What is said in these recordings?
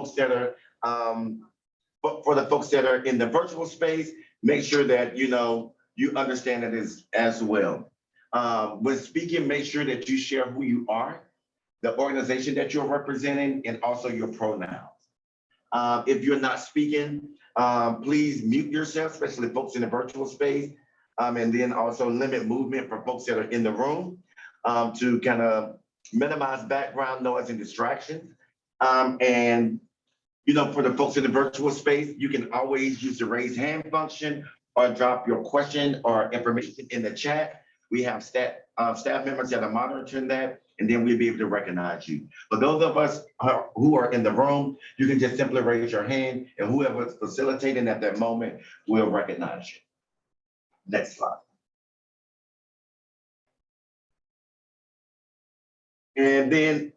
folks that are for the folks that are in the virtual space, make sure that you understand it as well. When speaking, make sure that you share who you are, the organization that you're representing, and also your pronouns. If you're not speaking, please mute yourself, especially folks in the virtual space, and then also limit movement for folks that are in the room to kind of minimize background noise and distractions. And for the folks in the virtual space, you can always use the raise hand function or drop your question or information in the chat. We have staff members that are monitoring that, and then we'll be able to recognize you. For those of us who are in the room, you can just simply raise your hand, and whoever's facilitating at that moment will recognize you. Next slide. And then,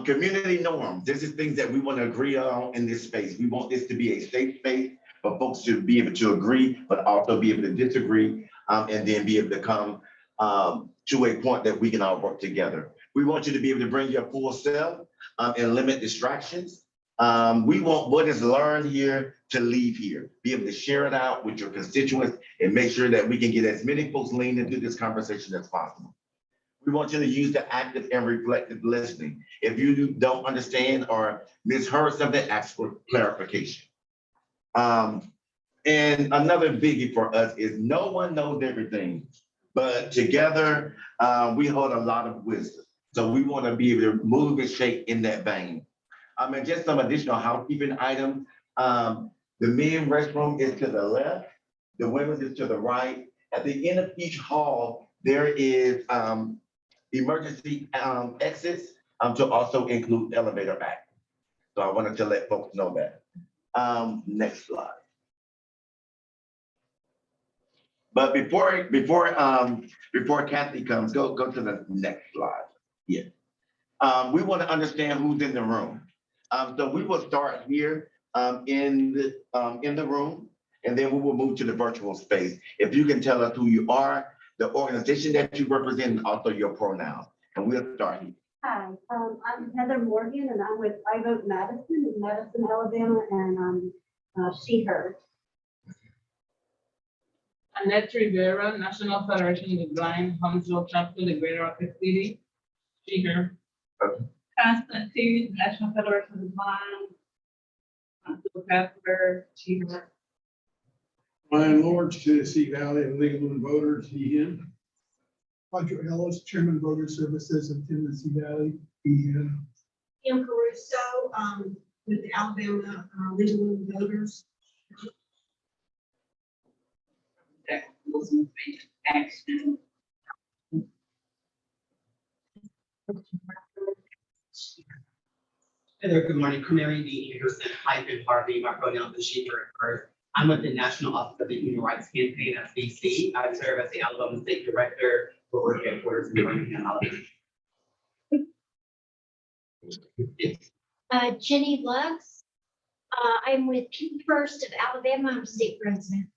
community norms. This is things that we want to agree on in this space. We want this to be a safe space for folks to be able to agree, but also be able to disagree, and then be able to come to a point that we can all work together. We want you to be able to bring your full self and limit distractions. We want what is learned here to leave here. Be able to share it out with your constituents and make sure that we can get as many folks leaned into this conversation as possible. We want you to use the active and reflective listening. If you don't understand or misheard something, ask for clarification. And another biggie for us is no one knows everything, but together we hold a lot of wisdom. So we want to be able to move and shake in that vein. And just some additional housekeeping items. The men's restroom is to the left, the women's is to the right. At the end of each hall, there is emergency exits to also include elevator access. So I wanted to let folks know that. Next slide. But before Kathy comes, go to the next slide. Yeah. We want to understand who's in the room. So we will start here in the room, and then we will move to the virtual space. If you can tell us who you are, the organization that you represent, and also your pronouns. And we'll start here. Hi, I'm Heather Morgan, and I'm with I Vote Madison in Madison, Alabama, and she, her. Annette Rivera, National Federation of the Blind, Huntsville chapter, the Greater Rocket City, she, her. Constantine, National Federation of the Blind, Huntsville chapter, she, her. Ryan Lawrence, Tennessee Valley and League of Women Voters, he, him. Roger Ellis, Chairman, Voter Services of Tennessee Valley, he, him. Kim Caruso, with the Alabama League of Women Voters. Action. Hey there, good morning. Cornelia D. Anderson, Harvey, my pronouns is she, her, and hers. I'm with the National Office of the Human Rights Campaign at BC. I serve as the Alabama State Director for work headquarters in Birmingham, Alabama. Jenny Lux. I'm with People First of Alabama. I'm state president.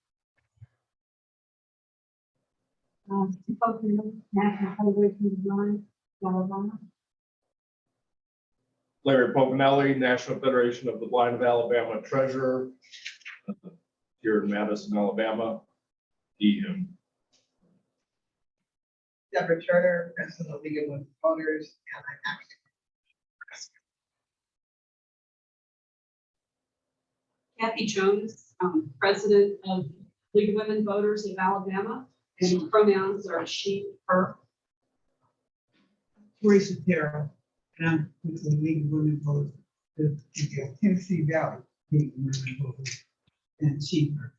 National Federation of the Blind, Alabama. Larry Povinelli, National Federation of the Blind of Alabama Treasurer, here in Madison, Alabama, he, him. Deborah Turner, President of the League of Women Voters, and I'm acting. Kathy Jones, President of League of Women Voters of Alabama, and pronouns are she, her. Teresa Terrell, and I'm with the League of Women Voters of the Tennessee Valley League of Women Voters, and she, her.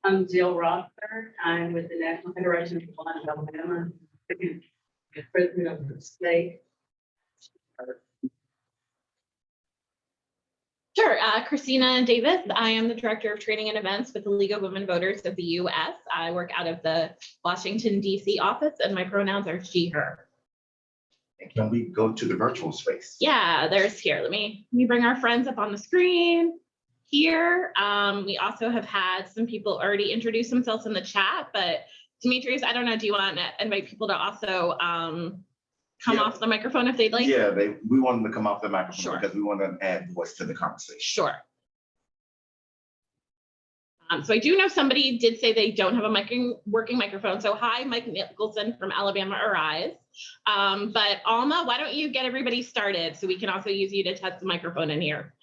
I'm Jill Rother. I'm with the National Federation of the Blind of Alabama, President of the state. Sure, Christina Davis. I am the Director of Training and Events with the League of Women Voters of the U.S. I work out of the Washington, D.C. office, and my pronouns are she, her. Can we go to the virtual space? Yeah, there's here. Let me bring our friends up on the screen here. We also have had some people already introduce themselves in the chat, but Demetrius, I don't know, do you want to invite people to also come Yeah. off the microphone if they'd like? Yeah, we want them to come off the microphone Sure. because we want to add voice to the conversation. Sure. So I do know somebody did say they don't have a working microphone. So hi, Mike Nicholson from Alabama Arise. But Alma, why don't you get everybody started so we can also use you to test the microphone in here.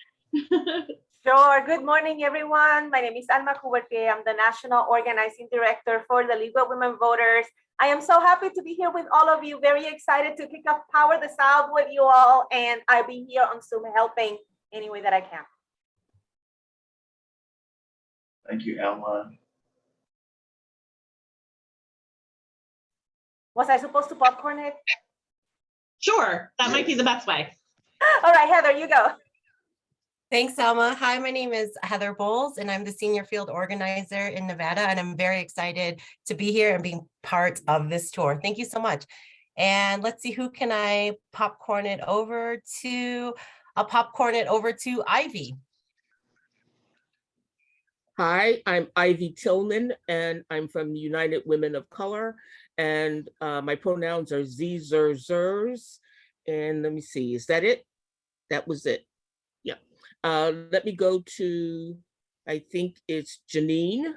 Sure. Good morning, everyone. My name is Alma Cuberte. I'm the National Organizing Director for the League of Women Voters. I am so happy to be here with all of you. Very excited to kick off Power the South with you all. And I'll be here on Zoom helping any way that I can. Thank you, Alma. Was I supposed to popcorn it? Sure, that might be the best way. All right, Heather, you go. Thanks, Selma. Hi, my name is Heather Bowles, and I'm the Senior Field Organizer in Nevada, and I'm very excited to be here and being part of this tour. Thank you so much. And let's see, who can I popcorn it over to? I'll popcorn it over to Ivy. Hi, I'm Ivy Tillman, and I'm from the United Women of Color, and my pronouns are ze, zer, zers. And let me see, is that it? That was it. Yeah. Let me go to, I think it's Janine,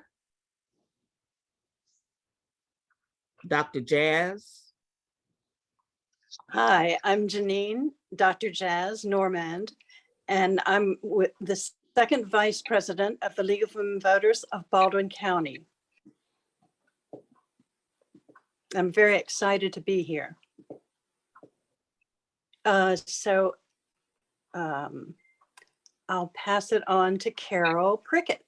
Dr. Jazz. Hi, I'm Janine, Dr. Jazz Normand, and I'm with the second vice president of the League of Women Voters of Baldwin County. I'm very excited to be here. I'll pass it on to Carol Prickett.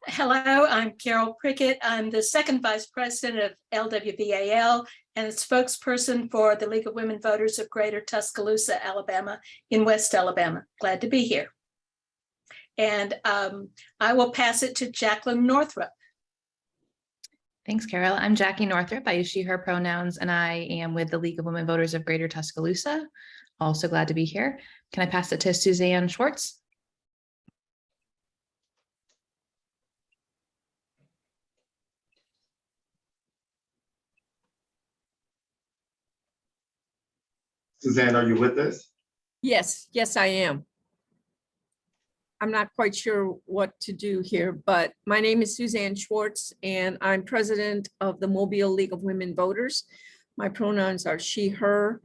Hello, I'm Carol Prickett. I'm the second vice president of LWVAL and a spokesperson for the League of Women Voters of Greater Tuscaloosa, Alabama, in West Alabama. Glad to be here. And I will pass it to Jacqueline Northrup. Thanks, Carol. I'm Jackie Northrup. I use she, her pronouns, and I am with the League of Women Voters of Greater Tuscaloosa. Also glad to be here. Can I pass it to Suzanne Schwartz? Suzanne, are you with us? Yes, I am. I'm not quite sure what to do here, but my name is Suzanne Schwartz, and I'm president of the Mobile League of Women Voters. My pronouns are she, her,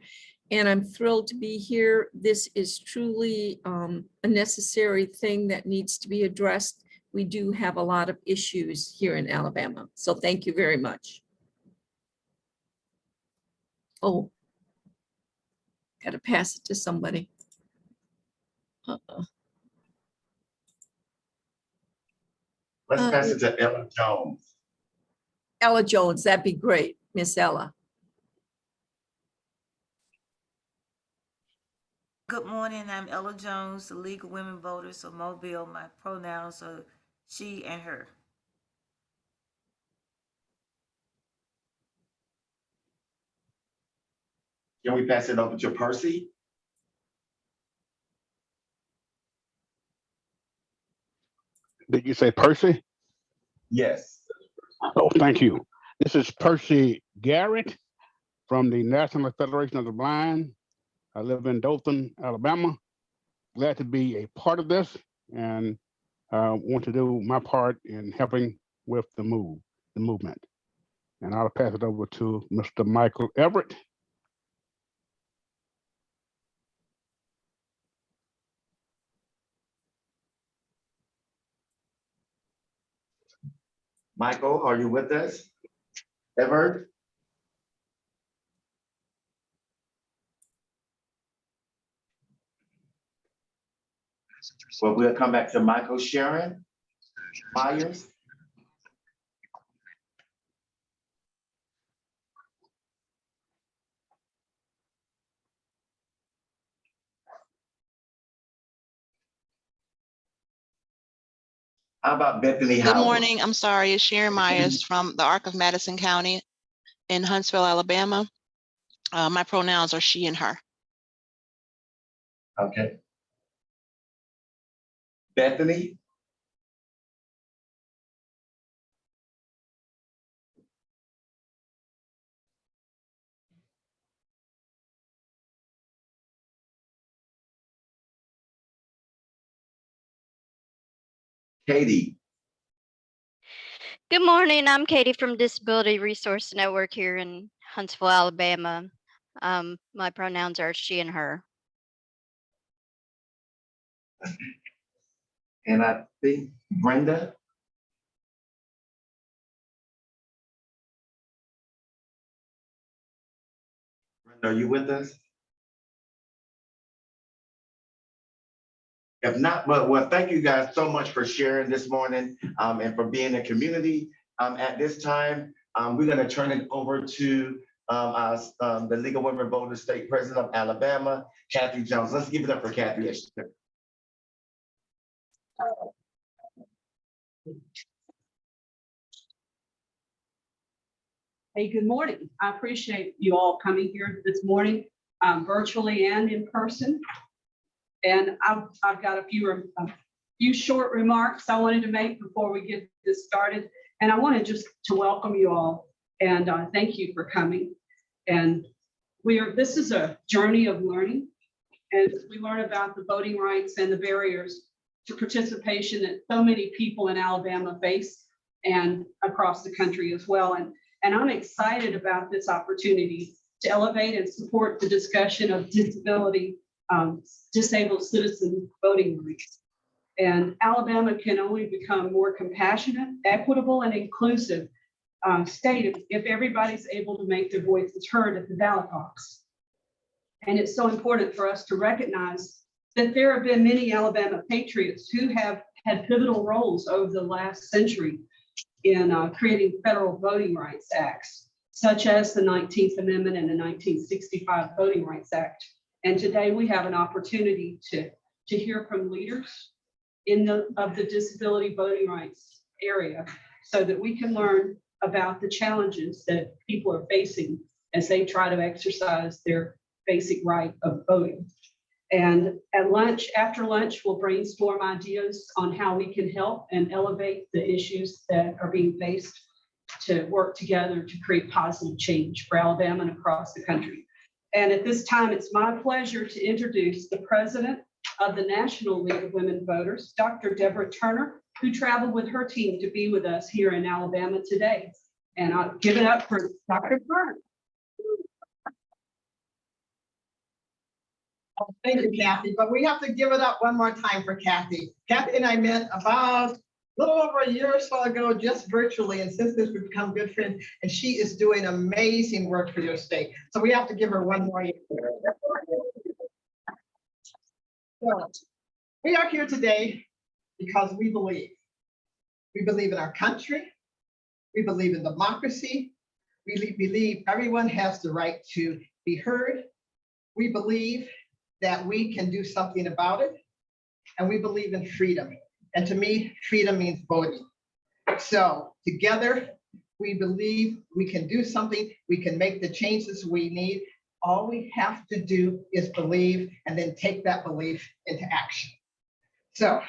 and I'm thrilled to be here. This is truly a necessary thing that needs to be addressed. We do have a lot of issues here in Alabama, so thank you very much. Oh, got to pass it to somebody. Let's pass it to Ella Jones. Ella Jones, that'd be great, Miss Ella. Good morning, I'm Ella Jones, the League of Women Voters of Mobile. My pronouns are she and her. Can we pass it over to Percy? Did you say Percy? Yes. Oh, thank you. This is Percy Garrett from the National Federation of the Blind. I live in Dothan, Alabama. Glad to be a part of this and want to do my part in helping with the movement. And I'll pass it over to Mr. Michael Everett. Michael, are you with us? Everett? Well, we'll come back to Michael Sharon Myers. How about Bethany Good Howard? morning. I'm sorry. It's Sharon Myers from the Arc of Madison County in Huntsville, Alabama. My pronouns are she and her. Okay. Bethany? Katie. Good morning. I'm Katie from Disability Resource Network here in Huntsville, Alabama. My pronouns are she and her. And I think Brenda. Brenda, are you with us? If not, well, thank you guys so much for sharing this morning and for being a community. At this time, we're going to turn it over to the League of Women Voters State President of Alabama, Kathy Jones. Let's give it up for Kathy. Hey, good morning. I appreciate you all coming here this morning, virtually and in person. And I've got a few short remarks I wanted to make before we get this started. And I wanted just to welcome you all and thank you for coming. And this is a journey of learning. And we learn about the voting rights and the barriers to participation that so many people in Alabama face and across the country as well. And I'm excited about this opportunity to elevate and support the discussion of disabled citizen voting rights. And Alabama can only become more compassionate, equitable, and inclusive state if everybody's able to make their voices heard at the ballot box. And it's so important for us to recognize that there have been many Alabama patriots who have had pivotal roles over the last century in creating federal voting rights acts, such as the 19th Amendment and the 1965 Voting Rights Act. And today we have an opportunity to hear from leaders of the disability voting rights area so that we can learn about the challenges that people are facing as they try to exercise their basic right of voting. And after lunch, we'll brainstorm ideas on how we can help and elevate the issues that are being faced to work together to create positive change for Alabama and across the country. And at this time, it's my pleasure to introduce the president of the National League of Women Voters, Dr. Deborah Turner, who traveled with her team to be with us here in Alabama today. And I'll give it up for Dr. Turner. Thank you, Kathy, but we have to give it up one more time for Kathy. Kathy and I met about a little over a year or so ago, just virtually, and since this, we've become good friends, and she is doing amazing work for your state. So we have to give her one more year. So, we are here today because we believe. We believe in our country. We believe in democracy. We believe everyone has the right to be heard. We believe that we can do something about it. And we believe in freedom. And to me, freedom means voting. So together, we believe we can do something. We can make the changes we need. All we have to do is believe and then take that belief into action. So,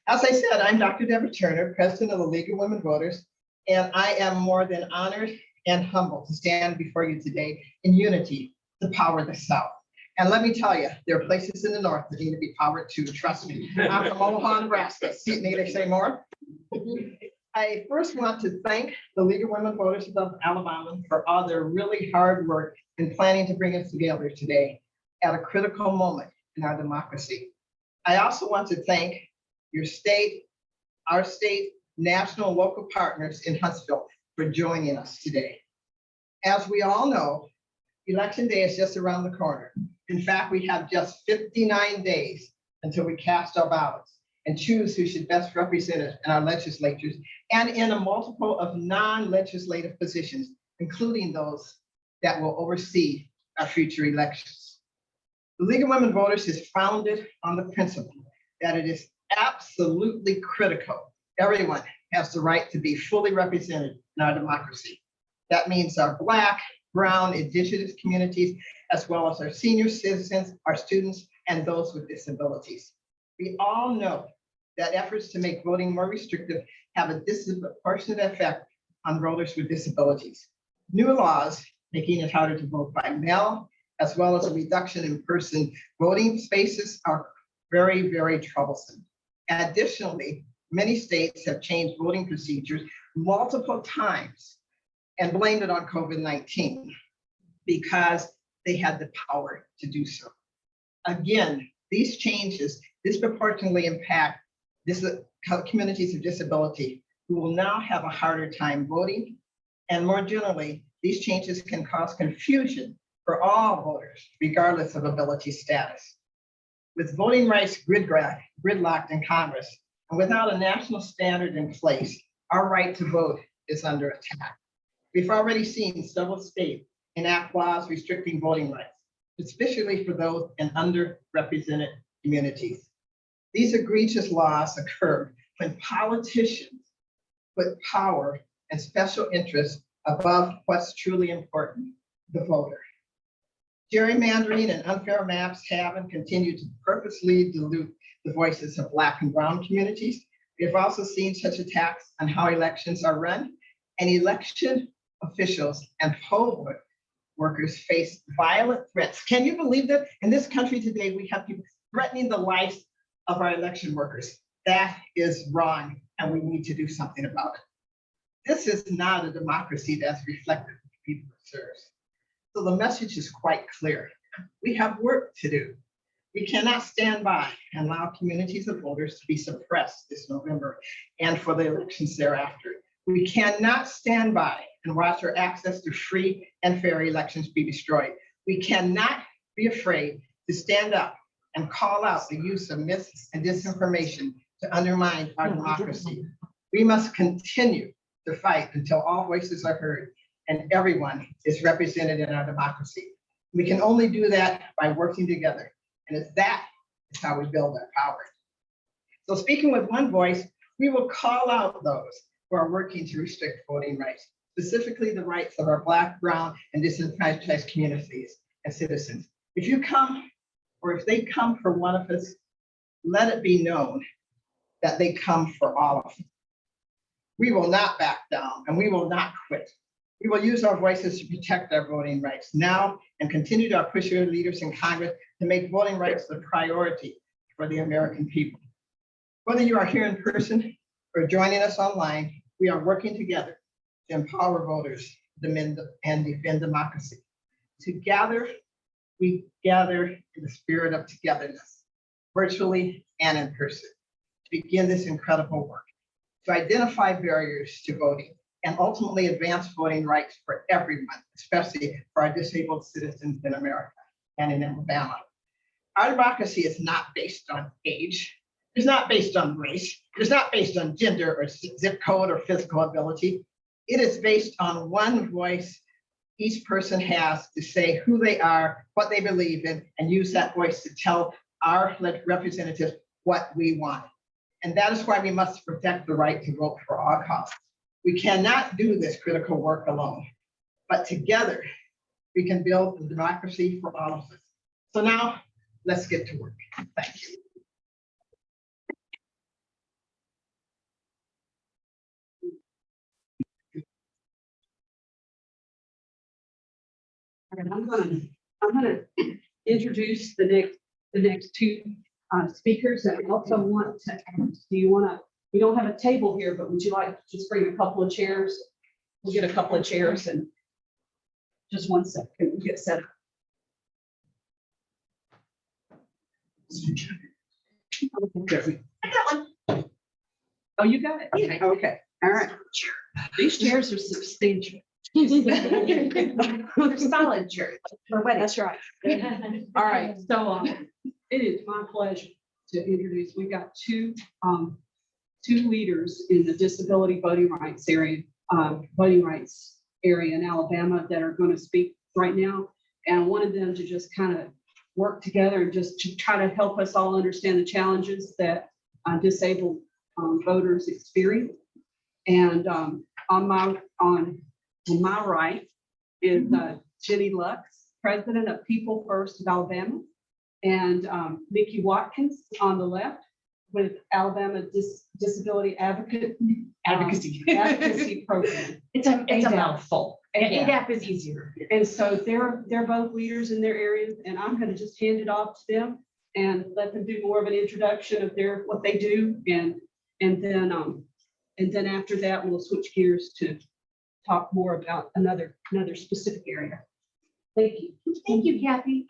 as I said, I'm Dr. Deborah Turner, president of the League of Women Voters, and I am more than honored and humbled to stand before you today in unity to power the South. And let me tell you, there are places in the North that need to be powered too, trust me. I'm from Omaha, Nebraska. Need I say more? I first want to thank the League of Women Voters of Alabama for all their really hard work in planning to bring us together today at a critical moment in our democracy. I also want to thank your state, our state, national and local partners in Huntsville for joining us today. As we all know, Election Day is just around the corner. In fact, we have just 59 days until we cast our ballots and choose who should best represent us in our legislatures and in a multiple of non-legislative positions, including those that will oversee our future elections. The League of Women Voters is founded on the principle that it is absolutely critical everyone has the right to be fully represented in our democracy. That means our Black, Brown, Indigenous communities, as well as our senior citizens, our students, and those with disabilities. We all know that efforts to make voting more restrictive have a disproportionate effect on voters with disabilities. New laws making it harder to vote by mail, as well as a reduction in person voting spaces are very, very troublesome. Additionally, many states have changed voting procedures multiple times and blamed it on COVID-19 because they had the power to do so. Again, these changes disproportionately impact communities of disability who will now have a harder time voting. And more generally, these changes can cause confusion for all voters, regardless of ability status. With voting rights gridlocked in Congress, and without a national standard in place, our right to vote is under attack. We've already seen several states enact laws restricting voting rights, especially for those in underrepresented communities. These egregious laws occur when politicians put power and special interests above what's truly important, the voter. Gerrymandering and unfair maps have and continue to purposely dilute the voices of Black and Brown communities. We have also seen such attacks on how elections are run, and election officials and poll workers face violent threats. Can you believe that in this country today, we have people threatening the lives of our election workers? That is wrong, and we need to do something about it. This is not a democracy that's reflective of the people it serves. So the message is quite clear. We have work to do. We cannot stand by and allow communities of voters to be suppressed this November and for the elections thereafter. We cannot stand by and watch our access to free and fair elections be destroyed. We cannot be afraid to stand up and call out the use of myths and disinformation to undermine our democracy. We must continue to fight until all voices are heard and everyone is represented in our democracy. We can only do that by working together. And that is how we build our power. So speaking with one voice, we will call out those who are working to restrict voting rights, specifically the rights of our Black, Brown, and disenfranchised communities and citizens. If you come, or if they come for one of us, let it be known that they come for all of us. We will not back down and we will not quit. We will use our voices to protect our voting rights now and continue to push our leaders in Congress to make voting rights the priority for the American people. Whether you are here in person or joining us online, we are working together to empower voters and defend democracy. Together, we gather in the spirit of togetherness, virtually and in person, to begin this incredible work, to identify barriers to voting, and ultimately advance voting rights for everyone, especially for our disabled citizens in America and in Alabama. Our democracy is not based on age. It's not based on race. It's not based on gender or zip code or physical ability. It is based on one voice each person has to say who they are, what they believe in, and use that voice to tell our representatives what we want. And that is why we must protect the right to vote for all costs. We cannot do this critical work alone, but together we can build a democracy for all of us. So now let's get to work. Thank you. All right, I'm gonna introduce the next two speakers. And I also want to ask, we don't have a table here, but would you like to just bring a couple of chairs? We'll get a couple of chairs and just one second, we'll get set up. I got one. Oh, you got it? Okay. Okay. All right. These chairs are substantial. Solid chairs. That's right. All right. So it is my pleasure to introduce. We got two leaders in the disability voting rights area in Alabama that are going to speak right now. And I wanted them to just kind of work together and just to try to help us all understand the challenges that disabled voters experience. And on my right is Jenny Lux, president of People First of Alabama, and Nikki Watkins on the left with Alabama Disability Advocacy Program. It's a mouthful. ADAP is easier. And so they're both leaders in their areas, and I'm going to just hand it off to them and let them do more of an introduction of what they do, and And then after that, we'll switch gears to talk more about another specific area. Thank you. Thank you, Kathy.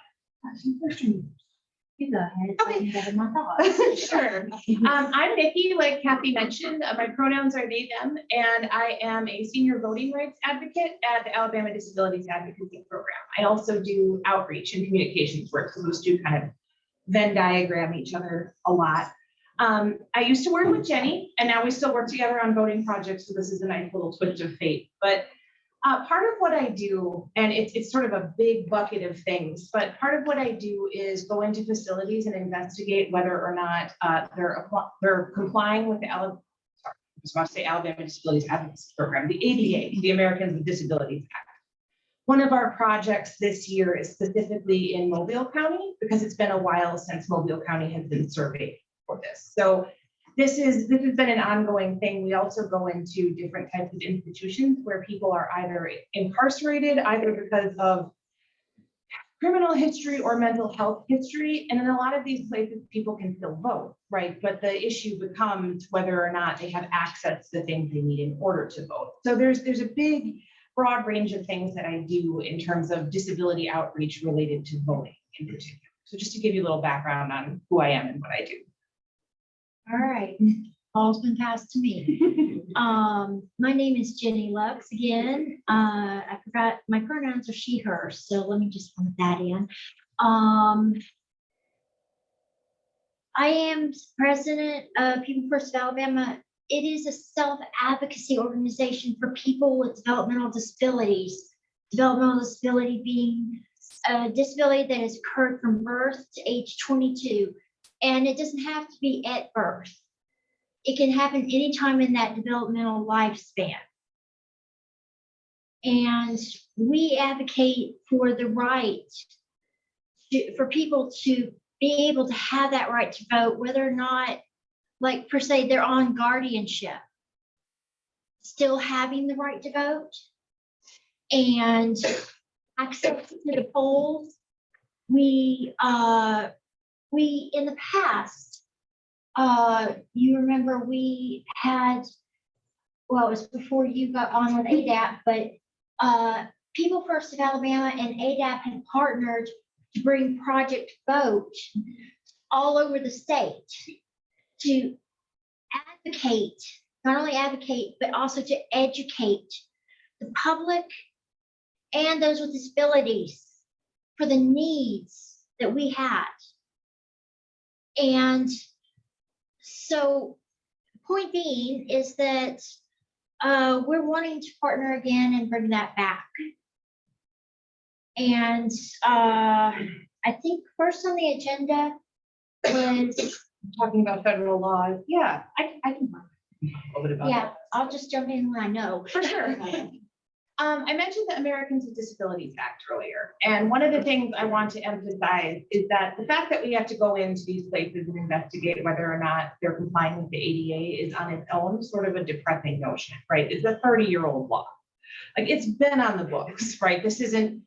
You go ahead. Okay. My thoughts. Sure. I'm Nikki, like Kathy mentioned, my pronouns are they, them, and I am a senior voting rights advocate at the Alabama Disabilities Advocacy Program. I also do outreach and communications work, so those two kind of Venn diagram each other a lot. I used to work with Jenny, and now we still work together on voting projects, so this is a nice little twist of fate. But part of what I do, and it's sort of a big bucket of things, but part of what I do is go into facilities and investigate whether or not they're complying with the Alabama Disabilities Advocacy Program, the ADA, the Americans with Disabilities Act. One of our projects this year is specifically in Mobile County because it's been a while since Mobile County has been surveyed for this. So this has been an ongoing thing. We also go into different types of institutions where people are either incarcerated, either because of criminal history or mental health history. And in a lot of these places, people can still vote, right? But the issue becomes whether or not they have access to the things they need in order to vote. So there's a big, broad range of things that I do in terms of disability outreach related to voting in particular. So just to give you a little background on who I am and what I do. All right, ball's been passed to me. My name is Jenny Lux again. I forgot my pronouns are she, her, so let me just put that in. I am president of People First of Alabama. It is a self-advocacy organization for people with developmental disabilities. Developmental disability being a disability that has occurred from birth to age 22. And it doesn't have to be at birth. It can happen anytime in that developmental lifespan. And we advocate for the right for people to be able to have that right to vote, whether or not, like per se, they're on guardianship, still having the right to vote and access to the polls. We in the past, you remember we had, well, it was before you got on with ADAP, but People First of Alabama and ADAP had partnered to bring Project Vote all over the state to advocate, not only advocate, but also to educate the public and those with disabilities for the needs that we had. And so point being is that we're wanting to partner again and bring that back. And I think first on the agenda was talking about federal laws. Yeah, I can talk a little bit about that. I'll just jump in when I know. For sure. I mentioned the Americans with Disabilities Act earlier, and one of the things I want to emphasize is that the fact that we have to go into these places and investigate whether or not they're complying with the ADA is on its own sort of a depressing notion, right? It's a 30-year-old law. Like, it's been on the books, right? This isn't,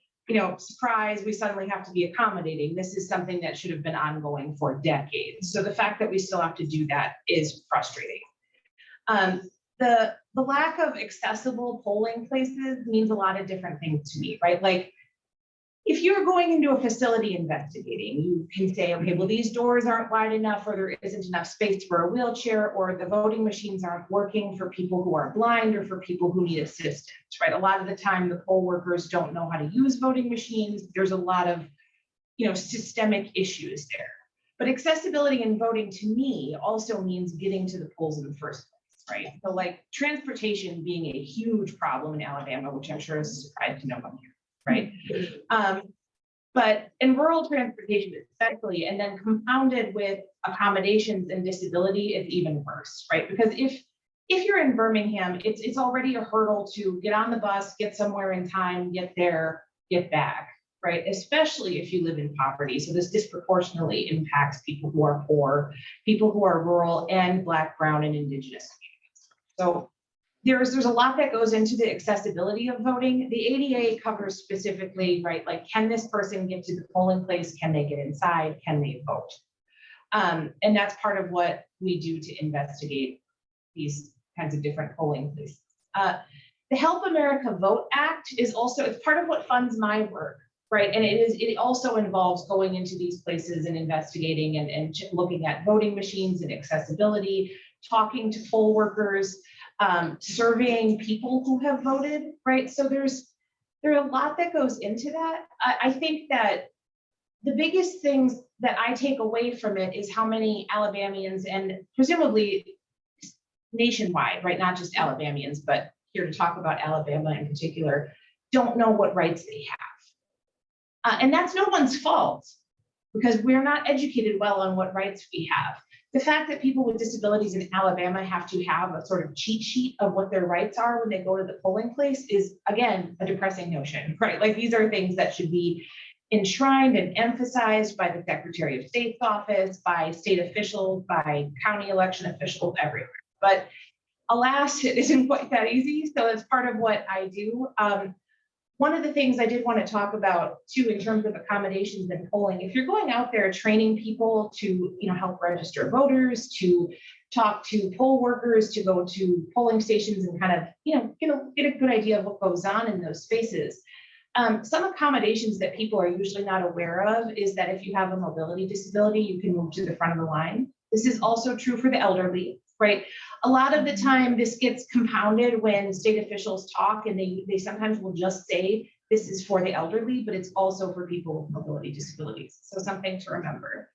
surprise, we suddenly have to be accommodating. This is something that should have been ongoing for decades. So the fact that we still have to do that is frustrating. The lack of accessible polling places means a lot of different things to me, right? Like, if you're going into a facility investigating, you can say, okay, well, these doors aren't wide enough, or there isn't enough space for a wheelchair, or the voting machines aren't working for people who are blind or for people who need assistance, right? A lot of the time, the poll workers don't know how to use voting machines. There's a lot of, systemic issues there. But accessibility in voting, to me, also means getting to the polls in the first place. Right. So, like, transportation being a huge problem in Alabama, which I'm sure is a surprise to no one here, right? But in rural transportation especially, and then compounded with accommodations and disability, it's even worse, right? Because if you're in Birmingham, it's already a hurdle to get on the bus, get somewhere in time, get there, get back, right? Especially if you live in poverty. So this disproportionately impacts people who are poor, people who are rural, and Black, Brown, and Indigenous communities. So there's a lot that goes into the accessibility of voting. The ADA covers specifically, right, like, can this person get to the polling place? Can they get inside? Can they vote? And that's part of what we do to investigate these kinds of different polling places. The Help America Vote Act is also, it's part of what funds my work, right? And it also involves going into these places and investigating and looking at voting machines and accessibility, talking to poll workers, surveying people who have voted, right? So there's a lot that goes into that. I think that the biggest things that I take away from it is how many Alabamians, and presumably nationwide, right? Not just Alabamians, but here to talk about Alabama in particular, don't know what rights they have. And that's no one's fault, because we're not educated well on what rights we have. The fact that people with disabilities in Alabama have to have a sort of cheat sheet of what their rights are when they go to the polling place is, again, a depressing notion, right? Like, these are things that should be enshrined and emphasized by the Secretary of State's office, by state officials, by county election officials, everywhere. But alas, it isn't quite that easy. So that's part of what I do. One of the things I did want to talk about too, in terms of accommodations and polling, if you're going out there training people to, help register voters, to talk to poll workers, to go to polling stations and kind of, get a good idea of what goes on in those spaces. Some accommodations that people are usually not aware of is that if you have a mobility disability, you can move to the front of the line. This is also true for the elderly, right? A lot of the time this gets compounded when state officials talk, and they sometimes will just say this is for the elderly, but it's also for people with mobility disabilities. So something to remember.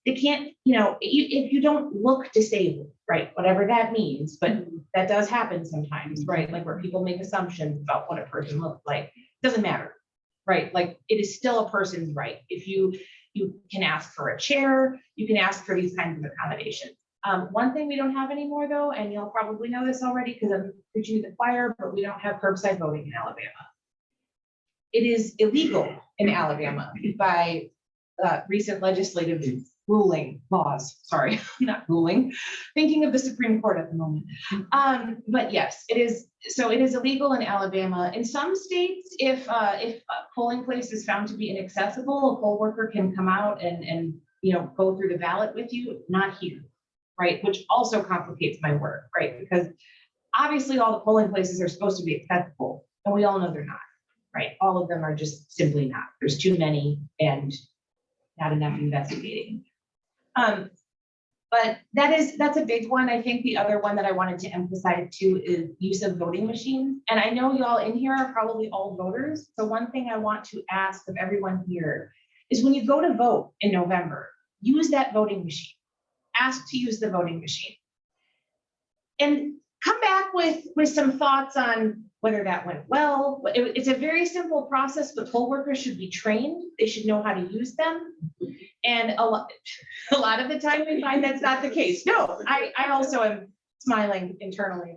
They can't, if you don't look disabled, right? Whatever that means, but that does happen sometimes, right? Like, where people make assumptions about what a person looks like. Doesn't matter, right? Like, it is still a person's right. If you can ask for a chair, you can ask for these kinds of accommodations. One thing we don't have anymore, though, and you'll probably know this already because I'm preaching to the choir, but we don't have curbside voting in Alabama. It is illegal in Alabama by recent legislative laws. Sorry, not ruling. Thinking of the Supreme Court at the moment. But yes, it is. So it is illegal in Alabama. In some states, if a polling place is found to be inaccessible, a poll worker can come out and go through the ballot with you. Not here. Right, which also complicates my work, right? Because obviously all the polling places are supposed to be accessible, and we all know they're not, right? All of them are just simply not. There's too many and not enough investigating. But that's a big one. I think the other one that I wanted to emphasize too is use of voting machines. And I know y'all in here are probably all voters. So one thing I want to ask of everyone here is, when you go to vote in November, use that voting machine. Ask to use the voting machine, and come back with some thoughts on whether that went well. It's a very simple process, but poll workers should be trained. They should know how to use them. And a lot of the time we find that's not the case. No, I also am smiling internally.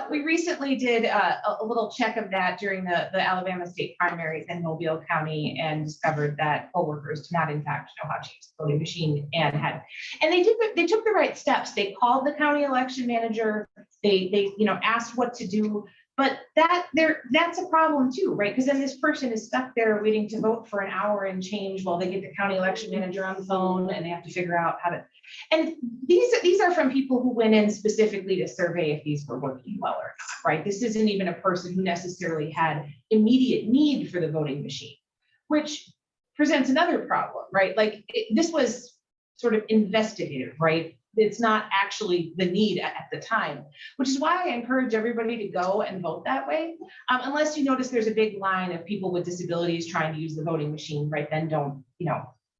We recently did a little check of that during the Alabama state primaries in Mobile County, and discovered that poll workers do not in fact know how to use the voting machine, and they took the right steps. They called the county election manager. They asked what to do. But that's a problem too, right? Because then this person is stuck there waiting to vote for an hour and change while they get the county election manager on the phone, and they have to figure out how to. And these are from people who went in specifically to survey if these were working well or not, right? This isn't even a person who necessarily had immediate need for the voting machine, which presents another problem, right? Like, this was sort of investigative, right? It's not actually the need at the time, which is why I encourage everybody to go and vote that way. Unless you notice there's a big line of people with disabilities trying to use the voting machine, right? Then don't,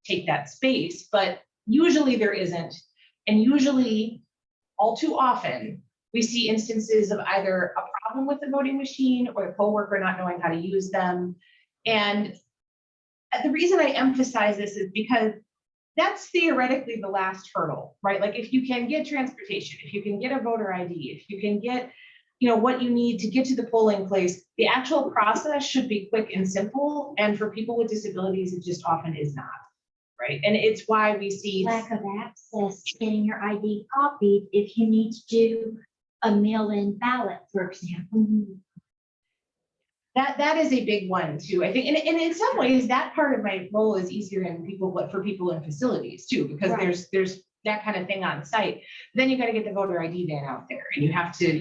take that space. But usually there isn't. And usually, all too often, we see instances of either a problem with the voting machine or the poll worker not knowing how to use them. And the reason I emphasize this is because that's theoretically the last hurdle, right? Like, if you can get transportation, if you can get a voter ID, if you can get, what you need to get to the polling place, the actual process should be quick and simple. And for people with disabilities, it just often is not, right? And it's why we see lack of access, getting your ID copied if you need to do a mail-in ballot, for example. That is a big one too, I think, and in some ways that part of my role is easier for people in facilities too, because Right. there's that kind of thing on site. Then you got to get the voter ID van out there, and you have to,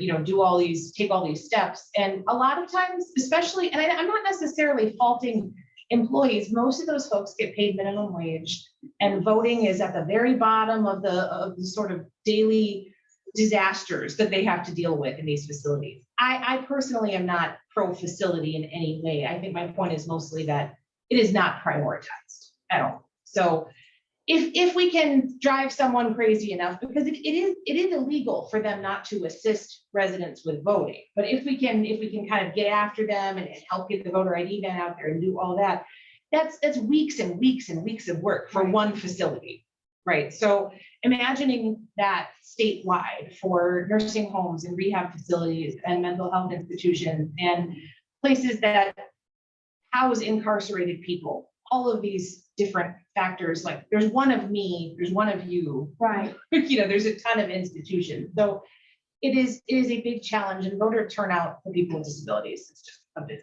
take all these steps. And a lot of times, especially, and I'm not necessarily faulting employees, most of those folks get paid minimum wage, and voting is at the very bottom of the sort of daily disasters that they have to deal with in these facilities. I personally am not pro facility in any way. I think my point is mostly that it is not prioritized at all. So if we can drive someone crazy enough, because it is illegal for them not to assist residents with voting. But if we can kind of get after them and help get the voter ID van out there and do all that, that's weeks and weeks and weeks of work for one facility, right? So imagining that statewide for nursing homes and rehab facilities and mental health institutions and places that house incarcerated people, all of these different factors, like there's one of me, there's one of you, Right. There's a ton of institutions. So it is a big challenge, and voter turnout for people with disabilities is just a bit,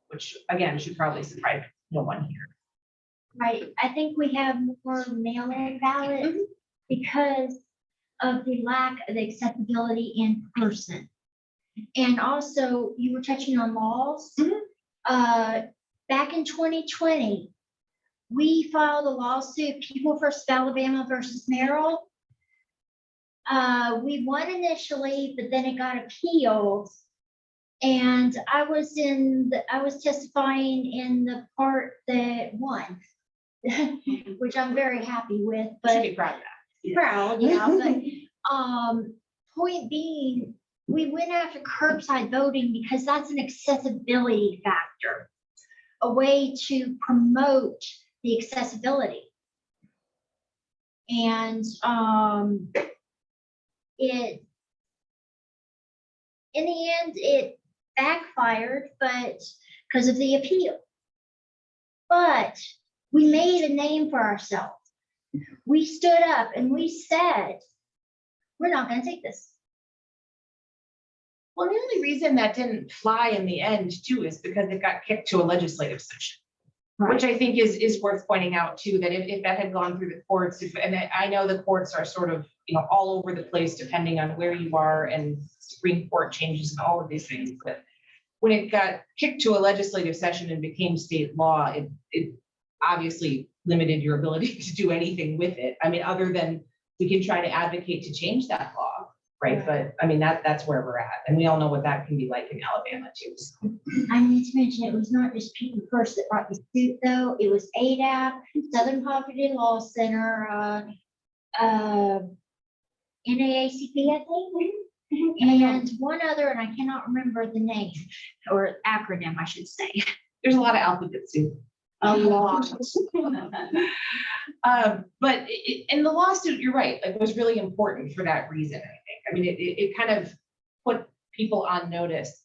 which again, should probably surprise no one here. Right, I think we have more mail-in ballots because of the lack of accessibility in person. And also, you were touching on laws. Back in 2020, we filed a lawsuit, People First Alabama versus Merrill. We won initially, but then it got appealed. And I was testifying in the part that won, which I'm very happy with, but Should be proud of that. proud, but point being, we went after curbside voting because that's an accessibility factor, a way to promote the accessibility. And in the end, it backfired, but because of the appeal. But we made a name for ourselves. We stood up and we said, we're not going to take this. Well, the only reason that didn't fly in the end too is because it got kicked to a legislative session. Right. Which I think is worth pointing out too, that if that had gone through the courts, and I know the courts are sort of, all over the place depending on where you are, and Supreme Court changes and all of these things. But when it got kicked to a legislative session and became state law, it obviously limited your ability to do anything with it. I mean, other than we can try to advocate to change that law, right? But I mean, that's where we're at. And we all know what that can be like in Alabama too. So. I need to mention it was not just People First that brought the suit, though. It was ADAP, Southern Poverty Law Center, NAACP, I think, and one other, and I cannot remember the name or acronym, I should say. There's a lot of alphabets too. A lot. But in the lawsuit, you're right, like it was really important for that reason, I think. I mean, it kind of put people on notice.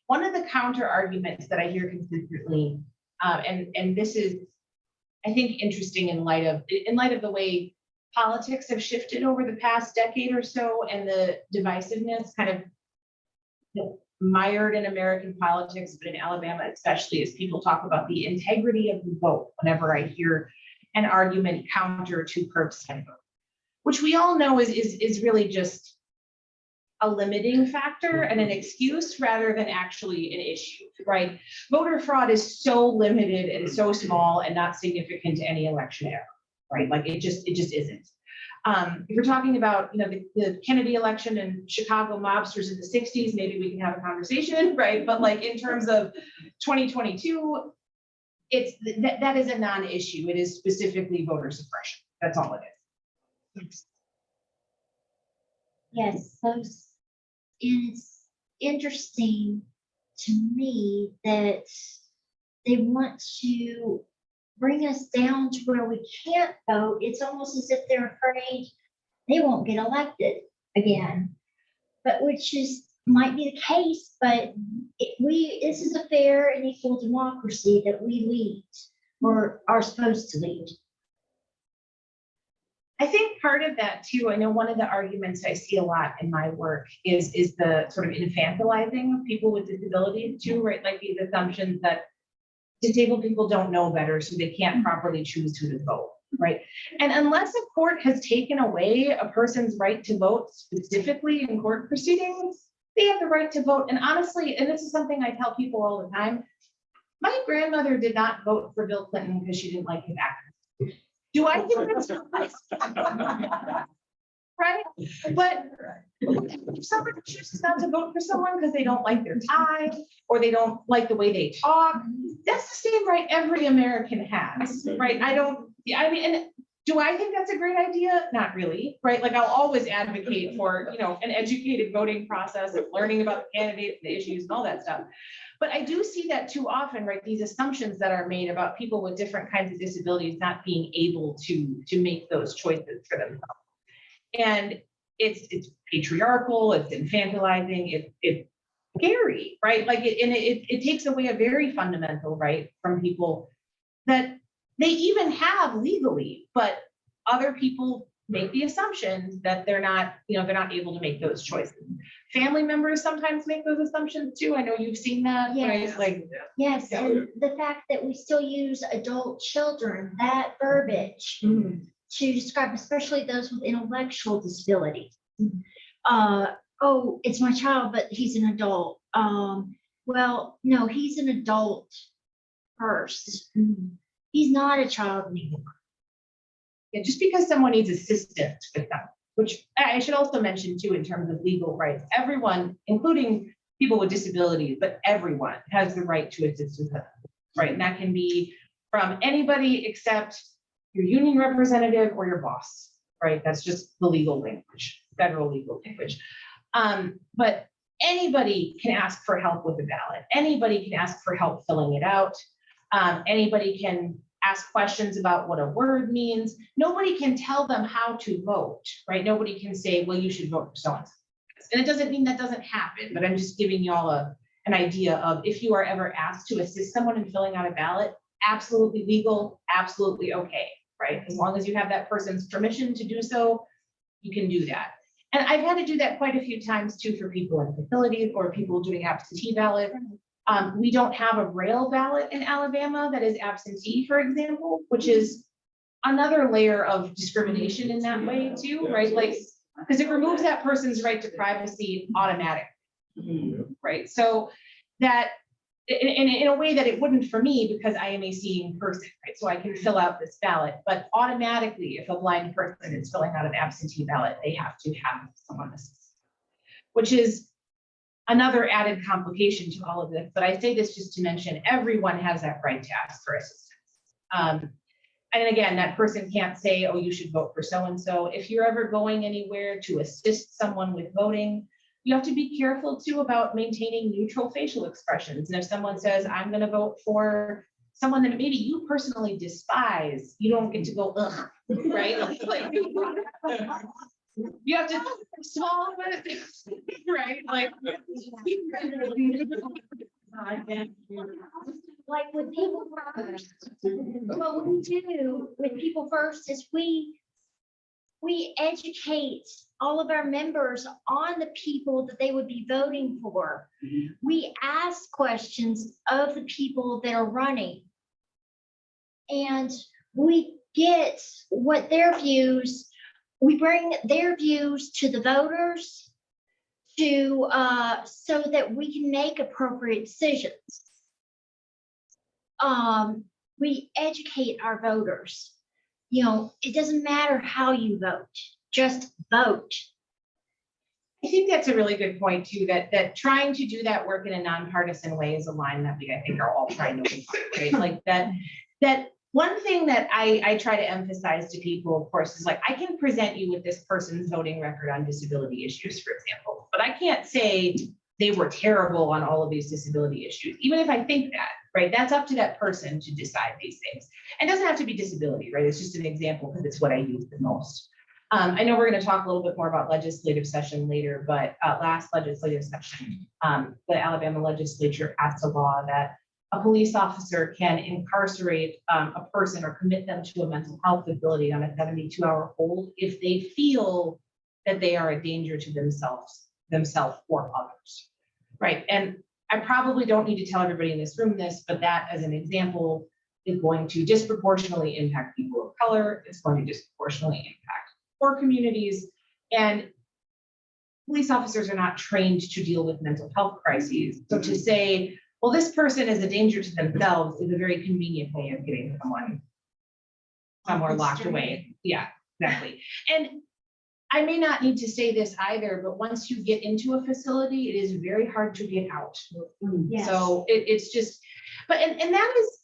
One of the counter arguments that I hear consistently, and this is, I think, interesting in light of the way politics have shifted over the past decade or so, and the divisiveness kind of mired in American politics, but in Alabama especially, as people talk about the integrity of the vote whenever I hear an argument counter to curbside vote, which we all know is really just a limiting factor and an excuse rather than actually an issue, right? Voter fraud is so limited and so small and not significant to any election error, right? Like it just isn't. If you're talking about, the Kennedy election and Chicago mobsters in the 60s, maybe we can have a conversation, right? But like in terms of 2022, that is a non-issue. It is specifically voter suppression. That's all it is. Yes, and it's interesting to me that they want to bring us down to where we can't vote. It's almost as if they're afraid they won't get elected again, but which might be the case. But this is a fair and equal democracy that we lead or are supposed to lead. I think part of that too, I know one of the arguments I see a lot in my work is the sort of infantilizing of people with disabilities too, right? Like these assumptions that disabled people don't know better, so they can't properly choose who to vote. right? And unless a court has taken away a person's right to vote specifically in court proceedings, they have the right to vote. And honestly, and this is something I tell people all the time, my grandmother did not vote for Bill Clinton because she didn't like his accent. Do I think that's right? But if somebody chooses not to vote for someone because they don't like their tie or they don't like the way they talk, that's the same right every American has, right? I mean, and do I think that's a great idea? Not really, right? Like I'll always advocate for, you know, an educated voting process of learning about the candidates, the issues and all that stuff. But I do see that too often, right? These assumptions that are made about people with different kinds of disabilities not being able to make those choices for themselves. And it's patriarchal, it's infantilizing, it's scary, right? Like it takes away a very fundamental right from people that they even have legally, but other people make the assumption that they're not, you know, they're not able to make those choices. Family members sometimes make those assumptions too. I know you've seen that. Yes. Right? Like, Yes, and the fact that we still use adult children, that verbiage to describe, especially those with intellectual disabilities. Oh, it's my child, but he's an adult. Well, no, he's an adult first. He's not a child anymore. Yeah, just because someone needs assistance with them, which I should also mention too, in terms of legal rights, everyone, including people with disabilities, but everyone has the right to assist with them, right? And that can be from anybody except your union representative or your boss, right? That's just the legal language, federal legal language. But anybody can ask for help with a ballot. Anybody can ask for help filling it out. Anybody can ask questions about what a word means. Nobody can tell them how to vote, right? Nobody can say, well, you should vote for so-and-so. And it doesn't mean that doesn't happen, but I'm just giving y'all an idea of if you are ever asked to assist someone in filling out a ballot, absolutely legal, absolutely okay, right? As long as you have that person's permission to do so, you can do that. And I've had to do that quite a few times too for people in facilities or people doing absentee ballot. We don't have a Braille ballot in Alabama that is absentee, for example, which is another layer of discrimination in that way too, right? Like, because it removes that person's right to privacy automatically, right? So that, in a way that it wouldn't for me because I am a seeing person, right? So I can fill out this ballot, but automatically if a blind person is filling out an absentee ballot, they have to have someone assist, which is another added complication to all of this. But I say this just to mention everyone has that right to ask for assistance. And again, that person can't say, oh, you should vote for so-and-so. If you're ever going anywhere to assist someone with voting, you have to be careful too about maintaining neutral facial expressions. And if someone says, I'm going to vote for someone that maybe you personally despise, you don't get to go, ugh, right? Like, you have to small, right? Like with people first, what we do with people first is we educate all of our members on the people that they would be voting for. We ask questions of the people that are running. And we get what their views, we bring their views to the voters to so that we can make appropriate decisions. We educate our voters. You know, it doesn't matter how you vote, just vote. I think that's a really good point too, that trying to do that work in a nonpartisan way is a line that we, I think, are all trying to make, right? Like that one thing that I try to emphasize to people, of course, is like, I can present you with this person's voting record on disability issues, for example, but I can't say they were terrible on all of these disability issues, even if I think that, right? That's up to that person to decide these things. It doesn't have to be disability, right? It's just an example because it's what I use the most. I know we're going to talk a little bit more about legislative session later, but last legislative session, the Alabama legislature passed a law that a police officer can incarcerate a person or commit them to a mental health facility on a 72-hour hold if they feel that they are a danger to themselves or others, right? And I probably don't need to tell everybody in this room this, but that as an example is going to disproportionately impact people of color. It's going to disproportionately impact poor communities. And police officers are not trained to deal with mental health crises. So to say, well, this person is a danger to themselves is a very convenient way of getting someone somewhere locked away. Yeah, exactly. And I may not need to say this either, but once you get into a facility, it is very hard to get out. Yes. So it's just, but and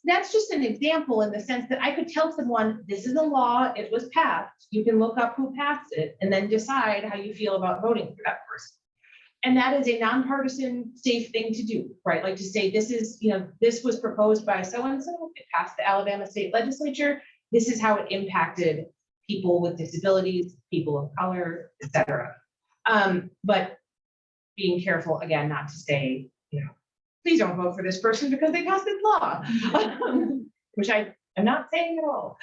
that's just an example in the sense that I could tell someone, this is a law, it was passed. You can look up who passed it and then decide how you feel about voting for that person. And that is a nonpartisan, safe thing to do, right? Like to say, this is, this was proposed by so-and-so, it passed the Alabama State Legislature. This is how it impacted people with disabilities, people of color, et cetera. But being careful, again, not to say, please don't vote for this person because they passed this law, which I am not saying at all.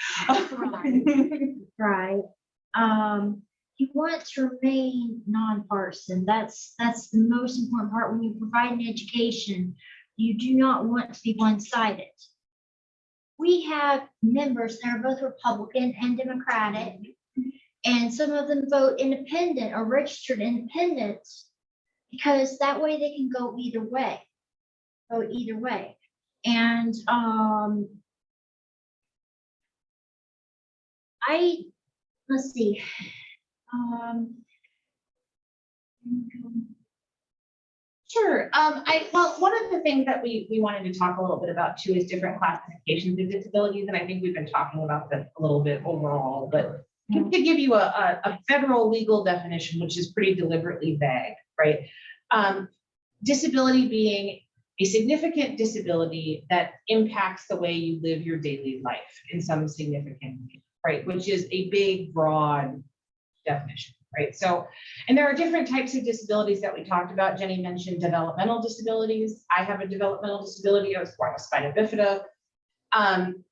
Right. You want to remain nonpartisan. That's the most important part when you provide an education. You do not want to be one-sided. We have members that are both Republican and Democratic, and some of them vote independent or registered independents because that way they can go either way. And let's see. Sure. Well, one of the things that we wanted to talk a little bit about too is different classifications of disabilities, and I think we've been talking about this a little bit overall, but to give you a federal legal definition, which is pretty deliberately vague, right? Disability being a significant disability that impacts the way you live your daily life in some significant way, right? Which is a big, broad definition, right? So, and there are different types of disabilities that we talked about. Jenny mentioned developmental disabilities. I have a developmental disability. I was born with spina bifida.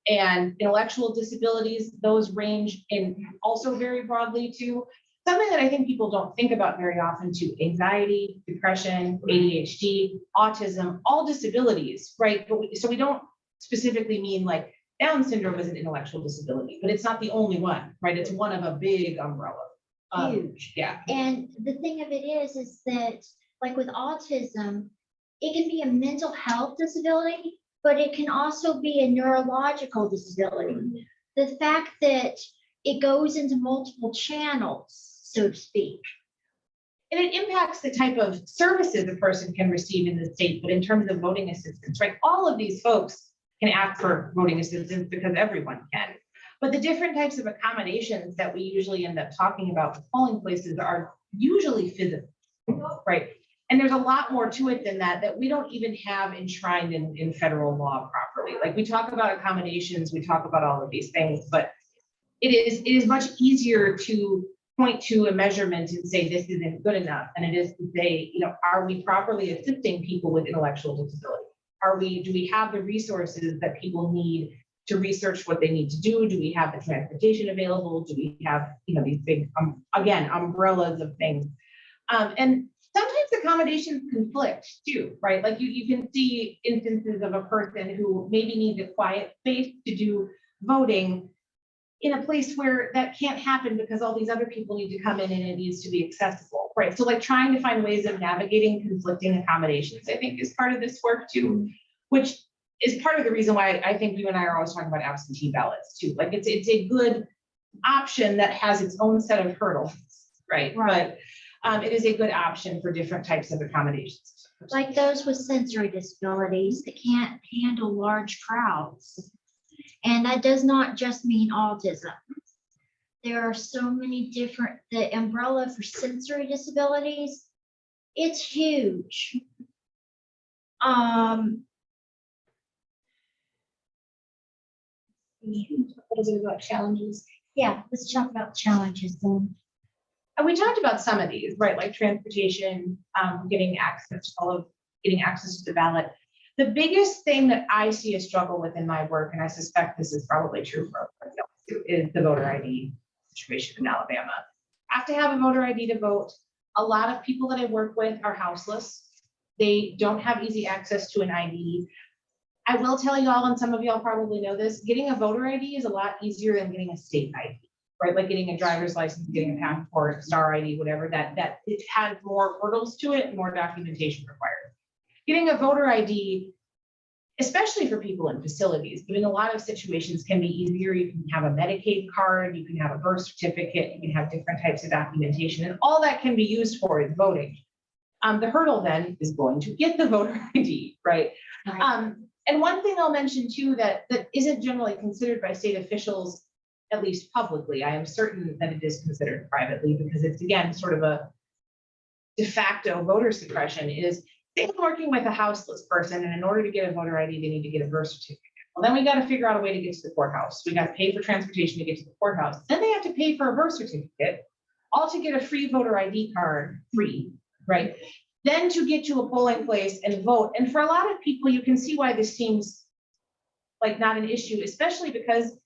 And intellectual disabilities, those range in also very broadly to something that I think people don't think about very often too: anxiety, depression, ADHD, autism, all disabilities, right? But so we don't specifically mean like Down syndrome is an intellectual disability, but it's not the only one, right? It's one of a big umbrella. Huge. Yeah. And the thing of it is that like with autism, it can be a mental health disability, but it can also be a neurological disability. The fact that it goes into multiple channels, so to speak. And it impacts the type of services a person can receive in the state, but in terms of voting assistance, right? All of these folks can ask for voting assistance because everyone can. But the different types of accommodations that we usually end up talking about with polling places are usually physical, right? And there's a lot more to it than that we don't even have enshrined in federal law properly. Like we talk about accommodations, we talk about all of these things, but it is much easier to point to a measurement and say this isn't good enough than it is to say, are we properly assisting people with intellectual disability? Do we have the resources that people need to research what they need to do? Do we have the transportation available? Do we have, these big, again, umbrellas of things? And sometimes accommodations conflict too, right? Like you can see instances of a person who maybe needs a quiet space to do voting in a place where that can't happen because all these other people need to come in and it needs to be accessible, right? So like trying to find ways of navigating conflicting accommodations, I think is part of this work too, which is part of the reason why I think you and I are always talking about absentee ballots too. Like it's a good option that has its own set of hurdles, right? But it is a good option for different types of accommodations. Like those with sensory disabilities that can't handle large crowds. And that does not just mean autism. There are so many different, the umbrella for sensory disabilities, it's huge. A little bit about challenges. Yeah, let's talk about challenges then. And we talked about some of these, right? Like transportation, getting access to the ballot. The biggest thing that I see a struggle with in my work, and I suspect this is probably true for everybody else too, is the voter ID situation in Alabama. Have to have a voter ID to vote. A lot of people that I work with are houseless. They don't have easy access to an ID. I will tell you all, and some of y'all probably know this, getting a voter ID is a lot easier than getting a state ID, right? Like getting a driver's license, getting a passport, star ID, whatever, that it has more hurdles to it, more documentation required. Getting a voter ID, especially for people in facilities, but in a lot of situations can be easier. You can have a Medicaid card, you can have a birth certificate, you can have different types of documentation, and all that can be used for is voting. The hurdle then is going to get the voter ID, right? And one thing I'll mention too that isn't generally considered by state officials, at least publicly, I am certain that it is considered privately because it's, again, sort of a de facto voter suppression, is say I'm working with a houseless person, and in order to get a voter ID, they need to get a birth certificate. Well, then we got to figure out a way to get to the courthouse. We got to pay for transportation to get to the courthouse. Then they have to pay for a birth certificate, all to get a free voter ID card, free, right? Then to get to a polling place and vote. And for a lot of people, you can see why this seems like not an issue, especially because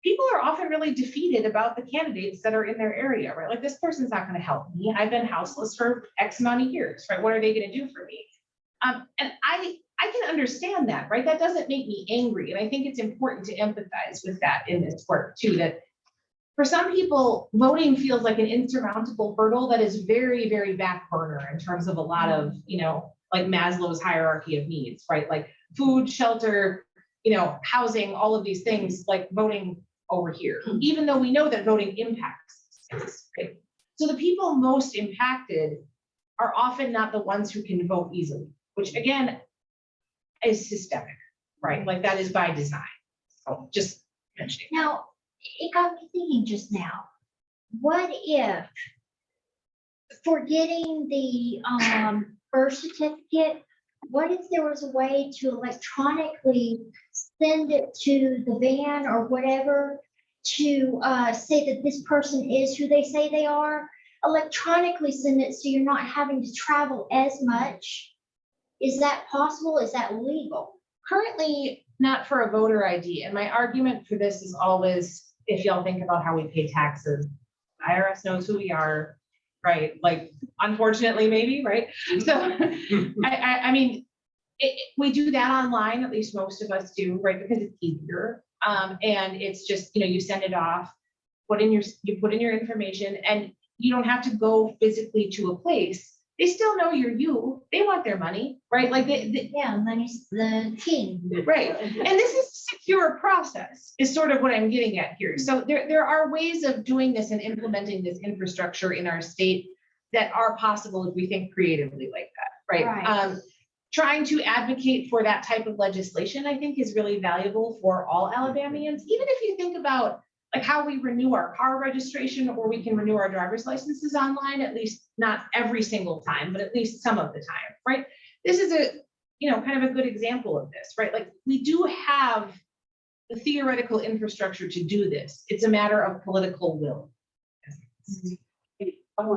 people are often really defeated about the candidates that are in their area, right? Like, this person's not going to help me. I've been houseless for X amount of years, right? What are they going to do for me? And I can understand that, right? That doesn't make me angry. And I think it's important to empathize with that in this work too, that for some people, voting feels like an insurmountable hurdle that is very, very back burner in terms of a lot of, like Maslow's hierarchy of needs, right? Like food, shelter, housing, all of these things, like voting over here, even though we know that voting impacts us, right? So the people most impacted are often not the ones who can vote easily, which again is systemic, right? Like that is by design. So just mentioning. Now, it got me thinking just now, what if for getting the birth certificate, what if there was a way to electronically send it to the van or whatever to say that this person is who they say they are? Electronically send it so you're not having to travel as much. Is that possible? Is that legal? Currently, not for a voter ID. And my argument for this is always, if y'all think about how we pay taxes, IRS knows who we are, right? Like, unfortunately, maybe, right? So, I mean, we do that online, at least most of us do, right? Because it's easier. And it's just, you send it off, you put in your information, and you don't have to go physically to a place. They still know you're you. They want their money, right? Like yeah, money's the king. Right. And this is a secure process is sort of what I'm getting at here. So there are ways of doing this and implementing this infrastructure in our state that are possible if we think creatively like that, right? Trying to advocate for that type of legislation, I think, is really valuable for all Alabamians. Even if you think about like how we renew our car registration, or we can renew our driver's licenses online, at least not every single time, but at least some of the time, right? This is a, kind of a good example of this, right? Like, we do have the theoretical infrastructure to do this. It's a matter of political will. I've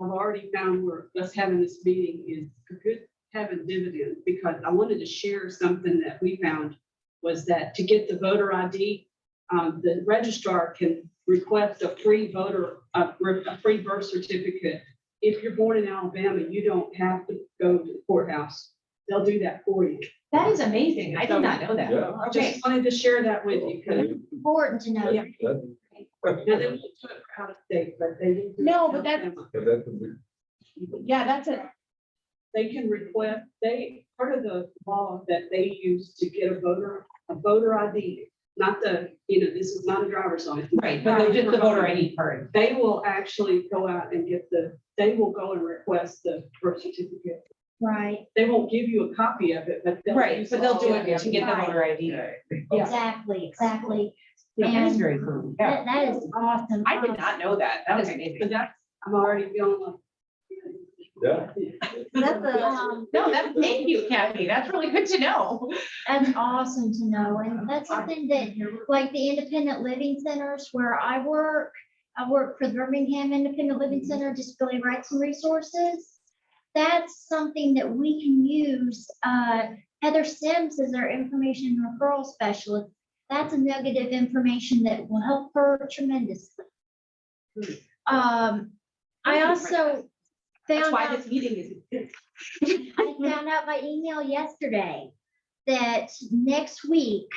already found where us having this meeting is good having dividends, because I wanted to share something that we found was that to get the voter ID, the registrar can request a free birth certificate. If you're born in Alabama, you don't have to go to the courthouse. They'll do that for you. That is amazing. I did not know that. Yeah. I just wanted to share that with you because It's important to know. Yeah. Now, they won't do it for out of state, but they do. No, but that's, yeah, that's it. They can request, part of the law that they use to get a voter ID, not the, this is not a driver's license. Right, but just the voter ID card. They will actually go out and they will go and request the birth certificate. Right. They won't give you a copy of it, but they'll do it to get the voter ID. Yeah. Exactly. That is very cool. Yeah. That is awesome. I did not know that. That was amazing. But I'm already feeling like. Yeah. Thank you, Kathy. That's really good to know. That's awesome to know. And that's something that, like the independent living centers where I work for the Birmingham Independent Living Center, Disability Rights and Resources. That's something that we can use. Heather Sims is our information referral specialist. That's a nugget of information that will help her tremendously. I also That's found why out, this meeting is. I found out by email yesterday that next week,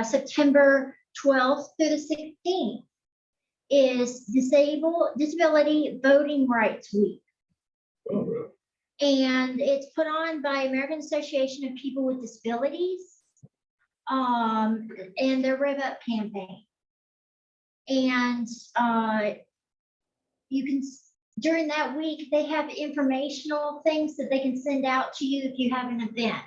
September 12th through the 16th, is Disability Voting Rights Week. And it's put on by American Association of People with Disabilities, and their Rev Up campaign. And you can, during that week, they have informational things that they can send out to you if you have an event.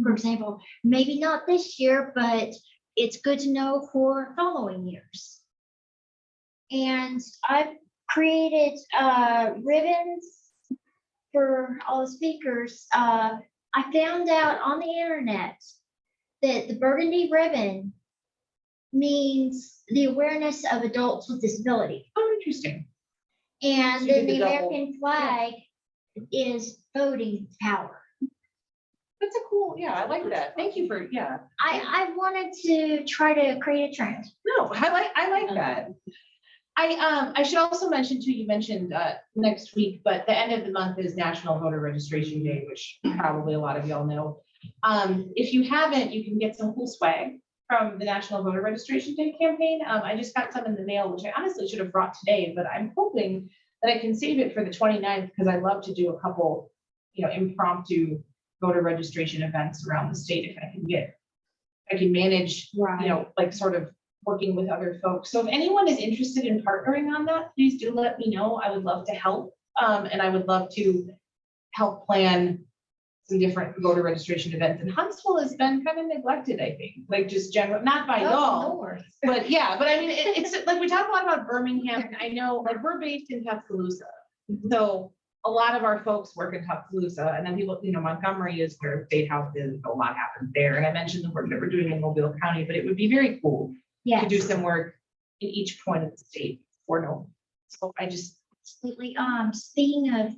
For example, maybe not this year, but it's good to know for following years. And I've created ribbons for all the speakers. I found out on the internet that the burgundy ribbon means the awareness of adults with disability. Oh, interesting. And So you then did the the double- American flag is voting power. That's a cool, yeah, I like that. Thank you for, yeah. I wanted to try to create a trend. No, I like that. I should also mention too, you mentioned next week, but the end of the month is National Voter Registration Day, which probably a lot of y'all know. If you haven't, you can get some cool swag from the National Voter Registration Day campaign. I just got some in the mail, which I honestly should have brought today, but I'm hoping that I can save it for the 29th because I love to do a couple, impromptu voter registration events around the state if I can manage, like sort of working with other folks. So if anyone is interested in partnering on that, please do let me know. I would love to help. And I would love to help plan some different voter registration events. And Huntsville has been kind of neglected, I think, like just general, not by y'all, but yeah, but I mean, it's like we talk a lot about Birmingham, and I know like we're based in Tuscaloosa. So a lot of our folks work in Tuscaloosa, and then people, Montgomery is where State House is, a lot happens there. And I mentioned the work that we're doing in Mobile County, but it would be very cool to do some work in each point of the state for no. So I just Absolutely. Speaking of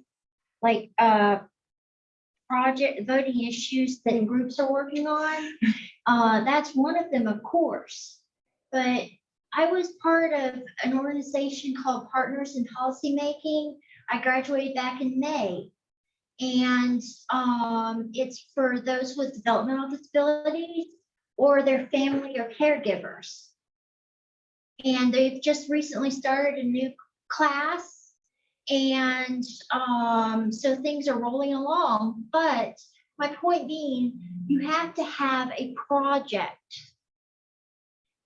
like project voting issues that groups are working on, that's one of them, of course. But I was part of an organization called Partners in Policymaking. I graduated back in May, and it's for those with developmental disabilities or their family or caregivers. And they've just recently started a new class, and so things are rolling along. But my point being, you have to have a project.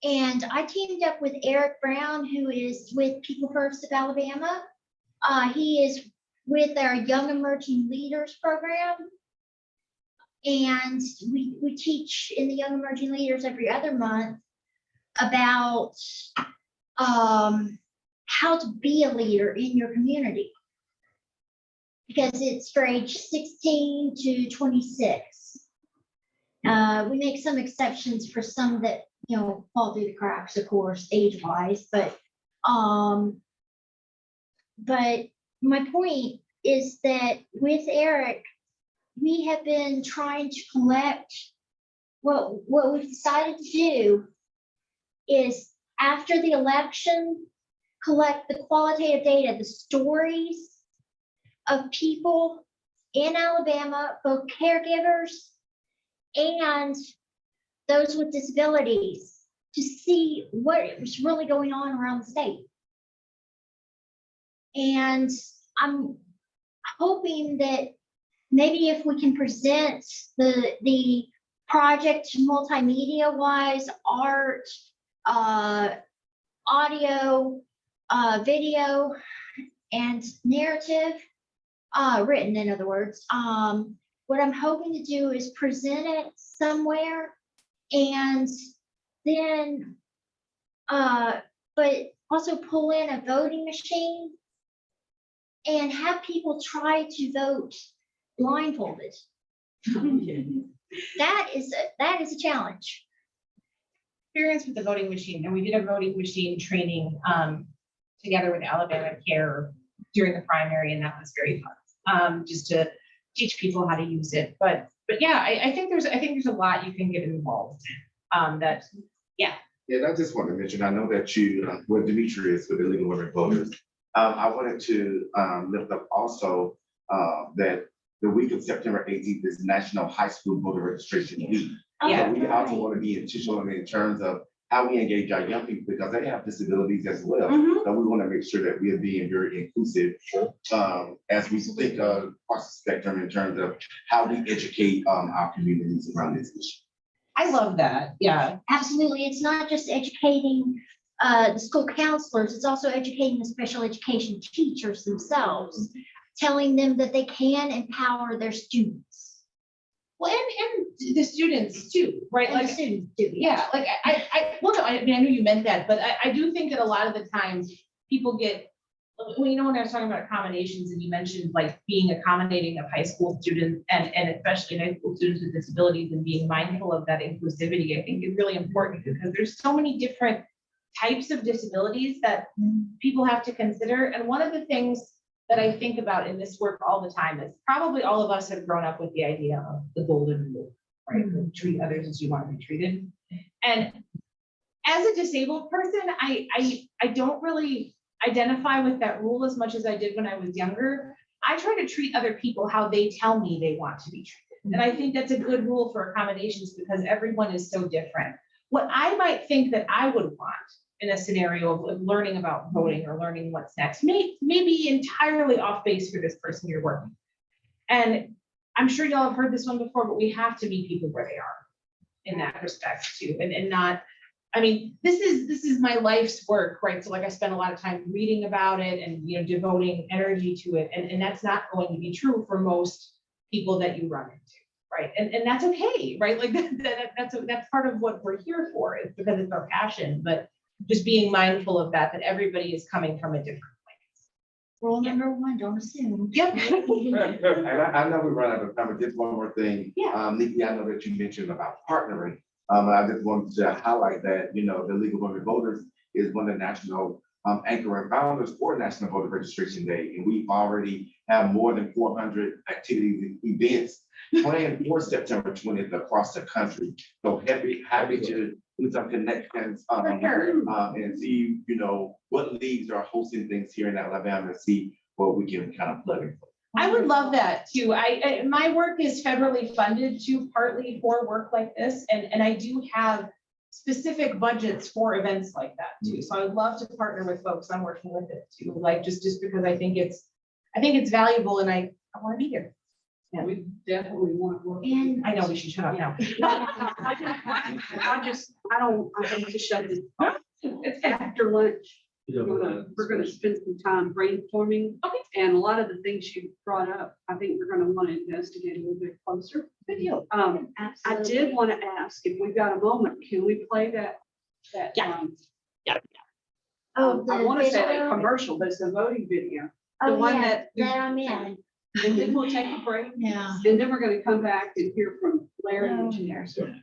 And I teamed up with Eric Brown, who is with People First of Alabama. He is with our Young Emerging Leaders program. And we teach in the Young Emerging Leaders every other month about how to be a leader in your community. Because it's for age 16 to 26. We make some exceptions for some that, fall through the cracks, of course, age-wise, but my point is that with Eric, we have been trying to collect what we've decided to do is after the election, collect the qualitative data, the stories of people in Alabama, both caregivers and those with disabilities, to see what is really going on around the state. And I'm hoping that maybe if we can present the project multimedia wise, art, audio, video, and narrative, written in other words, what I'm hoping to do is present it somewhere, and then but also pull in a voting machine and have people try to vote blindfolded. That is a challenge. Experience with the voting machine, and we did a voting machine training together with Alabama Care during the primary, and that was very fun. Just to teach people how to use it. But yeah, I think there's a lot you can get involved in. Yeah, I just want to mention, I know that you, Demetrius with the League of Women Voters, I wanted to lift up also that the week of September 18th is National High School Voter Registration Week. Yeah. But we also want to be intentional in terms of how we engage our young people because they have disabilities as well. Mhm. So we want to make sure that we are being very inclusive as we think across the spectrum in terms of how we educate our communities around this issue. I love that. Yeah. Absolutely. It's not just educating the school counselors, it's also educating the special education teachers themselves, telling them that they can empower their students. Well, and the students too, right? And the students do. Yeah, like well, no, I mean, I know you meant that, but I do think that a lot of the times people get, well, you know, when I was talking about accommodations and you mentioned like being accommodating of high school students and especially high school students with disabilities and being mindful of that inclusivity, I think is really important because there's so many different types of disabilities that people have to consider. And one of the things that I think about in this work all the time is probably all of us have grown up with the idea of the golden rule, right? Like, treat others as you want to be treated. And as a disabled person, I don't really identify with that rule as much as I did when I was younger. I try to treat other people how they tell me they want to be treated. And I think that's a good rule for accommodations because everyone is so different. What I might think that I would want in a scenario of learning about voting or learning what's next may be entirely off base for this person you're working. And I'm sure y'all have heard this one before, but we have to meet people where they are in that respect too. And not, I mean, this is my life's work, right? So like I spend a lot of time reading about it and, you know, devoting energy to it. And that's not going to be true for most people that you run into. Right. And that's okay, right? Like that's part of what we're here for, is because it's our passion, but just being mindful of that everybody is coming from a different place. Rule number one, don't assume. Yep. And I know we run out of time, but just one more thing. Yeah. Nikki, I know that you mentioned about partnering. I just wanted to highlight that, you know, the League of Women Voters is one of the national anchor and founders for National Voter Registration Day. And we already have more than 400 activities and events planned for September 20th across the country. So happy to do some connections and see, you know, what leagues are hosting things here in Alabama and see what we can kind of plug in. I would love that too. My work is federally funded too, partly for work like this. And I do have specific budgets for events like that too. So I would love to partner with folks I'm working with it too. Like just because I think it's valuable and I want to be here. Yeah, we definitely want to work. And I know we should shut up now. I hate to shut it off. It's after lunch. We're gonna spend some time brainstorming. Okay. And a lot of the things you brought up, I think we're gonna want to investigate a little bit closer. Good deal. I did want to ask if we've got a moment, can we play that? Yeah. Oh, I want to say a video? commercial, but it's a voting video. The Oh, one yeah, that I'm in. And then we'll take a break. Yeah. And then we're gonna come back and hear from Larry and Janelle.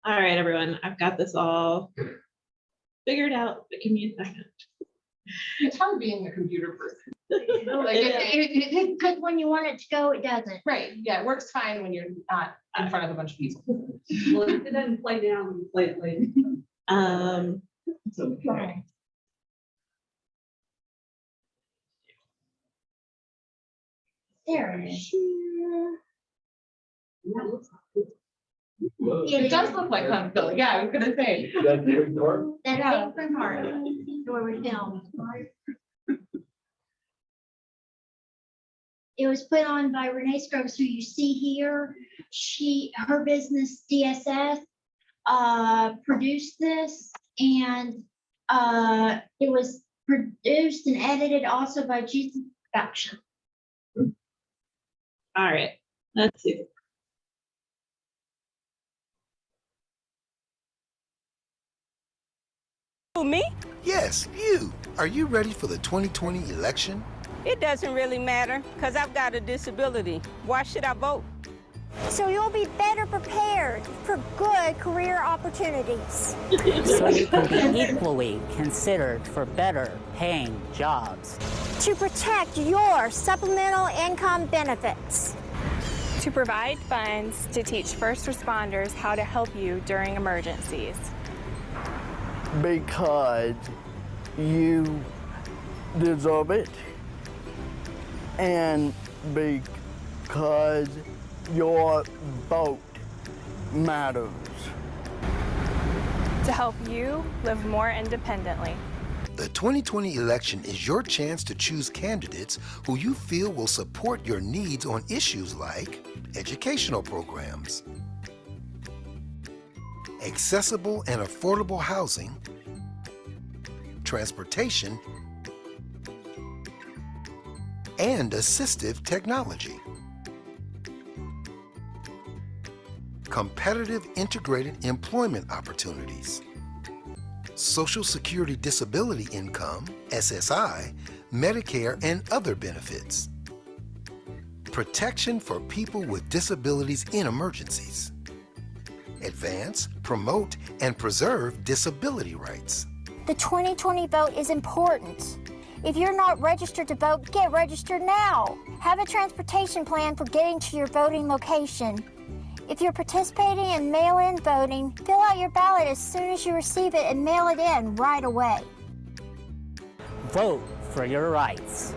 All right, everyone, I've got this all figured out, but give me a second. It's hard being a computer person. Like It's good when you want it to go, it doesn't. Right, yeah, it works fine when you're not in front of a bunch of people. Well, if it doesn't play now, we can play it later. Okay. There it is. It does look like Huntsville, yeah, I was gonna say. That came from Marty, where we filmed. It was put on by Renee Scruggs, who you see here. Her business DSS produced this, and it was produced and edited also by Jesus Production. All right, let's see. Who, me? Yes, you. Are you ready for the 2020 election? It doesn't really matter, because I've got a disability. Why should I vote? So you'll be better prepared for good career opportunities. So you can be equally considered for better paying jobs. To protect your supplemental income benefits. To provide funds to teach first responders how to help you during emergencies. Because you deserve it. And because your vote matters. To help you live more independently. The 2020 election is your chance to choose candidates who you feel will support your needs on issues like educational programs, accessible and affordable housing, transportation, and assistive technology. Competitive integrated employment opportunities, Social Security disability income, SSI, Medicare, and other benefits. Protection for people with disabilities in emergencies. Advance, promote, and preserve disability rights. The 2020 vote is important. If you're not registered to vote, get registered now. Have a transportation plan for getting to your voting location. If you're participating in mail-in voting, fill out your ballot as soon as you receive it and mail it in right away. Vote for your rights.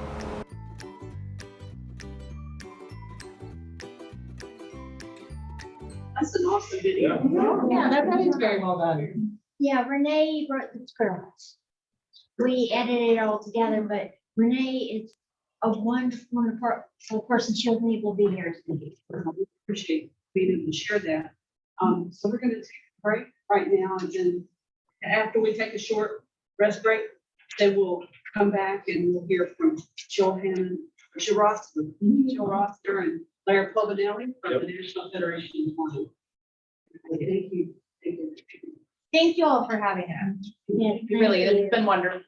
That's an awesome video. Yeah, that is very well done. Yeah, Renee wrote the script. We edited it all together, but Renee is a wonderful person. She'll be able to be here today. We appreciate being able to share that. So we're gonna take a break right now, and then after we take a short rest break, then we'll come back and we'll hear from Jill Roster and Larry Povinelli from the National Federation of Blind. Thank you. Thank you. Thank you all for having us. It's been wonderful.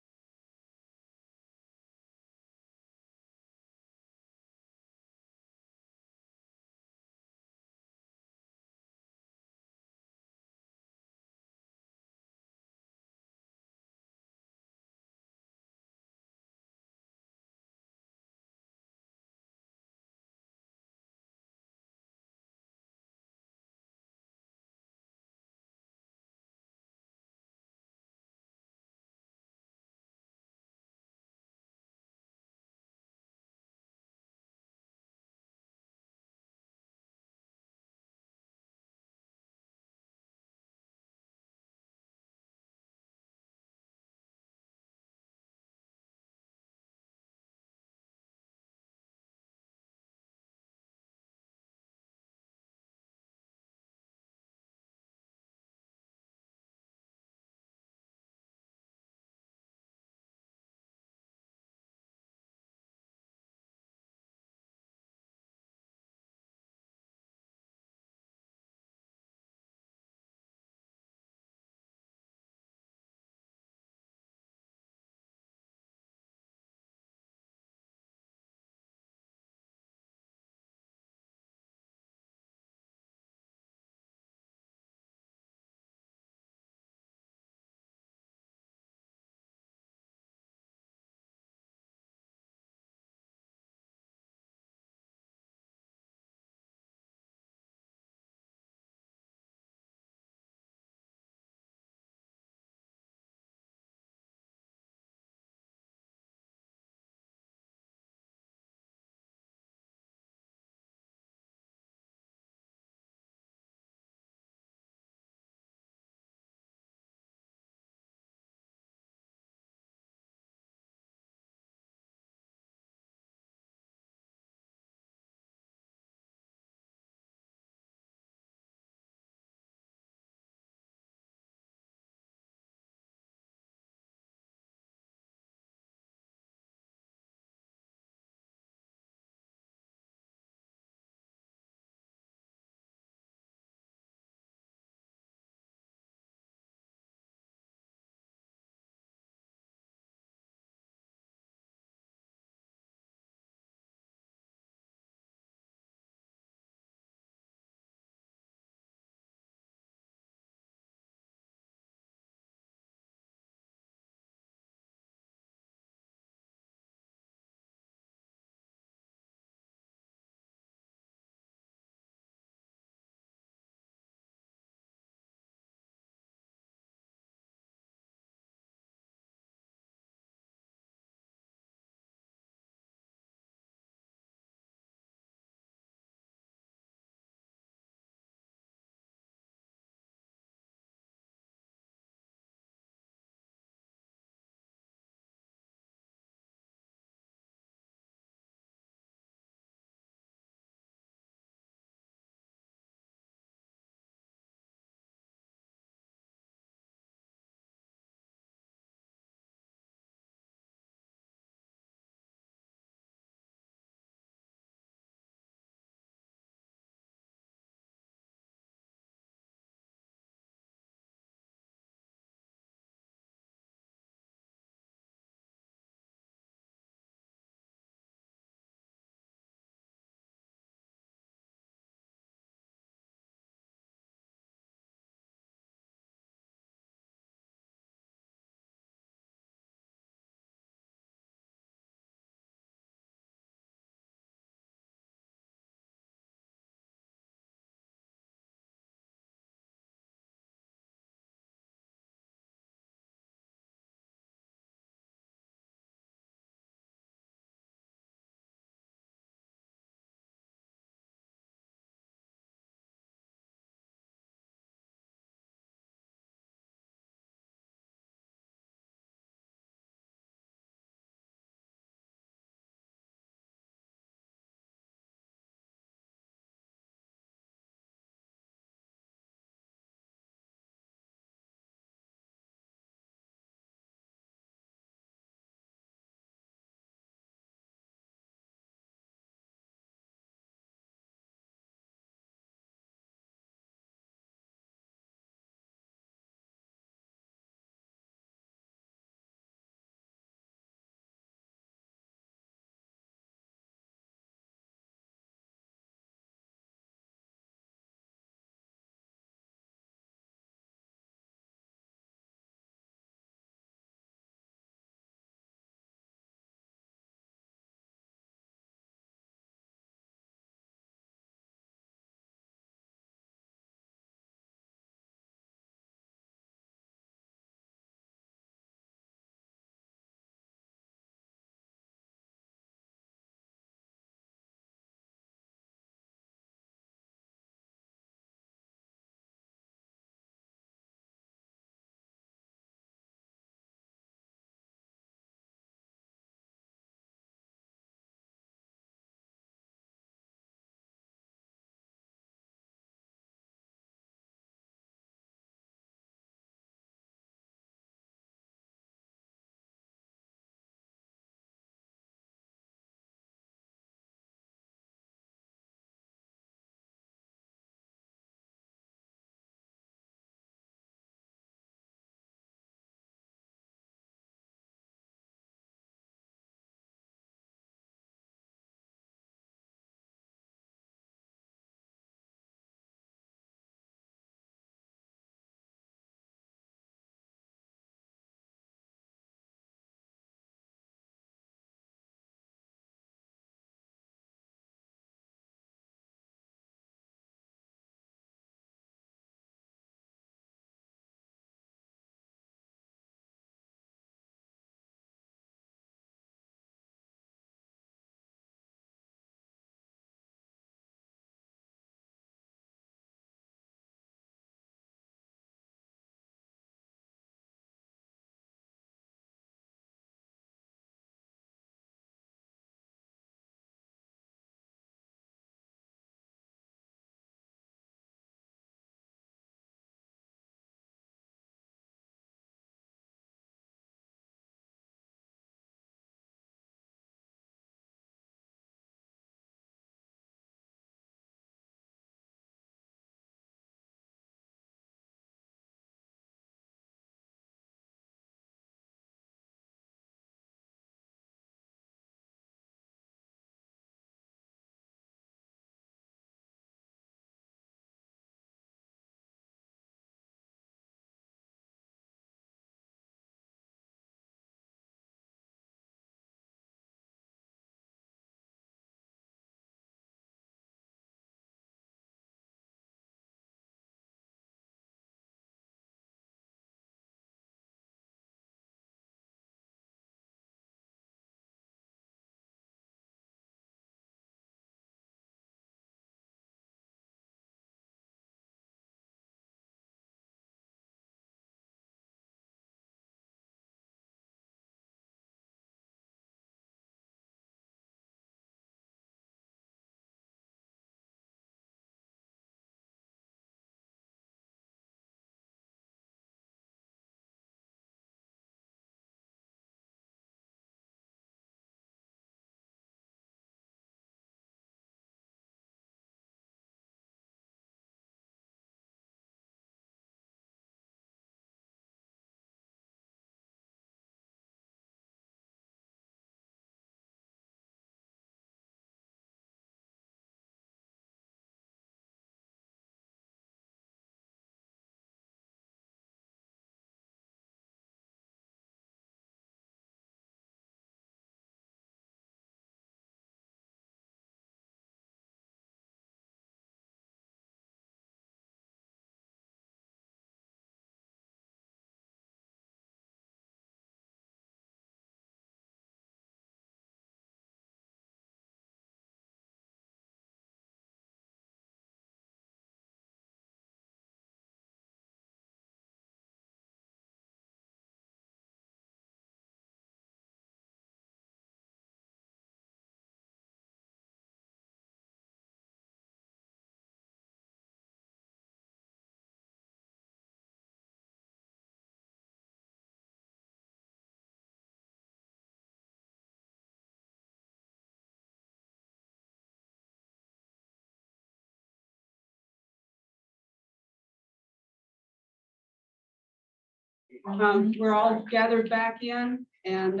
We're all gathered back in, and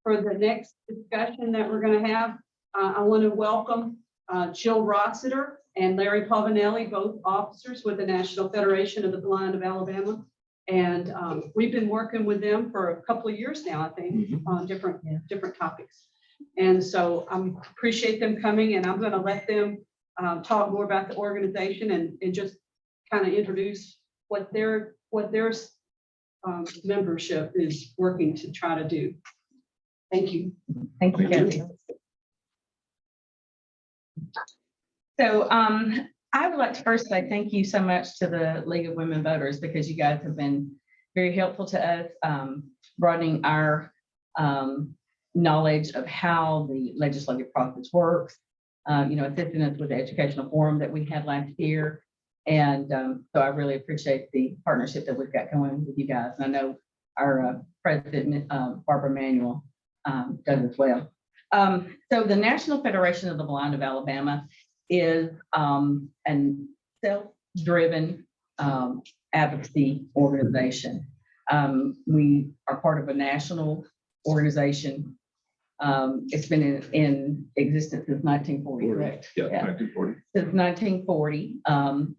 for the next discussion that we're going to have, I want to welcome Jill Rossiter and Larry Pavanelli, both officers with the National Federation of the Blind of Alabama. And we've been working with them for a couple of years now, I think, on different topics. And so I appreciate them coming, and I'm going to let them talk more about the organization and just kind of introduce what their membership is working to try to do. Thank you. Thank you, Kathy. So I would like to first say thank you so much to the League of Women Voters, because you guys have been very helpful to us, broadening our knowledge of how the legislative process works, assisting us with the educational forum that we had last year. And so I really appreciate the partnership that we've got going with you guys. And I know our president, Barbara Manuel, does as well. So the National Federation of the Blind of Alabama is an self-driven advocacy organization. We are part of a national organization. It's been in existence since 1940, correct? Yeah, 1940. Since 1940.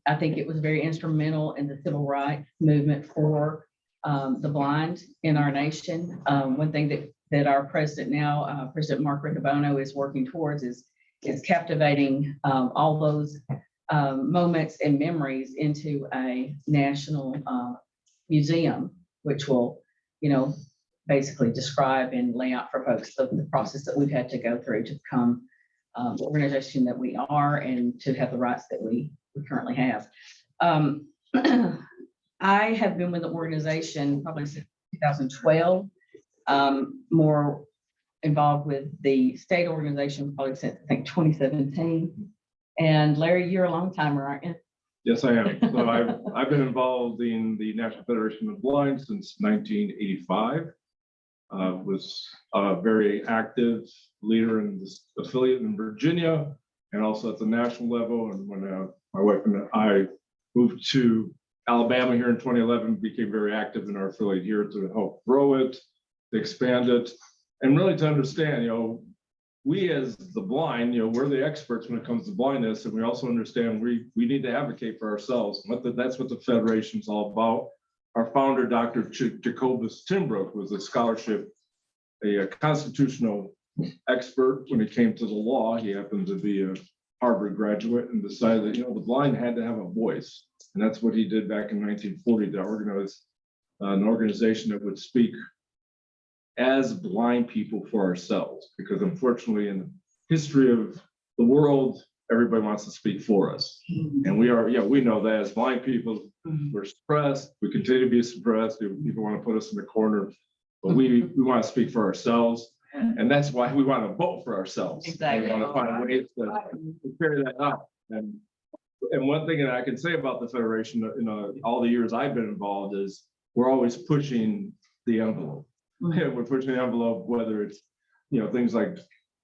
I think it was very instrumental in the civil rights movement for the blind in our nation. One thing that our president now, President Mark Riccobono, is working towards is captivating all those moments and memories into a national museum, which will, basically describe and lay out for folks the process that we've had to go through to become the organization that we are and to have the rights that we currently have. I have been with the organization probably since 2012, more involved with the state organization probably since I think 2017. And Larry, you're a long timer, aren't you? Yes, I am. So I've been involved in the National Federation of the Blind since 1985. Was a very active leader in this affiliate in Virginia and also at the national level. And when my wife and I moved to Alabama here in 2011, became very active in our affiliate here to help grow it, to expand it, and really to understand, we as the blind, we're the experts when it comes to blindness, and we also understand we need to advocate for ourselves. That's what the Federation is all about. Our founder, Dr. Jacobus Timbrook, was a scholarship, a constitutional expert when it came to the law. He happened to be a Harvard graduate and decided that, the blind had to have a voice. And that's what he did back in 1940 to organize an organization that would speak as blind people for ourselves. Because unfortunately, in the history of the world, everybody wants to speak for us. And we know that as blind people, we're suppressed. We continue to be suppressed. People want to put us in the corner, but we want to speak for ourselves. And that's why we want to vote for ourselves. Exactly. We want to find ways to carry that out. And one thing that I can say about the Federation, all the years I've been involved, is we're always pushing the envelope. We're pushing the envelope, whether it's, things like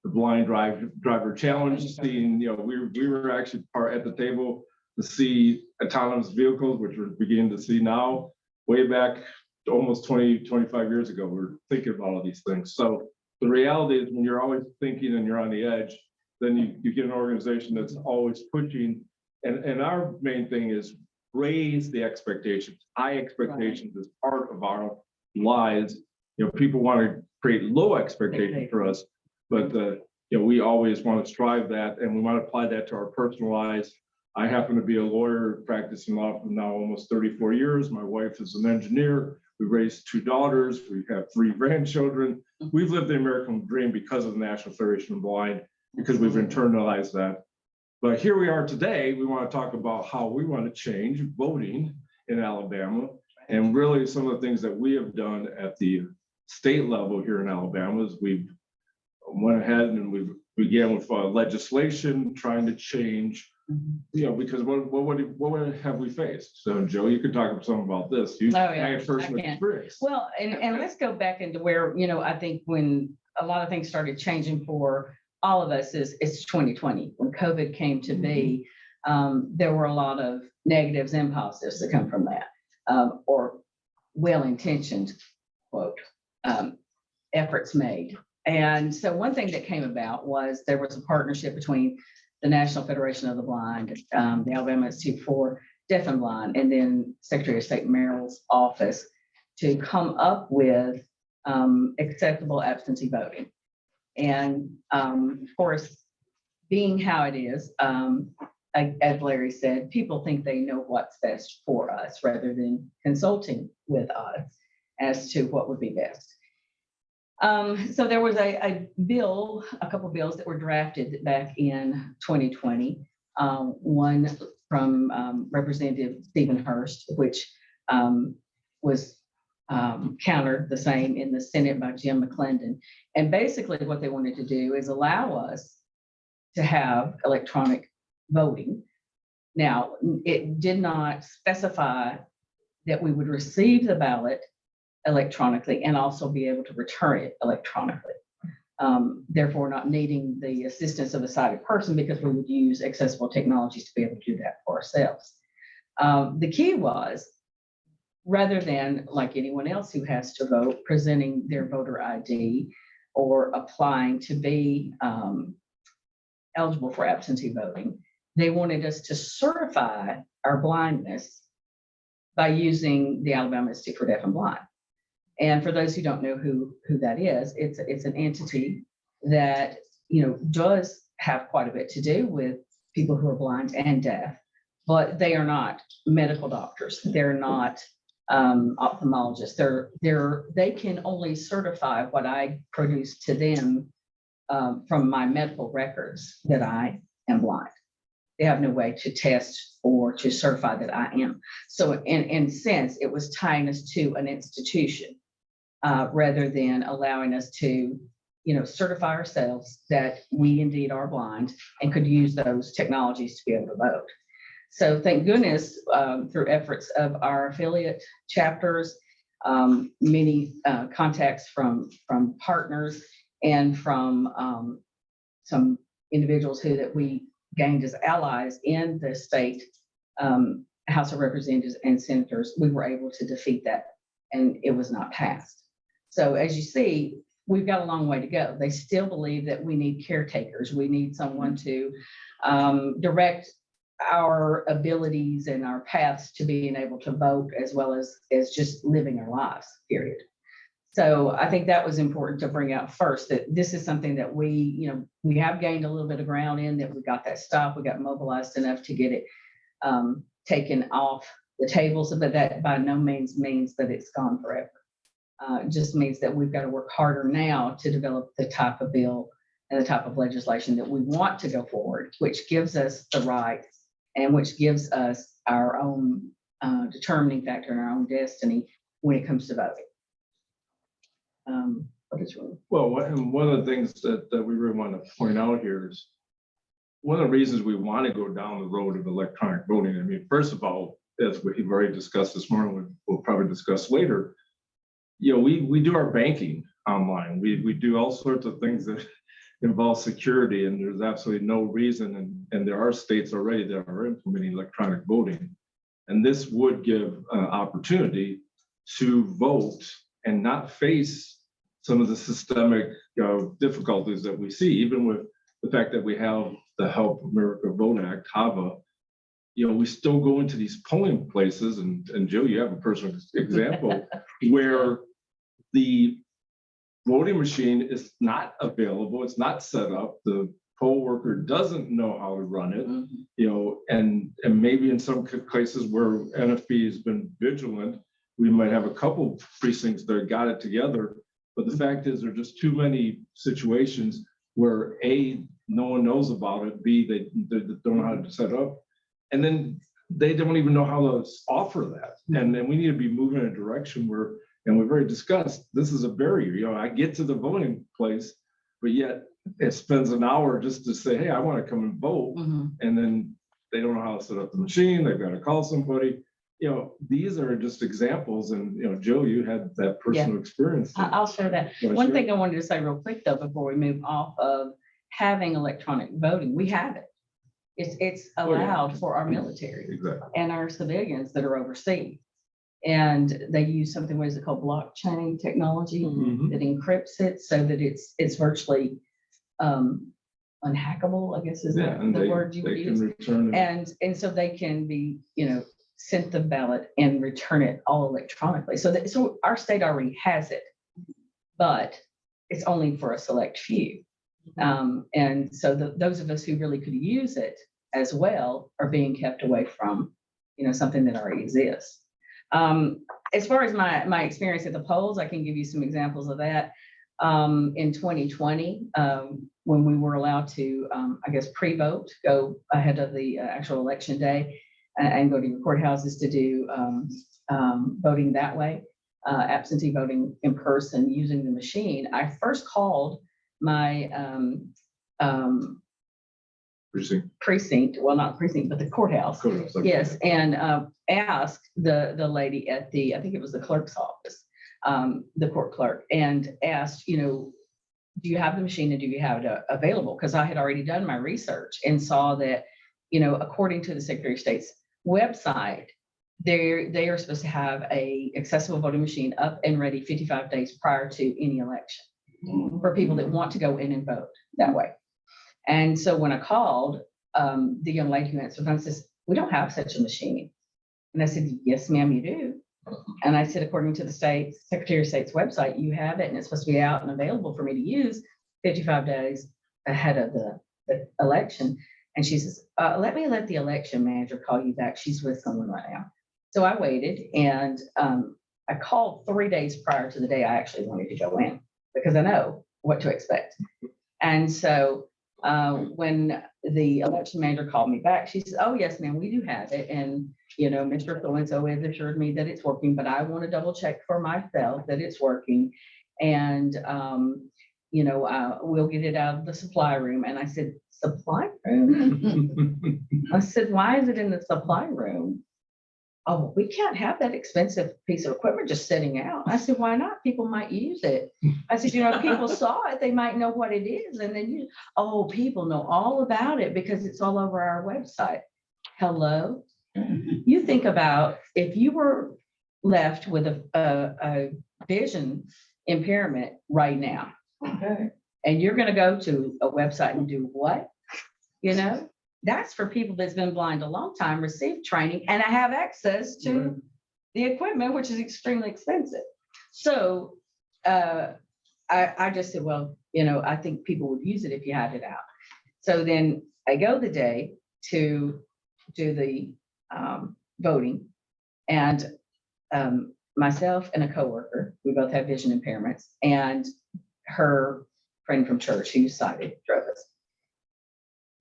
the blind driver challenge, seeing, we were actually part at the table to see autonomous vehicles, which we're beginning to see now. Way back almost 25 years ago, we're thinking about all these things. So the reality is, when you're always thinking and you're on the edge, then you get an organization that's always pushing. And our main thing is raise the expectations. High expectations is part of our lives. People want to create low expectations for us, but we always want to strive that, and we want to apply that to our personal lives. I happen to be a lawyer practicing law for now almost 34 years. My wife is an engineer. We raised 2 daughters. We have 3 grandchildren. We've lived the American dream because of the National Federation of the Blind, because we've internalized that. But here we are today. We want to talk about how we want to change voting in Alabama, and really some of the things that we have done at the state level here in Alabama is we've went ahead and we began with legislation trying to change, because what have we faced? So Joe, you could talk some about this. You had personal experience. Well, and let's go back into where, I think when a lot of things started changing for all of us it's 2020. When COVID came to be, there were a lot of negatives and positives that come from that. Or well-intentioned, quote, efforts made. And so one thing that came about was there was a partnership between the National Federation of the Blind, the Alabama Institute for Deaf and Blind, and then Secretary of State Merrill's office to come up with acceptable absentee voting. And of course, being how it is, as Larry said, people think they know what's best for us rather than consulting with us as to what would be best. So there was a couple of bills that were drafted back in 2020. One from Representative Stephen Hurst, which was countered the same in the Senate by Jim McClendon. And basically what they wanted to do is allow us to have electronic voting. Now, it did not specify that we would receive the ballot electronically and also be able to return it electronically. Therefore, not needing the assistance of a sighted person because we would use accessible technologies to be able to do that for ourselves. The key was, rather than like anyone else who has to vote, presenting their voter ID or applying to be eligible for absentee voting, they wanted us to certify our blindness by using the Alabama Institute for Deaf and Blind. And for those who don't know who that is, it's an entity that, you know, does have quite a bit to do with people who are blind and deaf, but they are not medical doctors. They're not ophthalmologists. They can only certify what I produce to them from my medical records that I am blind. They have no way to test or to certify that I am. So in a sense, it was tying us to an institution rather than allowing us to, you know, certify ourselves that we indeed are blind and could use those technologies to be able to vote. So thank goodness, through efforts of our affiliate chapters, many contacts from partners and from some individuals that we gained as allies in the state House of Representatives and Senators, we were able to defeat that, and it was not passed. So as you see, we've got a long way to go. They still believe that we need caretakers. We need someone to direct our abilities and our paths to being able to vote, as well as just living our lives, period. So I think that was important to bring out first, that this is something that we have gained a little bit of ground in, that we got that stopped, we got mobilized enough to get it taken off the tables, but that by no means means that it's gone forever. It just means that we've got to work harder now to develop the type of bill and the type of legislation that we want to go forward, which gives us the rights and which gives us our own determining factor in our own destiny when it comes to voting. Well, and one of the things that we really want to point out here is one of the reasons we want to go down the road of electronic voting. I mean, first of all, as we've already discussed this morning, we'll probably discuss later, you know, we do our banking online. We do all sorts of things that involve security, and there's absolutely no reason, and there are states already that are implementing electronic voting. And this would give an opportunity to vote and not face some of the systemic difficulties that we see, even with the fact that we have the Help America Vote Act, HAVA. You know, we still go into these polling places, and Joe, you have a personal example where the voting machine is not available, it's not set up, the poll worker doesn't know how to run it, you know, and maybe in some cases where NFB has been vigilant, we might have a couple precincts that got it together, but the fact is there are just too many situations where A, no one knows about it, B, they don't know how to set up, and then they don't even know how to offer that. And then we need to be moving in a direction where, and we've already discussed, this is a barrier. You know, I get to the voting place, but yet it spends an hour just to say, hey, I want to come and vote. And then they don't know how to set up the machine. They've got to call somebody. You know, these are just examples. And, you know, Joe, you had that personal experience. I'll share that. One thing I wanted to say real quick, though, before we move off of having electronic voting, we have it. It's allowed for our military and our civilians that are overseas. And they use something, what is it called, blockchain technology Mhm. that encrypts it so that it's virtually unhackable, I guess is Yeah, and the word you would they can use. return it. And so they can be, sent the ballot and return it all electronically. So our state already has it, but it's only for a select few. And so those of us who really could use it as well are being kept away from, something that already exists. As far as my experience at the polls, I can give you some examples of that. In 2020, when we were allowed to, pre-vote, go ahead of the actual election day and go to your courthouses to do voting that way, absentee voting in person using the machine, I first called my precinct, well, not precinct, but the courthouse. Yes, and asked the lady at I think it was the clerk's office, the court clerk, and asked, do you have the machine and do you have it available? Because I had already done my research and saw that, according to the Secretary of State's website, they are supposed to have a accessible voting machine up and ready 55 days prior to any election for people that want to go in and vote that way. And so when I called, the young lady who answered the phone says, "We don't have such a machine." And I said, "Yes, ma'am, you do." And I said, "According to the Secretary of State's website, you have it, and it's supposed to be out and available for me to use 55 days ahead of the election." And she says, let the election manager call you back. She's with someone right now." So I waited, and I called 3 days prior to the day I actually wanted to go in because I know what to expect. And so when the election manager called me back, she says, "Oh, yes, ma'am, we do have it. And, Mr. So-and-so has assured me that it's working, but I want to double check for myself that it's working. And, we'll get it out of the supply room." And I said, "Supply room?" I said, "Why is it in the supply room?" "Oh, we can't have that expensive piece of equipment just sitting out." I said, "Why not? People might use it." I said, if people saw it, they might know what it is. And then people know all about it because it's all over our website. Hello? You think about if you were left with a vision impairment right now, and you're going to go to a website and do what? That's for people that's been blind a long time, received training, and I have access to the equipment, which is extremely expensive. So I just said, well, I think people would use it if you had it out. So then I go the day to do the voting, and myself and a coworker, we both have vision impairments, and her friend from church who sighted drove us.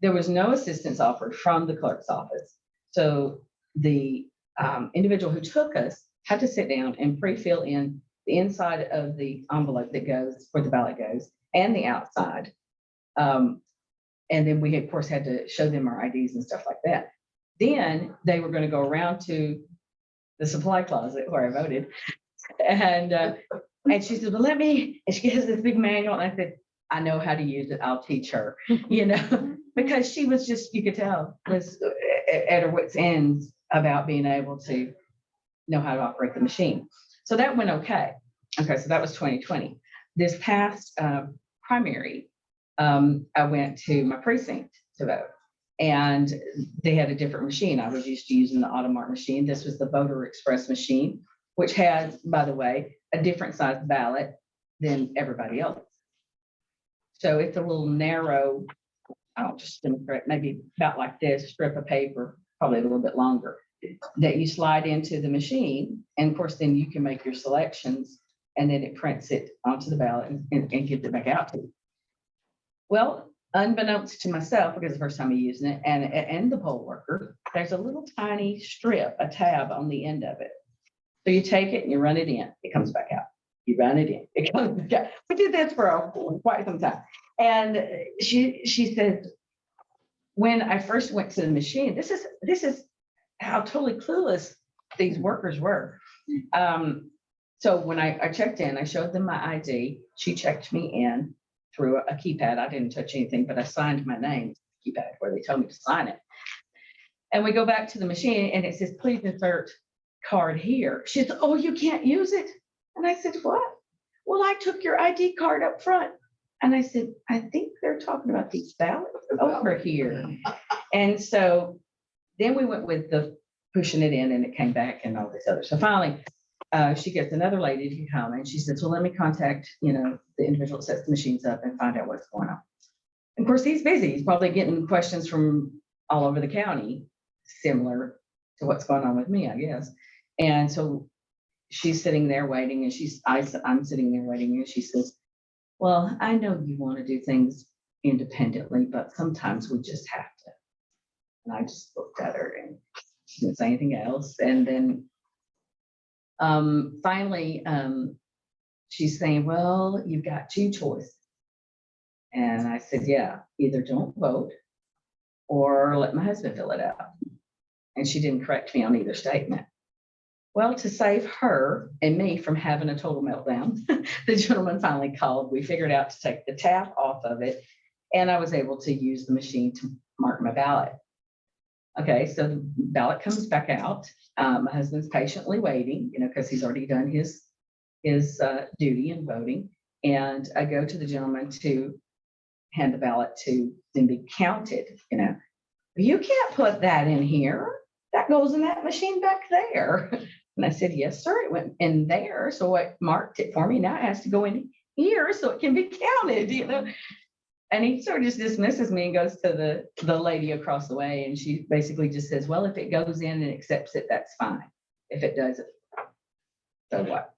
There was no assistance offered from the clerk's office. So the individual who took us had to sit down and pre-fill in the inside of the envelope that goes where the ballot goes and the outside. And then we, of course, had to show them our IDs and stuff like that. Then they were going to go around to the supply closet where I voted. And she said, "Well, and she has this big manual." And I said, "I know how to use it. I'll teach her," because she was just, you could tell, was at her wit's end about being able to know how to operate the machine. So that went okay. Okay, so that was 2020. This past primary, I went to my precinct to vote, and they had a different machine. I was used to using the Automart machine. This was the Voter Express machine, which has, by the way, a different size ballot than everybody else. So it's a little narrow, maybe about like this, strip of paper, probably a little bit longer, that you slide into the machine. And of course, then you can make your selections, and then it prints it onto the ballot and gives it back out to you. Well, unbeknownst to myself, because the first time I'm using it, and the poll worker, there's a little tiny strip, a tab on the end of it. So you take it and you run it in, it comes back out. You run it in, it comes back out. We did this for quite some time. And she said, when I first went to the machine, this is how totally clueless these workers were. So when I checked in, I showed them my ID. She checked me in through a keypad. I didn't touch anything, but I signed my name to the keypad where they told me to sign it. And we go back to the machine, and it says, "Please insert card here. She said, oh, you can't use it. And I said, what? Well, I took your ID card up front. And I said, I think they're talking about these ballots over here. And so then we went with the pushing it in and it came back and all this other. So finally, she gets another lady to come and she says, well, let me contact, the individual that sets the machines up and find out what's going on. And of course, he's busy. He's probably getting questions from all over the county, similar to what's going on with me, I guess. And so she's sitting there waiting and I'm sitting there waiting and she says, well, I know you want to do things independently, but sometimes we just have to. And I just looked at her and she didn't say anything else. And then finally, she's saying, well, you've got two choices. And I said, yeah, either don't vote or let my husband fill it out. And she didn't correct me on either statement. Well, to save her and me from having a total meltdown, the gentleman finally called. We figured out to take the tap off of it, and I was able to use the machine to mark my ballot. Okay, so the ballot comes back out. My husband's patiently waiting, because he's already done his duty in voting. And I go to the gentleman to hand the ballot to then be counted. You can't put that in here. That goes in that machine back there. And I said, yes, sir, it went in there. So it marked it for me. Now it has to go in here so it can be counted, And he sort of just dismisses me and goes to the lady across the way. And she basically just says, well, if it goes in and accepts it, that's fine. If it doesn't, so what?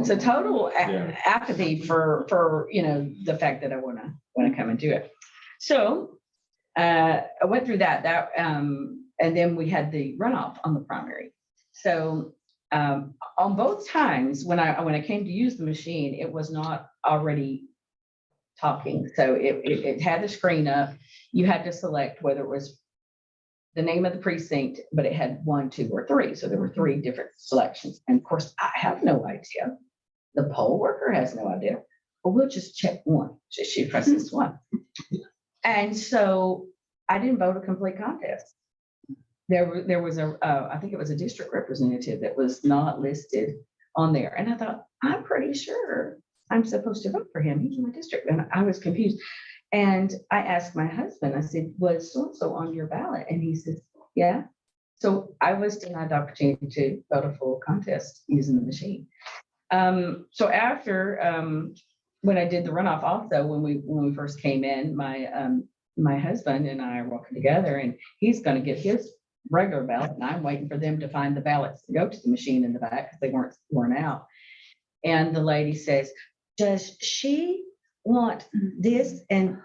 So total apathy for the fact that I want to come and do it. So I went through that, and then we had the runoff on the primary. So on both times when I came to use the machine, it was not already talking. So it had the screen up. You had to select whether it was the name of the precinct, but it had 1, 2, or 3. So there were 3 different selections. And of course, I have no idea. The poll worker has no idea. Well, we'll just check one. So she presses 1. And so I didn't vote a complete contest. There was I think it was a district representative that was not listed on there. And I thought, I'm pretty sure I'm supposed to vote for him. He's in my district. And I was confused. And I asked my husband, I said, was so-and-so on your ballot? And he says, yeah. So I was denied the opportunity to vote a full contest using the machine. So after, when I did the runoff also, when we first came in, my husband and I are walking together and he's going to get his regular ballot and I'm waiting for them to find the ballots to go to the machine in the back because they weren't worn out. And the lady says, does she want this? And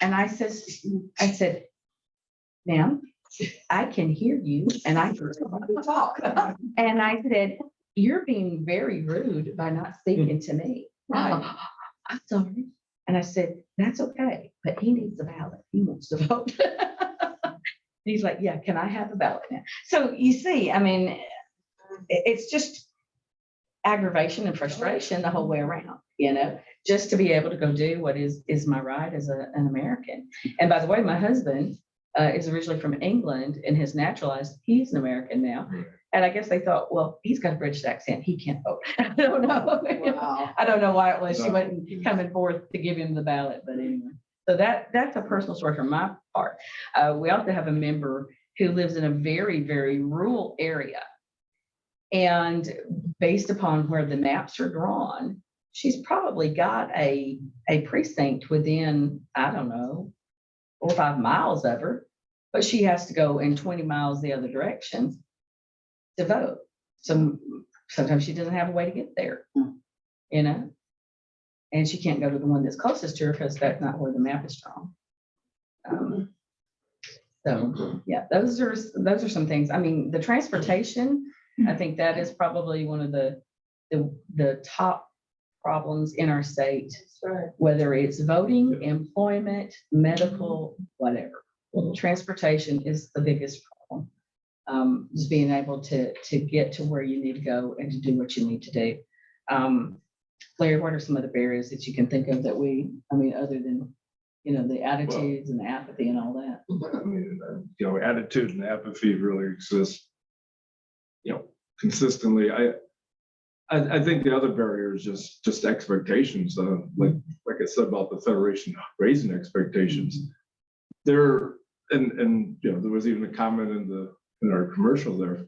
I said, ma'am, I can hear you and I can talk. And I said, you're being very rude by not speaking to me. I'm sorry. And I said, that's okay, but he needs a ballot. He wants to vote. He's like, yeah, can I have a ballot now? So you see, I mean, it's just aggravation and frustration the whole way around, just to be able to go do what is my right as an American. And by the way, my husband is originally from England and has naturalized. He's an American now. And I guess they thought, well, he's got a British accent. He can't vote. I don't know. Wow. I don't know why it was. She wasn't coming forth to give him the ballot, but anyway. So that's a personal story from my part. We also have a member who lives in a very, very rural area. And based upon where the maps are drawn, she's probably got a precinct within, I don't know, 4 or 5 miles of her, but she has to go in 20 miles the other direction to vote. So sometimes she doesn't have a way to get there, and she can't go to the one that's closest to her because that's not where the map is drawn. So yeah, those are some things. I mean, the transportation, I think that is probably one of the top problems in our state, whether it's voting, employment, medical, whatever. Transportation is the biggest problem. Just being able to get to where you need to go and to do what you need to do. Larry, what are some other barriers that you can think of that other than, the attitudes and the apathy and all that? Attitude and apathy really exists consistently. I think the other barrier is just expectations. Like I said about the Federation raising expectations. There and you know, there was even a comment in our commercial there.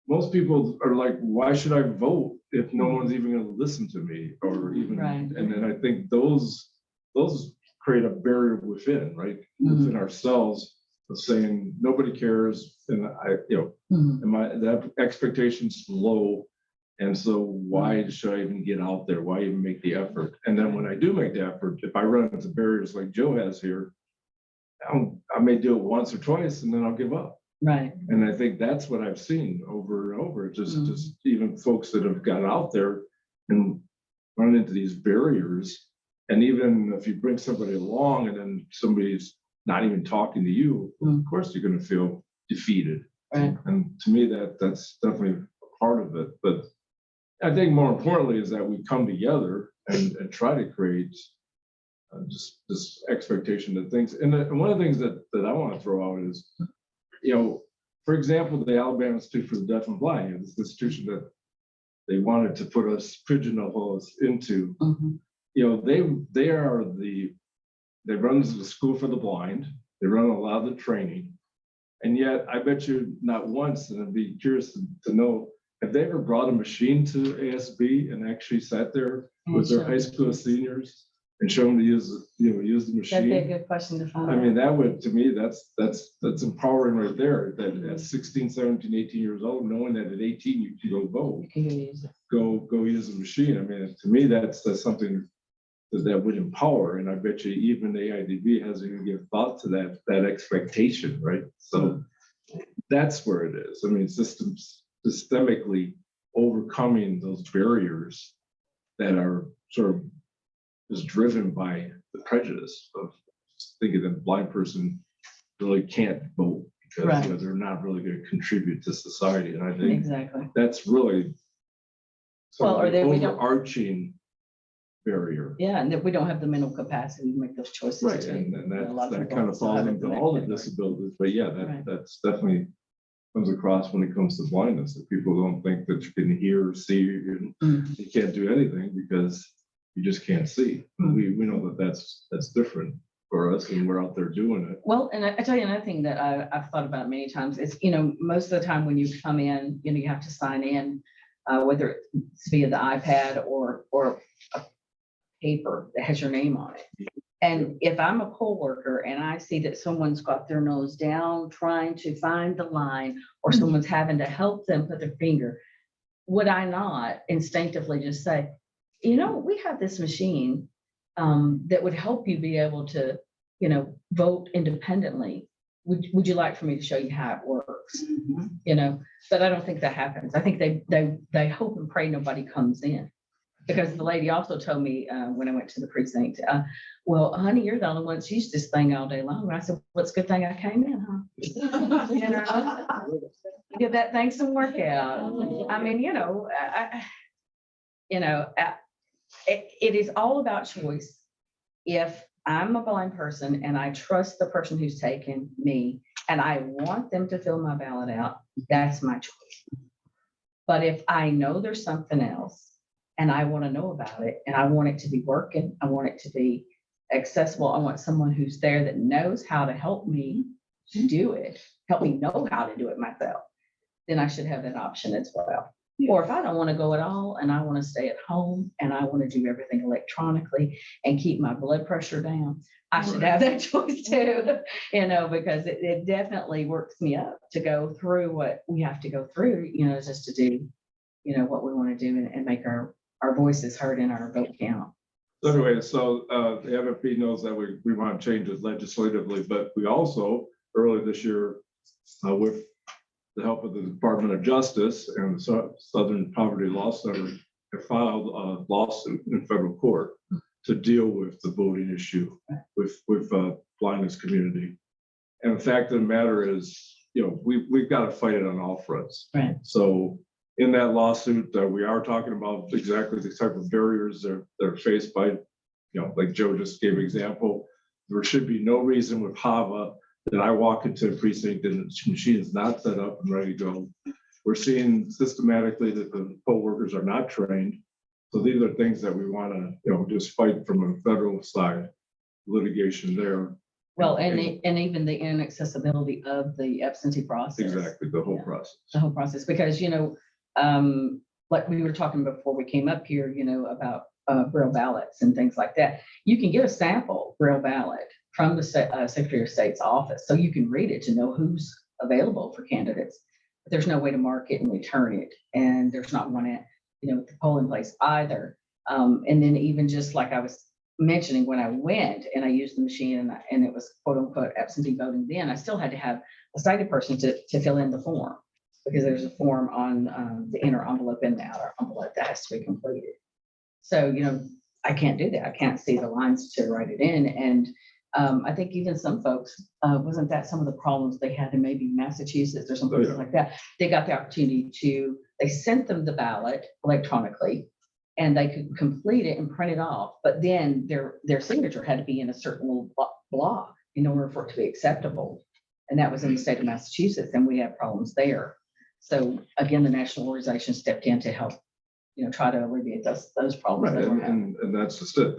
Most people are like, why should I vote if no one's even going to listen to me, or even Right. and then I think those create a barrier within, right? Within ourselves of saying nobody cares, and that expectation's low. And so why should I even get out there? Why even make the effort? And then when I do make the effort, if I run into barriers like Joe has here, I may do it once or twice and then I'll give up. Right. And I think that's what I've seen over and over. Just even folks that have got out there and run into these barriers. And even if you bring somebody along and then somebody's not even talking to you, of course you're going to feel defeated. Right. And to me, that's definitely a part of it. But I think more importantly is that we come together and try to create just this expectation that things, and one of the things that I want to throw out is, you know, for example, the Alabama Institute for the Deaf and Blind, this institution that they wanted to put us pigeonhole us into, you know, they run the school for the blind, they run a lot of the training, and yet I bet you not once, and I'd be curious to know, have they ever brought a machine to ASB and actually sat there with their high school seniors and show them to use the machine? That'd be a good question to find. I mean, that would, to me, that's empowering right there. That at 16, 17, 18 years old, knowing that at 18 you can go vote, go use a machine. I mean, to me, that's something that would empower. And I bet you even the AIDB hasn't even given thought to that expectation, right? So that's where it is. I mean, systemically overcoming those barriers that are sort of is driven by the prejudice of thinking that a blind person really can't vote because you know, they're not really going to contribute to society. And I think that's really Well, or an overarching barrier. Yeah, and that we don't have the mental capacity to make those choices. Right, too. and that people kind of falls into all the disabilities. But yeah, that's definitely comes across when it comes to blindness, that people don't think that you can hear or see, and you can't do anything because you just can't see. We know that that's different for us, and we're out there doing it. Well, and I tell you another thing that I've thought about many times is, you know, most of the time when you come in, you know, you have to sign in, whether it's via the iPad or a paper that has your name on it. And if I'm a poll worker and I see that someone's got their nose down trying to find the line, or someone's having to help them put their finger, would I not instinctively just say, you know, we have this machine that would help you be able to, you know, vote independently. Would you like for me to show you how it works? You know, but I don't think that happens. I think they hope and pray nobody comes in. Because the lady also told me when I went to the precinct, well, honey, you're the only one that's used this thing all day long. And I said, well, it's a good thing I came in, huh? You know, give that thing some workout. I mean, you know, it is all about choice. If I'm a blind person and I trust the person who's taken me and I want them to fill my ballot out, that's my choice. But if I know there's something else, and I want to know about it, and I want it to be working, I want it to be accessible, I want someone who's there that knows how to help me do it, help me know how to do it myself, then I should have that option as well. Or if I don't want to go at all and I want to stay at home and I want to do everything electronically and keep my blood pressure down, I should have that choice too, you know, because it definitely works me up to go through what we have to go through, you know, just to do, you know, what we want to do and make our voices heard in our vote count. So anyway, so the MFP knows that we want to change it legislatively, but we also earlier this year, with the help of the Department of Justice and the Southern Poverty Law Center, have filed a lawsuit in federal court to deal with the voting issue with blindness community. And the fact of the matter is, you know, we've got to fight it on all fronts. Right. So in that lawsuit, we are talking about exactly the type of barriers that are faced by, you know, like Joe just gave an example. There should be no reason with HAVA that I walk into a precinct and the machine is not set up and ready to go. We're seeing systematically that the poll workers are not trained. So these are things that we want to, just fight from a federal side, litigation there. Well, and even the inaccessibility of the absentee process. Exactly, the whole process. The whole process, because, like we were talking before we came up here, about braille ballots and things like that. You can get a sample braille ballot from the Secretary of State's office, so you can read it to know who's available for candidates. But there's no way to mark it and return it, and there's not one at the polling place either. And then even just like I was mentioning, when I went and I used the machine and it was quote unquote absentee voting, then I still had to have a sighted person to fill in the form, because there's a form on the inner envelope and the outer envelope that has to be completed. So, I can't do that. I can't see the lines to write it in. And I think even some folks, wasn't that some of the problems they had in maybe Massachusetts or some places like that? They got the opportunity they sent them the ballot electronically and they could complete it and print it off. But then their signature had to be in a certain little block in order for it to be acceptable. And that was in the state of Massachusetts, and we had problems there. So again, the national organization stepped in to help, try to alleviate those problems. Right, and that's just it.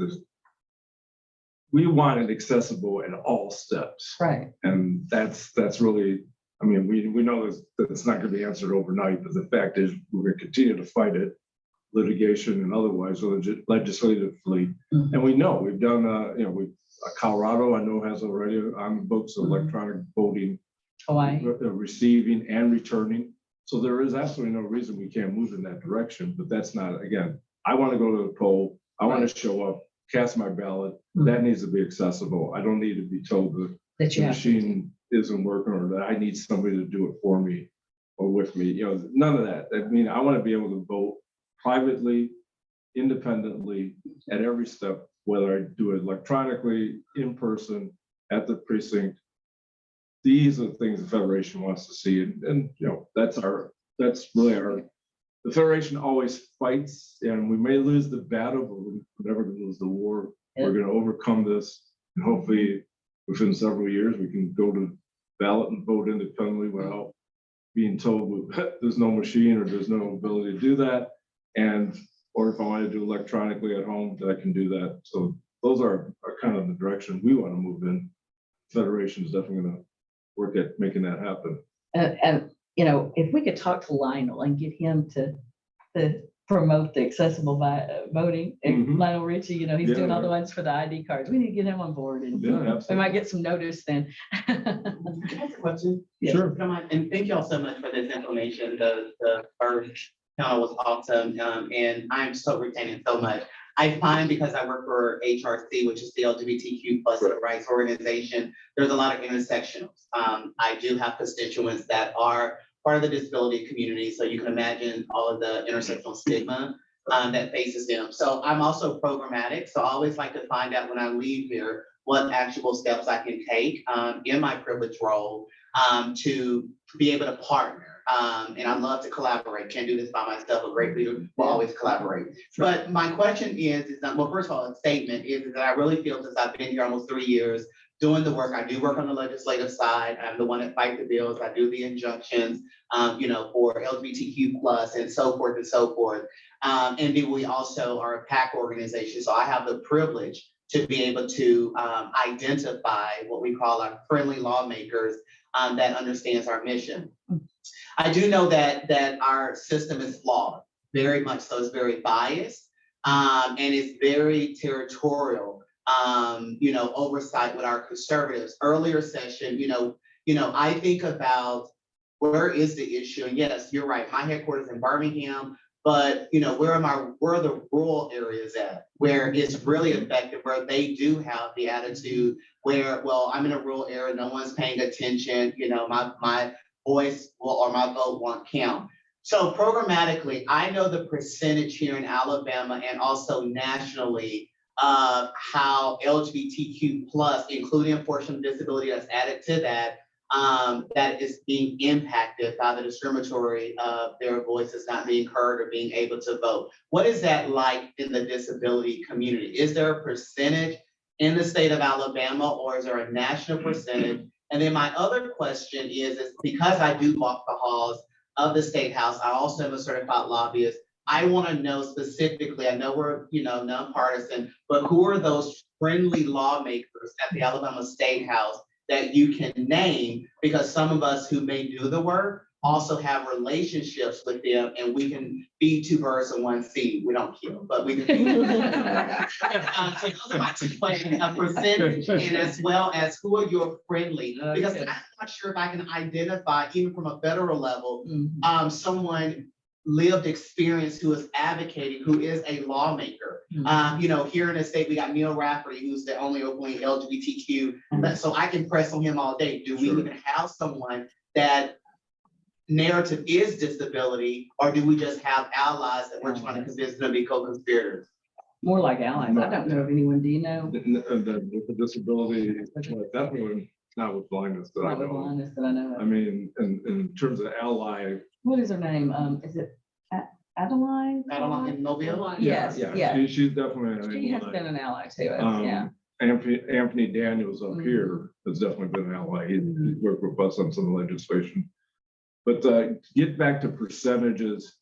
We want it accessible at all steps. Right. And that's really, we know that it's not going to be answered overnight, but the fact is we're going to continue to fight it, litigation and otherwise, legislatively. Mm-hmm. And we know we've done, Colorado, I know has already on the books electronic voting, Hawaii, receiving and returning. So there is absolutely no reason we can't move in that direction, but that's not, again, I want to go to the poll. I want to show up, cast my ballot. Mm-hmm. That needs to be accessible. I don't need to be told that the machine isn't working or that I need somebody to do it for me or with me. None of that. I want to be able to vote privately, independently at every step, whether I do it electronically, in person, at the precinct. These are the things the Federation wants to see. And that's really our, the Federation always fights, and we may lose the battle, but we're never going to lose the war. Yeah. We're going to overcome this. And hopefully within several years, we can go to ballot and vote independently without being told there's no machine or there's no ability to do that. Or if I want to do electronically at home, that I can do that. So those are kind of the direction we want to move in. Federation is definitely going to work at making that happen. And if we could talk to Lionel and get him to promote the accessible voting, and mm-hmm. Lionel Richie, he's doing all the ones for the ID cards. We need to get him on board, and we might get some notice then. Can I ask a question? Yes. Sure. And thank y'all so much for this information. The first panel was awesome, and I'm so retaining so much. I find, because I work for HRC, which is the LGBTQ plus rights organization, there's a lot of intersectionals. I do have constituents that are part of the disability community, so you can imagine all of the intersectional stigma that faces them. So I'm also programmatic, so I always like to find out when I leave here what actual steps I can take in my privileged role to be able to partner. And I love to collaborate. Can't do this by myself. A great leader will always collaborate. Sure. But my question is that, well, first of all, a statement is that I really feel, since I've been here almost 3 years doing the work, I do work on the legislative side. I'm the one that fights the bills. I do the injunctions, for LGBTQ plus and so forth and so forth. And then we also are a PAC organization. So I have the privilege to be able to identify what we call our friendly lawmakers that understands our mission. I do know that our system is flawed, very much so. It's very biased, and it's very territorial. Oversight with our conservatives. Earlier session, I think about where is the issue, and yes, you're right. My headquarters in Birmingham, but where are the rural areas at, where it's really effective, where they do have the attitude where, well, I'm in a rural area, no one's paying attention, my voice or my vote won't count. So programmatically, I know the percentage here in Alabama and also nationally of how LGBTQ plus, including a portion of disability that's added to that, that is being impacted by the discriminatory of their voices not being heard or being able to vote. What is that like in the disability community? Is there a percentage in the state of Alabama, or is there a national percentage? And then my other question is because I do walk the halls of the State House. I also am a certified lobbyist. I want to know specifically, I know we're, nonpartisan, but who are those friendly lawmakers at the Alabama State House that you can name? Because some of us who may do the work also have relationships with them, and we can be two birds in one seed. We don't kill, but we can. So those are my two questions, a percentage, and as well as who are your friendly, because I'm not sure if I can identify, even from a federal level, someone lived experience who is advocating, who is a lawmaker. Here in the state, we got Neil Rafferty, who's the only openly LGBTQ. So I can press on him all day. Do we even have someone that narrative is disability, or do we just have allies that we're trying to convince them to be co-conspirators? More like allies. I don't know of anyone. Do you know? The disability, definitely not with blindness that I know. I mean, in terms of ally. What is her name? Is it Adeline? Adeline in Mobile? Yes, yeah. She's definitely. She has been an ally to us, yeah. Anthony Daniels up here has definitely been an ally. He worked with us on some legislation. But get back to percentages.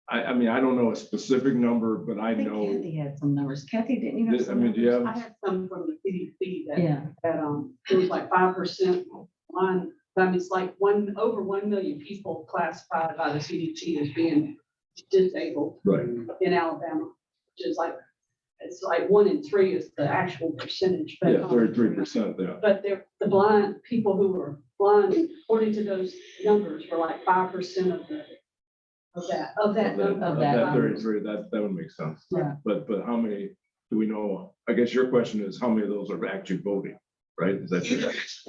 I mean, I don't know a specific number, but I know. Kathy had some numbers. Kathy, didn't you have some? I mean, do you have? I had some from the CDC that, Yeah. It was like 5% line. I mean, it's like over 1 million people classified by the CDC as being disabled in Alabama, which is like, it's like 1 in 3 is the actual percentage. But, 33%. Yeah. But they're the blind people who were blind, according to those numbers, were like 5% of that 33. That would make sense. Yeah. But how many do we know? I guess your question is how many of those are actually voting, right? Is that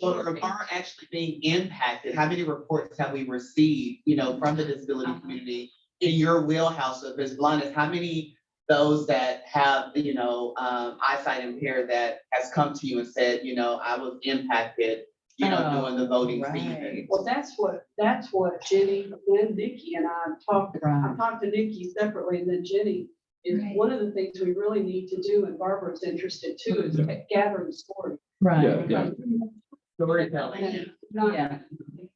are actually being impacted? How many reports have we received, from the disability community in your wheelhouse of this blindness? How many those that have, eyesight impaired that has come to you and said, I was impacted, during the voting season? Well, that's what Jenny and Nikki and I talked about. I talked to Nikki separately, and then Jenny is one of the things we really need to do, and Barbara's interested too, is gathering stories. Right. Yeah. Storytelling. Yeah.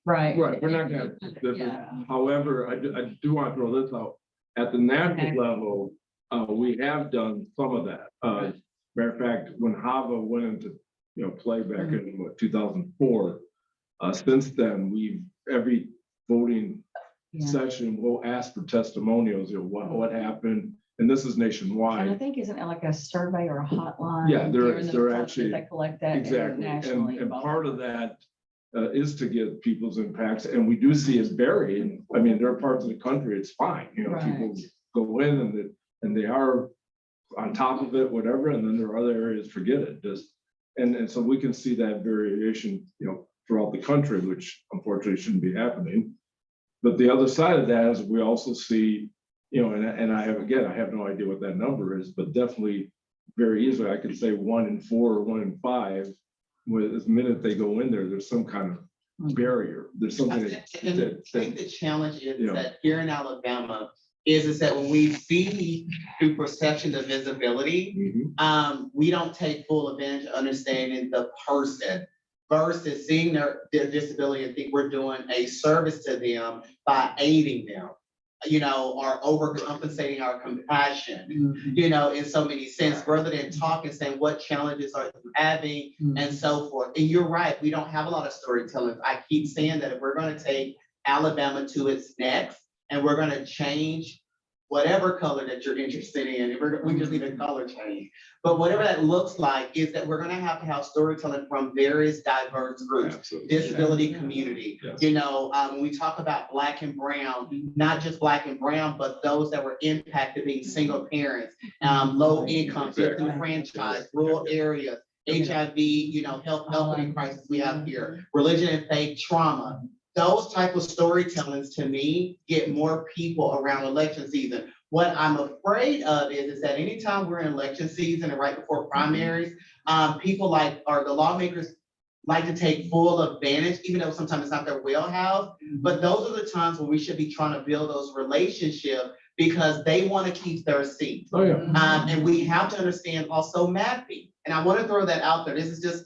Right. Right. We're not going to. However, I do want to throw this out. At the national level, we have done some of that. Matter of fact, when HAVA went into play back in 2004, since then every voting session we'll ask for testimonials. What happened, and this is nationwide. And I think isn't it like a survey or a hotline? Yeah, they're actually they collect that exactly, nationally. and part of that is to get people's impacts, and we do see it vary. I mean, there are parts of the country it's fine. People go in and they are on top of it, whatever, and then there are other areas, forget it. And so we can see that variation, throughout the country, which unfortunately shouldn't be happening. But the other side of that is we also see, and I have no idea what that number is, but definitely very easily I could say 1 in 4 or 1 in 5. With the minute they go in there, there's some kind of barrier. There's something I think the challenge is that here in Alabama is that when we see through perception of visibility, we don't take full advantage of understanding the person versus seeing their disability and think we're doing a service to them by aiding them, or overcompensating our compassion, in so many sense, rather than talk and saying what challenges are you having and so forth. And you're right, we don't have a lot of storytelling. I keep saying that if we're going to take Alabama to its next, and we're going to change whatever color that you're interested in. We just need a color change. But whatever that looks like is that we're going to have storytelling from various diverse groups, disability community. When we talk about Black and Brown, not just Black and Brown, but those that were impacted being single parents, low income, disenfranchised, rural areas, HIV, health equity crisis we have here, religion and faith trauma. Those type of storytellings to me get more people around election season. What I'm afraid of is that anytime we're in election season and right before primaries, people the lawmakers like to take full advantage, even though sometimes it's not their wheelhouse. But those are the times when we should be trying to build those relationships because they want to keep their seat. And we have to understand also mapping. And I want to throw that out there. This is just,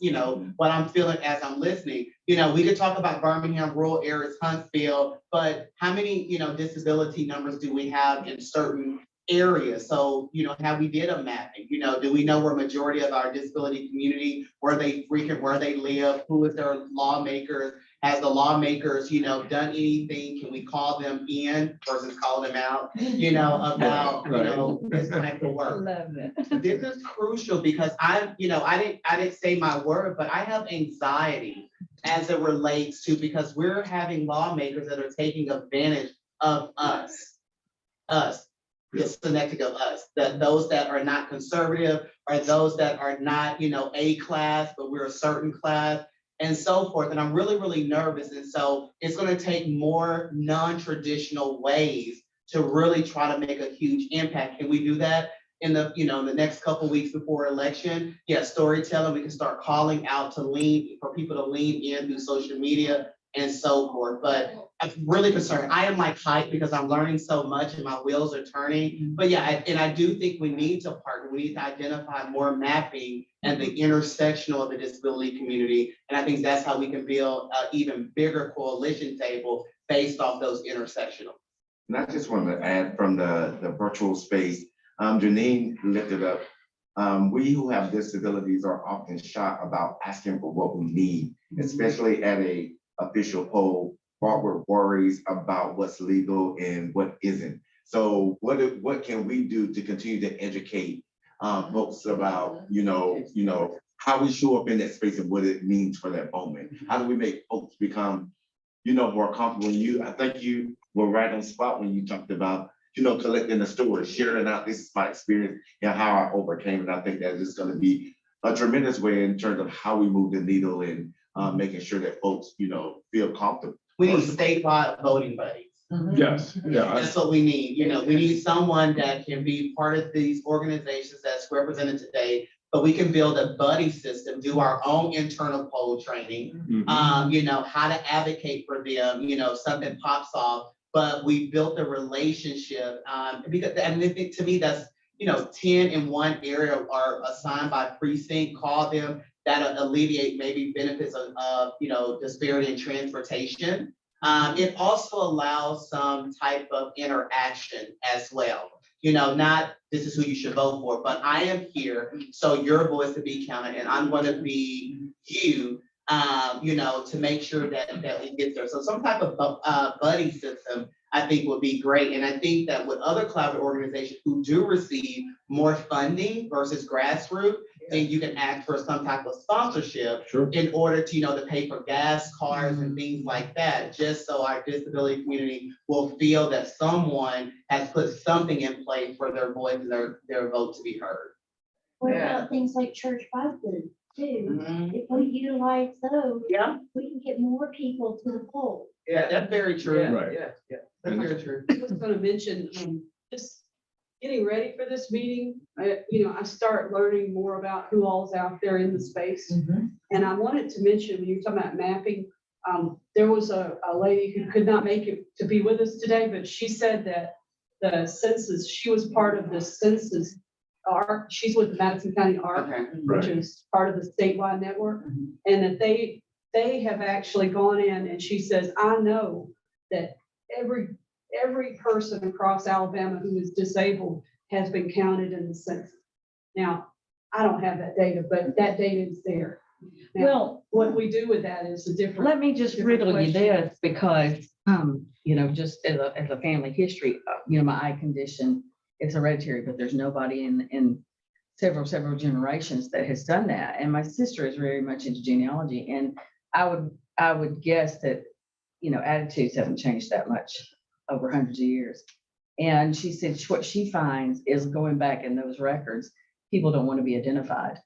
what I'm feeling as I'm listening. We could talk about Birmingham, rural areas, Huntsville, but how many, disability numbers do we have in certain areas? So, have we did a mapping? Do we know where majority of our disability community, where they frequent, where they live, who is their lawmakers? Has the lawmakers, done anything? Can we call them in versus call them out, about, this type of work? Love it. This is crucial because I didn't say my word, but I have anxiety as it relates to, because we're having lawmakers that are taking advantage of us, the selecting of us, that those that are not conservative, or those that are not, A class, but we're a certain class, and so forth. And I'm really, really nervous. And so it's going to take more non-traditional ways to really try to make a huge impact. Can we do that in the, the next couple of weeks before election? Yeah, storytelling, we can start calling out for people to lean in through social media and so forth. But I'm really concerned. I am like hyped because I'm learning so much and my wheels are turning. But yeah, and I do think we need to partner. We need to identify more mapping and the intersectional of the disability community. And I think that's how we can build an even bigger coalition table based off those intersectional. And I just want to add from the virtual space, Janine lifted up, we who have disabilities are often shy about asking for what we need, especially at a official poll, brought with worries about what's legal and what isn't. So what can we do to continue to educate folks about, how we show up in that space and what it means for that moment? How do we make folks become, more comfortable? I think you were right on spot when you talked about, collecting the stories, sharing out, this is my experience and how I overcame it. I think that is going to be a tremendous way in terms of how we move the needle and making sure that folks, feel comfortable. We need statewide voting buddies. Yes, yeah. That's what we need. We need someone that can be part of these organizations that's represented today, but we can build a buddy system, do our own internal poll training, how to advocate for them, something pops off, but we built a relationship, because, and to me, that's, 10 in one area are assigned by precinct, call them, that'll alleviate maybe benefits of disparity in transportation. It also allows some type of interaction as well. Not this is who you should vote for, but I am here, so your voice to be counted, and I'm going to be you, to make sure that we get there. So some type of buddy system, I think, would be great. And I think that with other collaborative organizations who do receive more funding versus grassroots, then you can ask for some type of sponsorship in order to, to pay for gas cards and things like that, just so our disability community will feel that someone has put something in place for their voice and their vote to be heard. What about things like church buses too? If we utilize those, we can get more people to the poll. Yeah, that's very true. Right. Yeah, that's very true. I was going to mention, just getting ready for this meeting, I start learning more about who all's out there in the space. And I wanted to mention, when you're talking about mapping, there was a lady who could not make it to be with us today, but she said that the census, she was part of the census ARC. She's with the Madison County ARC, which is part of the statewide network. And that they have actually gone in, and she says, I know that every person across Alabama who is disabled has been counted in the census. Now, I don't have that data, but that data is there. Now, Well, what we do with that is a different. let me just riddle you this, because, just as a family history, my eye condition is hereditary, but there's nobody in several generations that has done that. And my sister is very much into genealogy, and I would guess that, attitudes haven't changed that much over hundreds of years. And she said what she finds is, going back in those records, people don't want to be identified.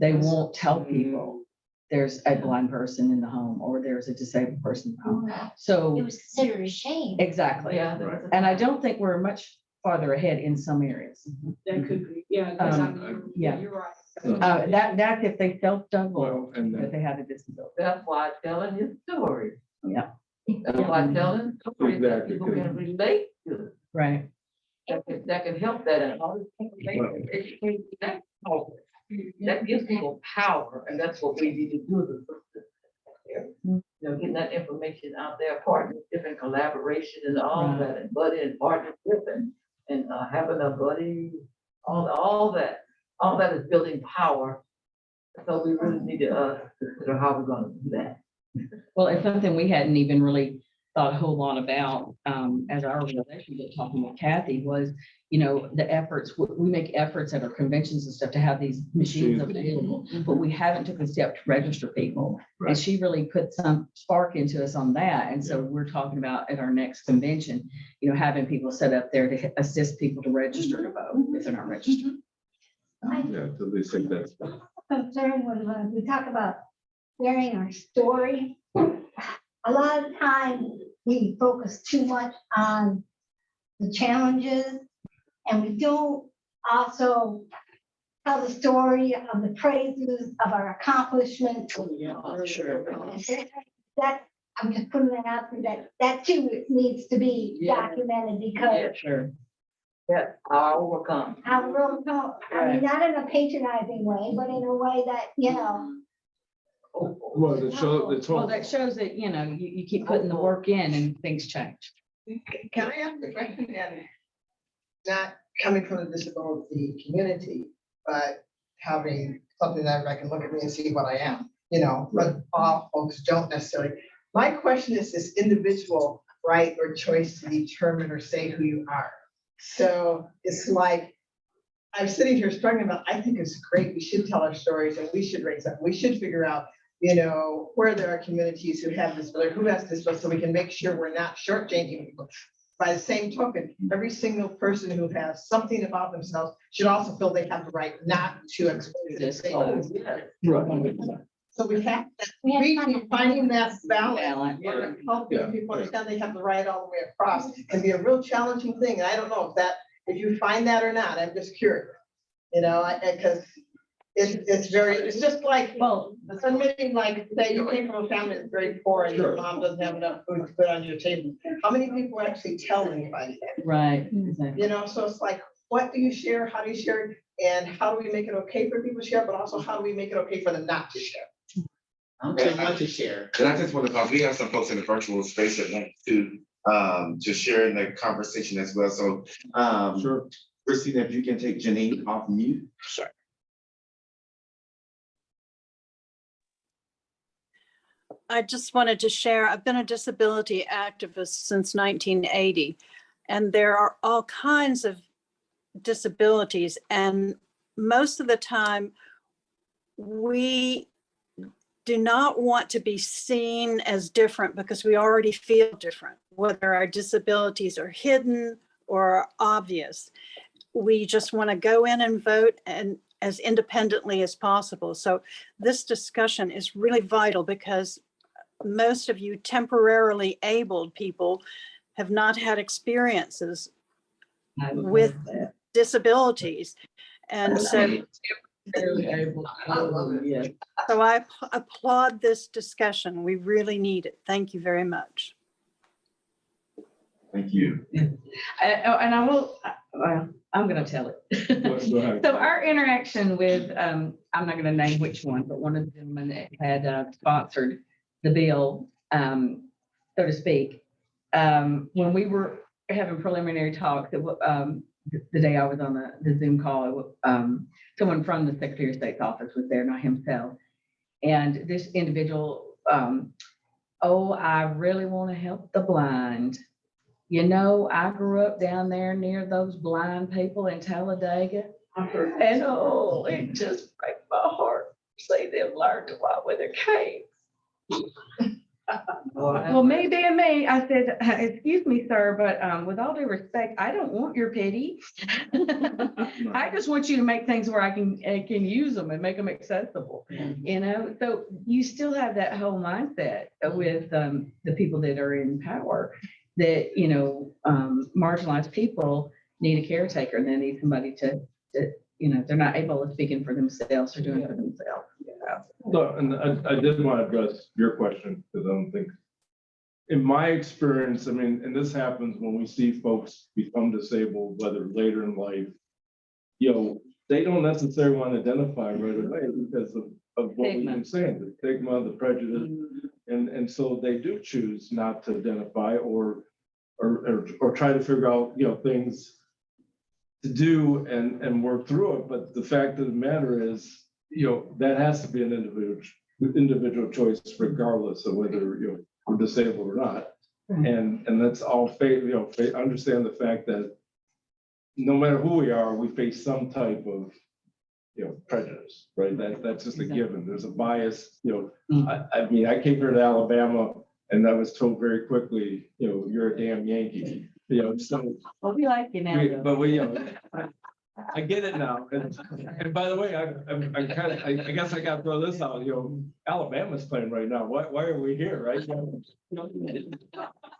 They won't tell people there's a blind person in the home or there's a disabled person in the home. So It was considered a shame. exactly. Yeah. And I don't think we're much farther ahead in some areas. That could be, yeah. 'Cause yeah. You're right. That's if they self-double Well, and that they have a disability. That's why telling his story. Yeah. That's why telling stories that Exactly. people can relate to. Right. That can help that. And all these things, they educate that. That gives people power, and that's what we need to do. You know, getting that information out there, partners, different collaboration and all Right. that, and buddy and partnership and having a buddy, all that is building power. So we really need to consider how we're gonna do that. Well, it's something we hadn't even really thought a whole lot about, as our organization, but talking with Kathy was, you know, the efforts, we make efforts at our conventions and stuff to have these machines available, but we haven't took a step to register people. And she really put some spark into us on that. And so we're talking about at our next convention, you know, having people set up there to assist people to register to vote if they're not registered. Yeah, so they say that's. Concern when we talk about sharing our story. A lot of times we focus too much on the challenges and we don't also tell the story of the praises of our accomplishments. Yeah, sure. That, I'm just putting that out there, that too needs to be documented because Sure. Yeah, I overcome. I mean, not in a patronizing way, but in a way that, you know. Well, That shows that, you know, you keep putting the work in and things change. Can I ask a question? And not coming from the disability community, but having something that I can look at me and see what I am, you know, but all folks don't necessarily. My question is this individual right or choice to determine or say who you are. So it's like, I'm sitting here struggling about, I think it's great. We should tell our stories and we should raise up. We should figure out, you know, where there are communities who have this, who has this, so we can make sure we're not shortchanging people. By the same token, every single person who has something about themselves should also feel they have the right not to expose this. So we have to finding that balance, helping people understand they have the right all the way across can be a real challenging thing. And I don't know if you find that or not. I'm just curious, you know, because it's just like, well, admitting like, say you came from a family that's very poor and your mom doesn't have enough food to put on your table. How many people actually tell anybody that? Right. You know, so it's like, what do you share? How do you share it? And how do we make it okay for people to share, but also how do we make it okay for them not to share? They want to share. And I just want to cause, we have some folks in the virtual space that want to share in the conversation as well. So sure. Christina, if you can take Janine off mute. Sure. I just wanted to share, I've been a disability activist since 1980, and there are all kinds of disabilities. And most of the time, we do not want to be seen as different because we already feel different, whether our disabilities are hidden or obvious. We just want to go in and vote and as independently as possible. So this discussion is really vital because most of you temporarily abled people have not had experiences with disabilities. And so so I applaud this discussion. We really need it. Thank you very much. Thank you. And I will, well, I'm going to tell it. Go ahead. So our interaction with, I'm not going to name which one, but one of the gentlemen that had sponsored the bill, so to speak, when we were having preliminary talks, the day I was on the Zoom call, someone from the Secretary of State's office was there, not himself. And this individual, oh, I really want to help the blind. You know, I grew up down there near those blind people in Talladega. And oh, it just breaks my heart to see them learn to walk with their canes. Well, me being me, I said, excuse me, sir, but with all due respect, I don't want your pity. I just want you to make things where I can use them and make them accessible. You know, so you still have that whole mindset with the people that are in power that, you know, marginalized people need a caretaker and they need somebody to you know, they're not able to speak in for themselves or doing for themselves. Yeah. So, and I did want to address your question because I don't think, in my experience, I mean, and this happens when we see folks become disabled, whether later in life, you know, they don't necessarily want to identify right away because of what we've been saying, the stigma, the prejudice. And so they do choose not to identify or try to figure out, things to do and work through it. But the fact of the matter is, that has to be an individual choice regardless of whether, we're disabled or not. And that's all understand the fact that no matter who we are, we face some type of, prejudice, right? That's just a given. There's a bias, I mean, I came here to Alabama and I was told very quickly, you're a damn Yankee, so. Well, we like you now. But I get it now. And by the way, I guess I gotta throw this out, Alabama's playing right now. Why are we here, right?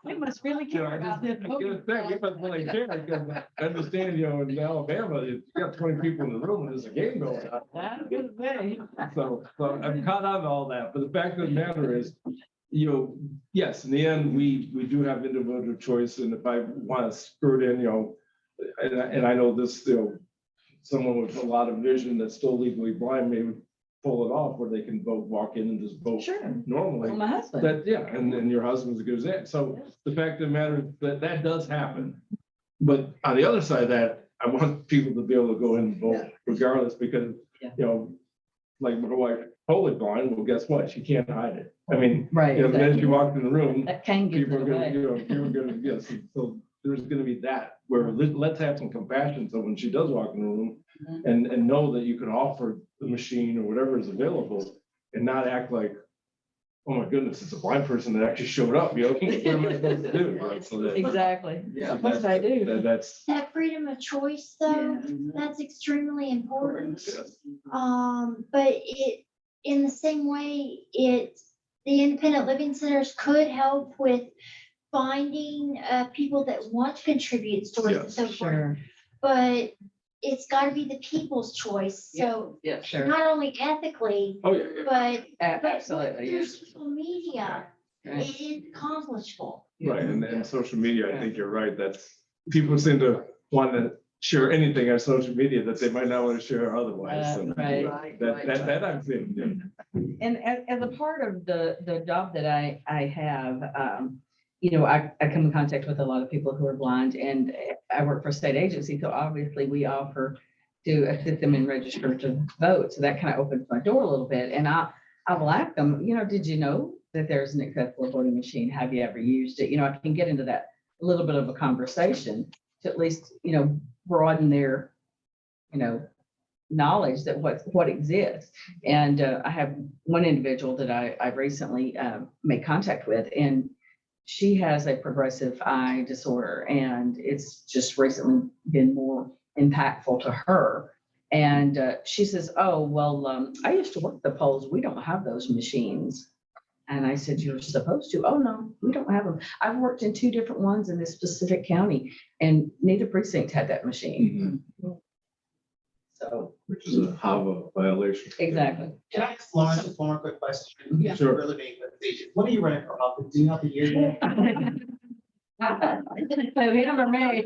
We must really care about this. We must really care because I understand, in Alabama, you got 20 people in the room and there's a game going on. That's good to say. So I'm caught on to all that, but the fact of the matter is, yes, in the end, we do have individual choice, and if I want to screw it in, and I know this, someone with a lot of vision that's still legally blind may pull it off where they can walk in and just vote normally. Well, my husband. And your husband's a good example. So the fact of the matter is that does happen. But on the other side of that, I want people to be able to go in and vote regardless, because, like my wife, totally blind, well, guess what? She can't hide it. I mean, the minute you walked in the room, that can get people are gonna, yes, so there's gonna be that, where let's have some compassion, so when she does walk in the room and know that you can offer the machine or whatever is available and not act like, oh my goodness, it's a blind person that actually showed up, what am I supposed to do? Right? So that, Exactly. What did I do? That's That freedom of choice, though, that's extremely important. But in the same way, the independent living centers could help with finding people that want to contribute stories and so forth. But it's got to be the people's choice. So not only ethically, but absolutely, through social media, it is accomplishable. right. And social media, I think you're right. That's people seem to want to share anything on social media that they might not want to share otherwise. So that I'm seeing. And as a part of the job that I have, I come in contact with a lot of people who are blind, and I work for a state agency. So obviously we offer to assist them and register to vote. So that kind of opens my door a little bit. And I will ask them, did you know that there's an accessible voting machine? Have you ever used it? I can get into that a little bit of a conversation to at least, broaden their, knowledge that what exists. And I have one individual that I recently made contact with, and she has a progressive eye disorder, and it's just recently been more impactful to her. And she says, oh, well, I used to work the polls. We don't have those machines. And I said, you're supposed to. Oh, no, we don't have them. I've worked in 2 different ones in this specific county, and neither precinct had that machine. So, which is a HAVA violation. Exactly. Can I ask Lauren just one more quick question? Yeah. Sure. Really being facetious. When are you running for office? Do you have a year yet? So him or me?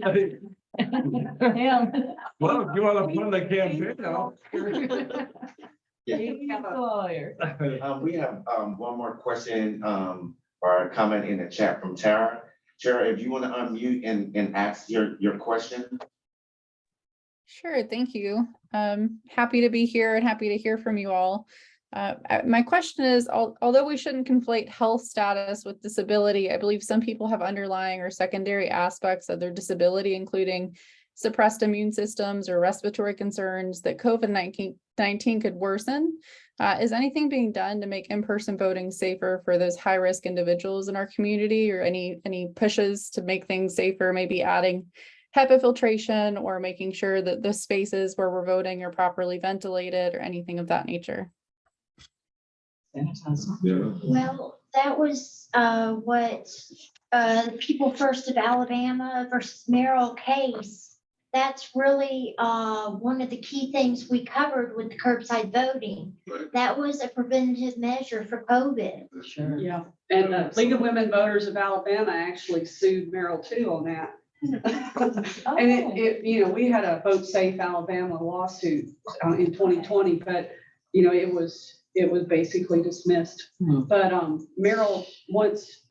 Him. Well, if you want to fund the campaign, He's a lawyer. We have one more question or a comment in the chat from Tara. Tara, if you want to unmute and ask your question. Sure, thank you. Happy to be here and happy to hear from you all. My question is, although we shouldn't conflate health status with disability, I believe some people have underlying or secondary aspects of their disability, including suppressed immune systems or respiratory concerns that COVID-19 could worsen. Is anything being done to make in-person voting safer for those high-risk individuals in our community, or any pushes to make things safer, maybe adding HEPA filtration or making sure that the spaces where we're voting are properly ventilated or anything of that nature? Well, that was what People First of Alabama versus Merrill case. That's really one of the key things we covered with the curbside voting. That was a preventative measure for COVID. Sure. Yeah, and the League of Women Voters of Alabama actually sued Merrill too on that. And we had a Vote Safe Alabama lawsuit in 2020, but, it was basically dismissed. But Merrill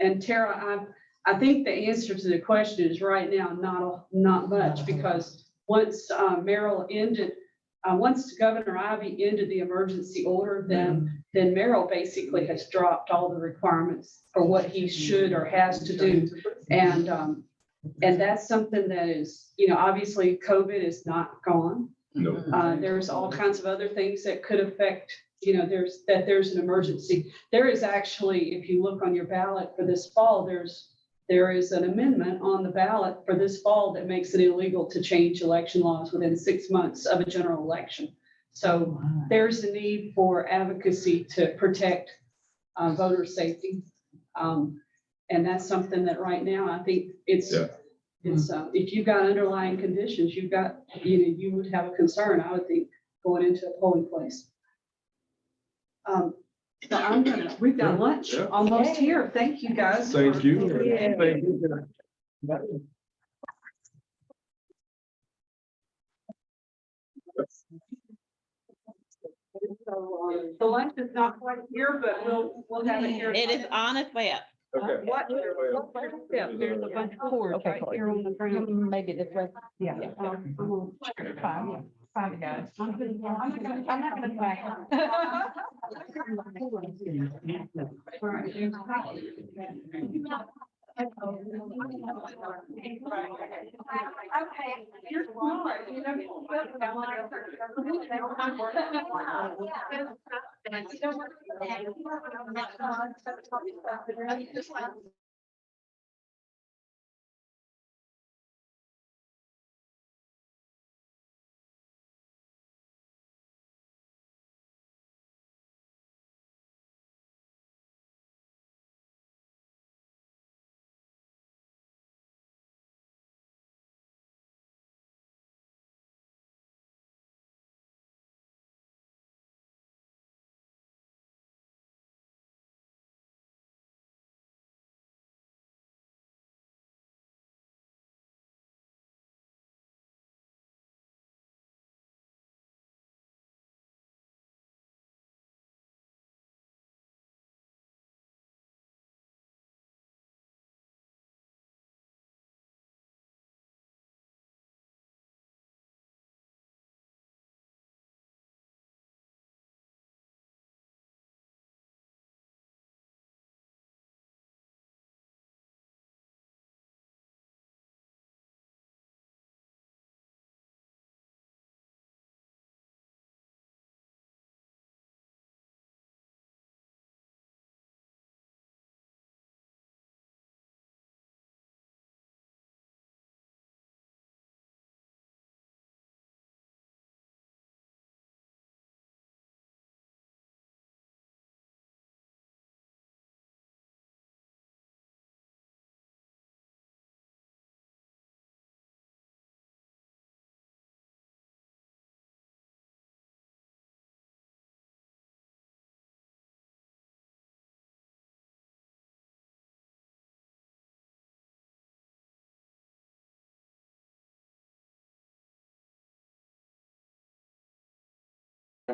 and Tara, I think the answer to the question is right now, not much, because once Merrill ended, once Governor Ivey ended the emergency order, then Merrill basically has dropped all the requirements for what he should or has to do. And that's something that is, obviously COVID is not gone. No. There's all kinds of other things that could affect, there's an emergency. There is actually, if you look on your ballot for this fall, there is an amendment on the ballot for this fall that makes it illegal to change election laws within 6 months of a general election. So there's a need for advocacy to protect voter safety. And that's something that right now, I think it's if you've got underlying conditions, you would have a concern, I would think, going into a polling place. So we've got lunch almost here. Thank you, guys. Thank you. Yeah. Thank you. The lunch is not quite here, but we'll have it here. It is on its way up. Okay. What? There's a bunch of cords right here on the ground. Maybe this way. Yeah. Fine, guys. I'm not gonna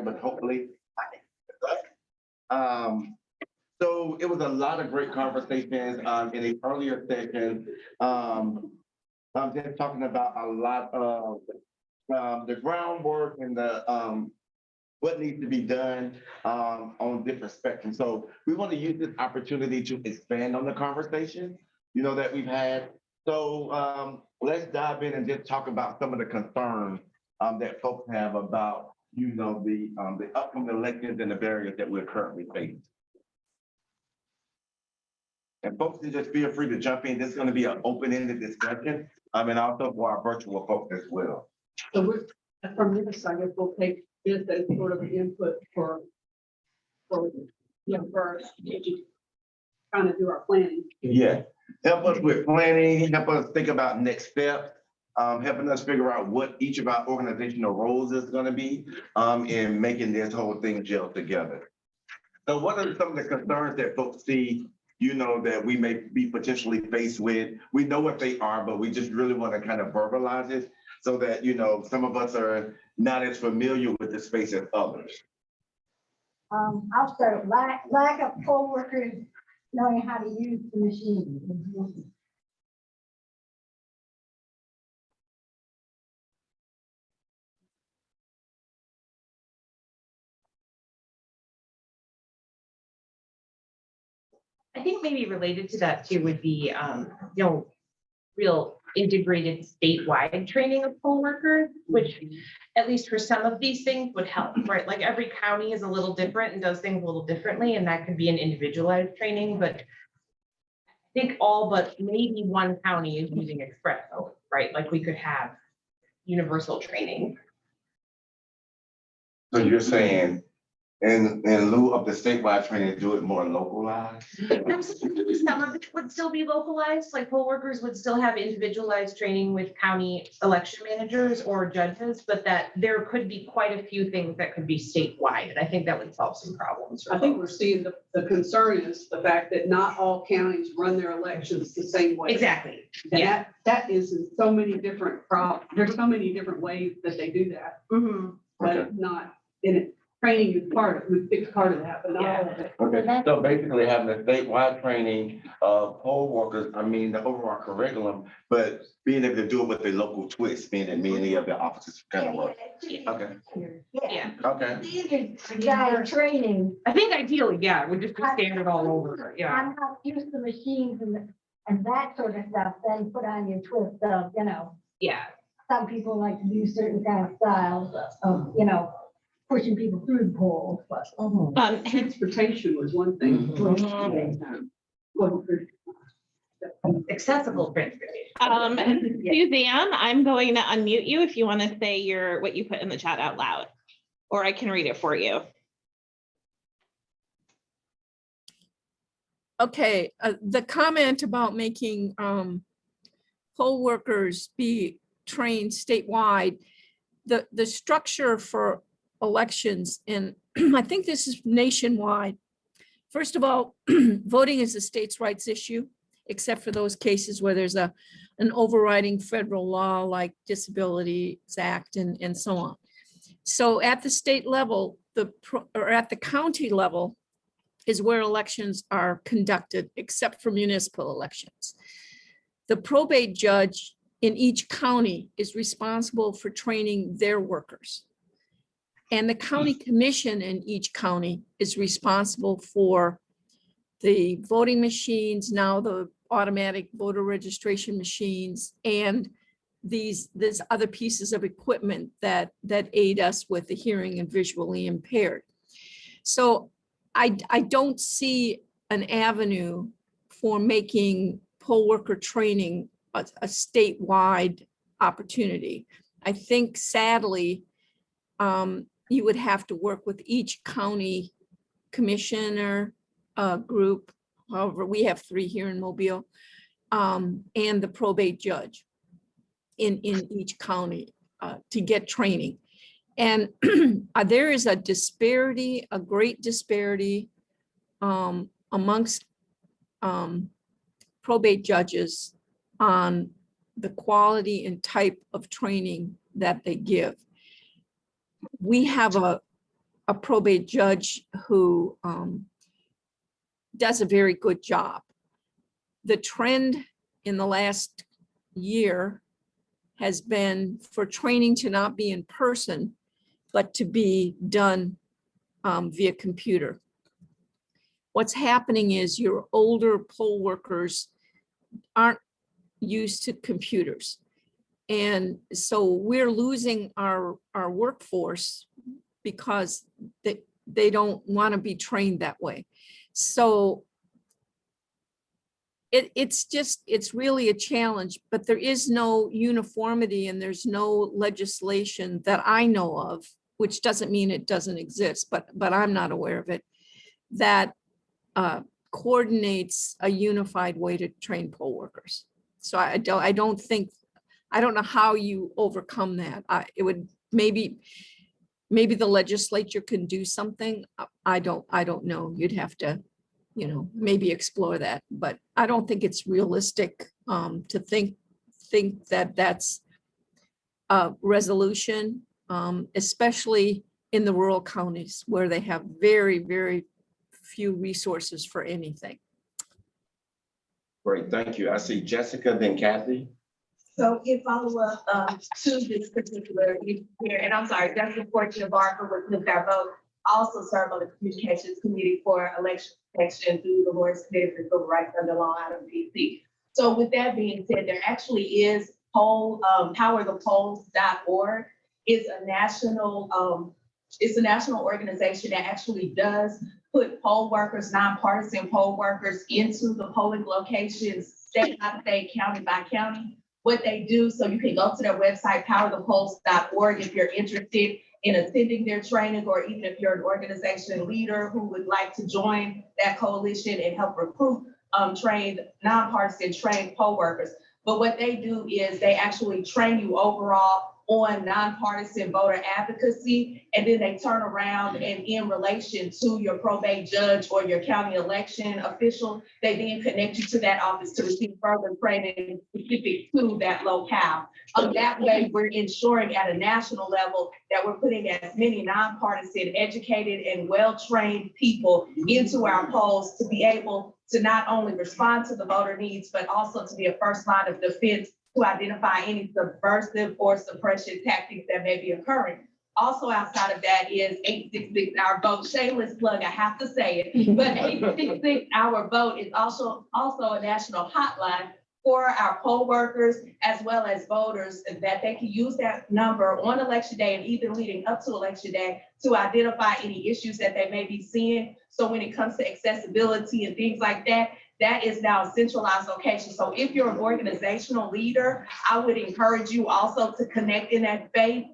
but hopefully. So it was a lot of great conversations in the earlier session. I'm just talking about a lot of the groundwork and the what needs to be done on different spectrums. So we want to use this opportunity to expand on the conversation, that we've had. So let's dive in and just talk about some of the concerns that folks have about, the upcoming elections and the barriers that we're currently facing. And folks, just feel free to jump in. This is going to be an open-ended discussion, and also for our virtual folks as well. So from this side, we'll take this as sort of input for our strategic, kind of do our planning. Yeah, help us with planning, help us think about next steps, helping us figure out what each of our organizational roles is going to be in making this whole thing gel together. So what are some of the concerns that folks see you know, that we may be potentially faced with. We know what they are, but we just really want to kind of verbalize it so that, you know, some of us are not as familiar with the space as others. I'll start, lack of poll workers knowing how to use the machine. I think maybe related to that too would be, you know, real integrated statewide training of poll workers, which at least for some of these things would help, right? Like every county is a little different and does things a little differently, and that could be an individualized training, but I think all but maybe one county is using Expresso, right? Like we could have universal training. So you're saying in lieu of the statewide training, do it more localized? Some of it would still be localized, like poll workers would still have individualized training with county election managers or judges, but that there could be quite a few things that could be statewide. And I think that would solve some problems. I think we're seeing the concern is the fact that not all counties run their elections the same way. Exactly. And Yeah. that is in so many different there's so many different ways that they do that, but not in it. Training is part of that, but not all of it. Okay, so basically having a statewide training of poll workers, I mean, the overall curriculum, but being able to do it with a local twist, being that many of the offices kind of work. Okay, Yeah. okay. Guide training. I think ideally, yeah, it would just be standard all over. Yeah. On how to use the machines and that sort of stuff, then put on your twist of, you know. Yeah. Some people like to do certain kind of styles of, you know, pushing people through the polls, but. Transportation was one thing. Accessible transportation. Suzanne, I'm going to unmute you if you want to say what you put in the chat out loud, or I can read it for you. Okay, the comment about making poll workers be trained statewide, the structure for elections, and I think this is nationwide. First of all, voting is a states' rights issue, except for those cases where there's an overriding federal law like Disabilities Act and so on. So at the state level, or at the county level is where elections are conducted, except for municipal elections. The probate judge in each county is responsible for training their workers. And the county commission in each county is responsible for the voting machines, now the automatic voter registration machines, and these other pieces of equipment that aid us with the hearing and visually impaired. So I don't see an avenue for making poll worker training a statewide opportunity. I think sadly, you would have to work with each county commissioner group, however, we have 3 here in Mobile, and the probate judge in each county to get training. And there is a disparity, a great disparity amongst probate judges on the quality and type of training that they give. We have a probate judge who does a very good job. The trend in the last year has been for training to not be in person, but to be done via computer. What's happening is your older poll workers aren't used to computers. And so we're losing our workforce because they don't want to be trained that way. So it's really a challenge, but there is no uniformity and there's no legislation that I know of, which doesn't mean it doesn't exist, but I'm not aware of it, that coordinates a unified way to train poll workers. So I don't know how you overcome that. It would maybe the legislature can do something. I don't know. You'd have to maybe explore that, but I don't think it's realistic to think that that's a resolution, especially in the rural counties where they have very, very few resources for anything. Great, thank you. I see Jessica, then Kathy. So in follow-up to this particular issue here, and I'm sorry, Dr. Fortune Barker with Lift Our Vote, also serve on the Communications Committee for Election Protection through the Lawrence Committee for Civil Rights under law out of DC. So with that being said, there actually is powerthepolls.org is a national organization that actually does put poll workers, nonpartisan poll workers into the polling locations, state by state, county by county. What they do, so you can go to their website, powerthepolls.org, if you're interested in attending their training, or even if you're an organization leader who would like to join that coalition and help recruit nonpartisan trained poll workers. But what they do is they actually train you overall on nonpartisan voter advocacy, and then they turn around and in relation to your probate judge or your county election official, they then connect you to that office to receive further training specific to that locale. That way, we're ensuring at a national level that we're putting as many nonpartisan, educated, and well-trained people into our polls to be able to not only respond to the voter needs, but also to be a first line of defense to identify any subversive or suppression tactics that may be occurring. Also outside of that is 866 Our Vote. Shameless plug, I have to say it, but 866 Our Vote is also a national hotline for our poll workers as well as voters, that they can use that number on election day and even leading up to election day to identify any issues that they may be seeing. So when it comes to accessibility and things like that, that is now a centralized location. So if you're an organizational leader, I would encourage you also to connect in that space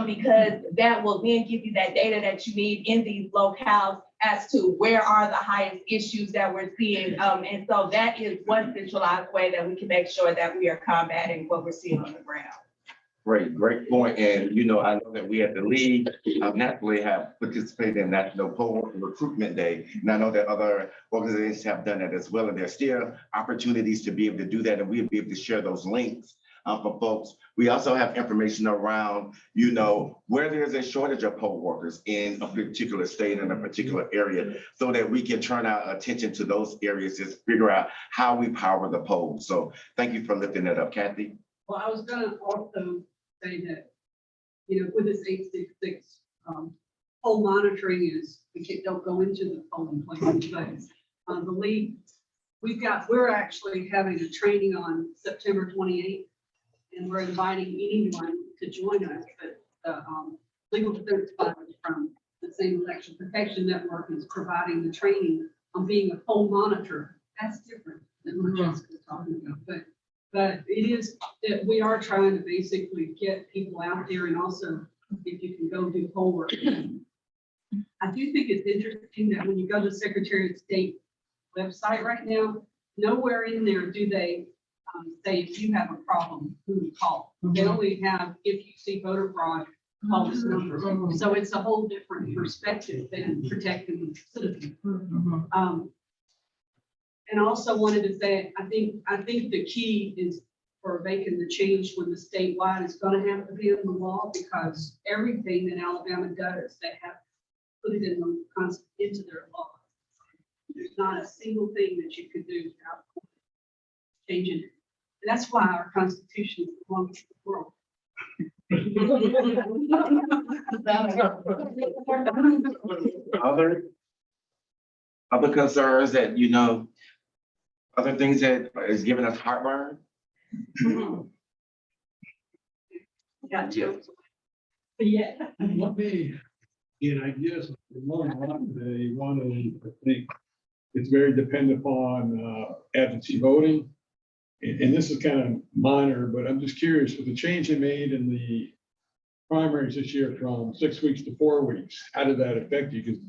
because that will then give you that data that you need in these locales as to where are the highest issues that we're seeing. And so that is one centralized way that we can make sure that we are combating what we're seeing on the ground. Great point. And I know that we at the league naturally have participated in National Poll Recruitment Day. And I know that other organizations have done that as well. And there's still opportunities to be able to do that. And we'll be able to share those links for folks. We also have information around, where there's a shortage of poll workers in a particular state, in a particular area, so that we can turn our attention to those areas to figure out how we power the polls. So thank you for lifting that up, Kathy. Well, I was gonna also say that, with this 866, poll monitoring is, don't go into the polling places, but the league, we're actually having a training on September 28th, and we're inviting anyone to join us, but the legal defense fund from the same election protection network is providing the training on being a poll monitor. That's different than what Jessica's talking about, but it is that we are trying to basically get people out there, and also if you can go do poll work. I do think it's interesting that when you go to the Secretary of State website right now, nowhere in there do they say if you have a problem, who to call. They only have if you see voter fraud, call this number. So it's a whole different perspective than protecting citizens. And I also wanted to say, I think the key is for making the change when the statewide is going to have to be in the law, because everything that Alabama does, they have to put it into their law. There's not a single thing that you could do without changing it. And that's why our Constitution is the longest in the world. Other concerns that, other things that is giving us heartburn? Yeah. Let me get ideas. One I think it's very dependent upon absentee voting. And this is kind of minor, but I'm just curious, with the change they made in the primaries this year from 6 weeks to 4 weeks, how did that affect you? Because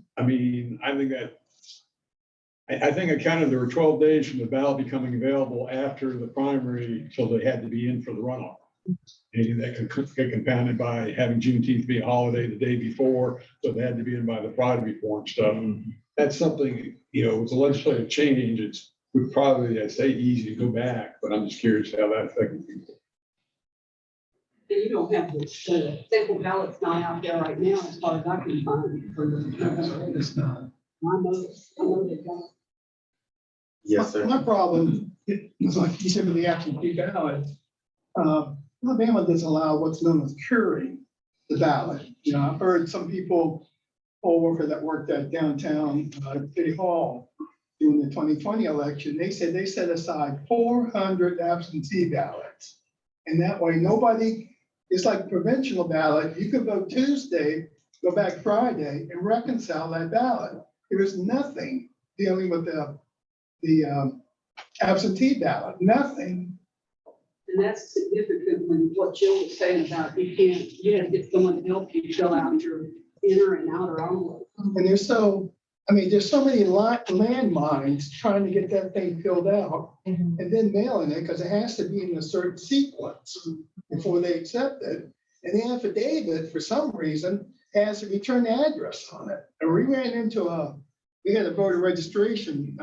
I think I counted there were 12 days from the ballot becoming available after the primary, so they had to be in for the runoff. And that could get compounded by having Juneteenth be a holiday the day before, so they had to be in by the Friday before and stuff. that's something, with the legislative change, it's would probably, I say, easy to go back, but I'm just curious how that affected people. And you don't have the sample ballots not out there right now, as far as I can find. It's not. I know they don't. Yes, sir. My problem is like you said with the absentee ballot, Alabama doesn't allow what's known as curing the ballot. I've heard some people, poll worker that worked at downtown City Hall during the 2020 election, they said they set aside 400 absentee ballots. And that way nobody, it's like provincial ballot. You could vote Tuesday, go back Friday and reconcile that ballot. There was nothing dealing with the absentee ballot, nothing. And that's significant when what Jill was saying about you had to get someone to help you fill out your inner and outer envelope. And there's so many landmines trying to get that thing filled out and then mailing it because it has to be in a certain sequence before they accept it. And the affidavit, for some reason, has a return address on it. And we ran into we had a voter registration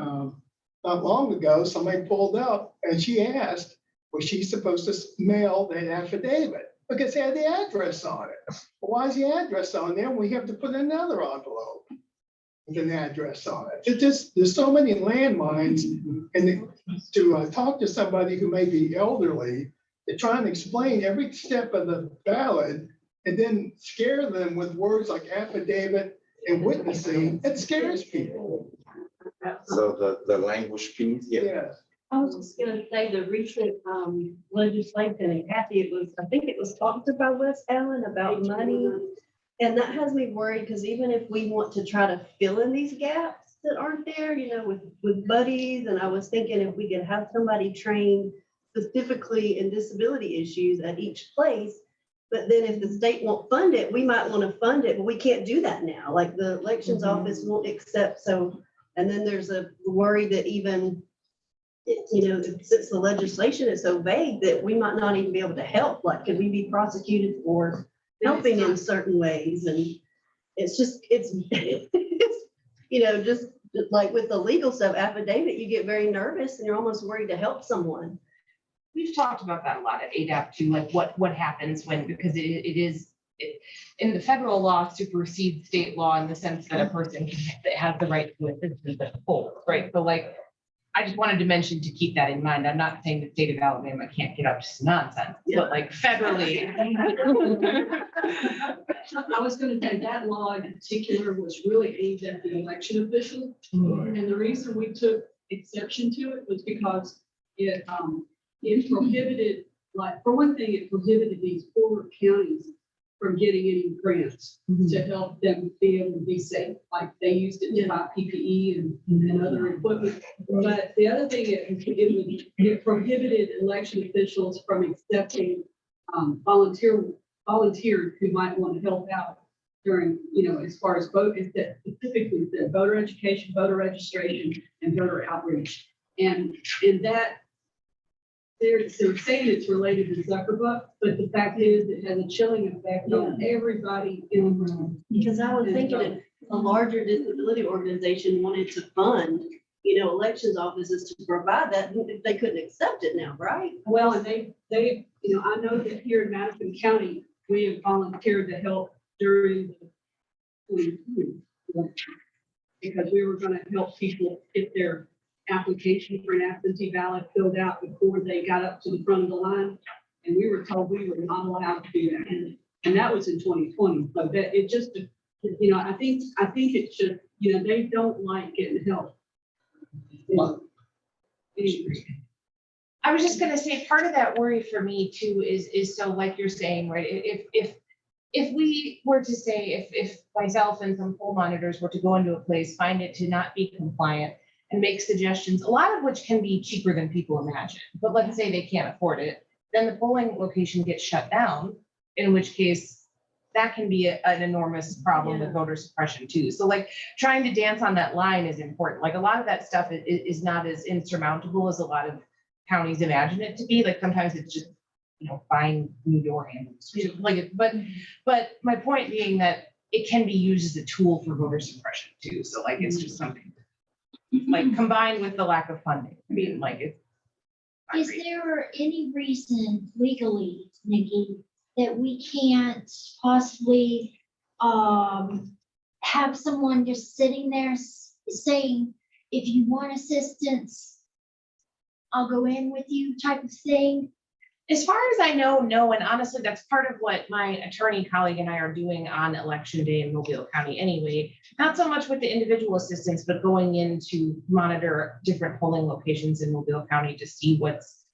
not long ago. Somebody pulled up and she asked, was she supposed to mail that affidavit? Because it had the address on it. Well, why is the address on there? We have to put another envelope with an address on it. There's so many landmines, and to talk to somebody who may be elderly, to try and explain every step of the ballot and then scare them with words like affidavit and witnessing, it scares people. So the language piece, yeah. Yes. I was just gonna say the recent legislation, and Kathy, I think it was talked about West Allen about money. And that has me worried because even if we want to try to fill in these gaps that aren't there, with buddies, and I was thinking if we could have somebody trained specifically in disability issues at each place, but then if the state won't fund it, we might want to fund it, but we can't do that now. Like the elections office won't accept. So, and then there's a worry that even since the legislation is so vague that we might not even be able to help. Like, could we be prosecuted for helping in certain ways? And it's just like with the legal stuff, affidavit, you get very nervous and you're almost worried to help someone. We've talked about that a lot at ADAP too, like what happens because it in the federal law supersedes state law in the sense that a person that has the right to assistance at the polls, right? So like, I just wanted to mention to keep that in mind. I'm not saying the state of Alabama can't get up to some nonsense, but like federally. I was going to say that law in particular was really aimed at the election official. And the reason we took exception to it was because it prohibited, like, for one thing, it prohibited these poorer counties from getting any grants to help them be able to be safe. Like they used it to buy PPE and other equipment. But the other thing, it prohibited election officials from accepting volunteers who might want to help out during, as far as specifically said voter education, voter registration, and voter outreach. And that they're saying it's related to Zuckerbuck, but the fact is it has a chilling effect on everybody in the room. Because I was thinking if a larger disability organization wanted to fund, elections offices to provide that, they couldn't accept it now, right? Well, and they, I know that here in Madison County, we have volunteered to help during the because we were going to help people get their application for an absentee ballot filled out before they got up to the front of the line. And we were told we were not allowed to do that. And that was in 2020. So that it just, I think it's just, they don't like getting help. I was just gonna say, part of that worry for me too is so like you're saying, right? If we were to say, if myself and some poll monitors were to go into a place, find it to not be compliant, and make suggestions, a lot of which can be cheaper than people imagine. But let's say they can't afford it, then the polling location gets shut down, in which case that can be an enormous problem with voter suppression too. So like trying to dance on that line is important. Like a lot of that stuff is not as insurmountable as a lot of counties imagine it to be. Like sometimes it's just, buying new door handles. Like, but my point being that it can be used as a tool for voter suppression too. So like, it's just something like combined with the lack of funding. I mean, like it's. not Is great. there any reason legally, Nikki, that we can't possibly have someone just sitting there saying, if you want assistance, I'll go in with you type of thing? As far as I know, no, and honestly, that's part of what my attorney colleague and I are doing on election day in Mobile County anyway. Not so much with the individual assistance, but going in to monitor different polling locations in Mobile County to see what's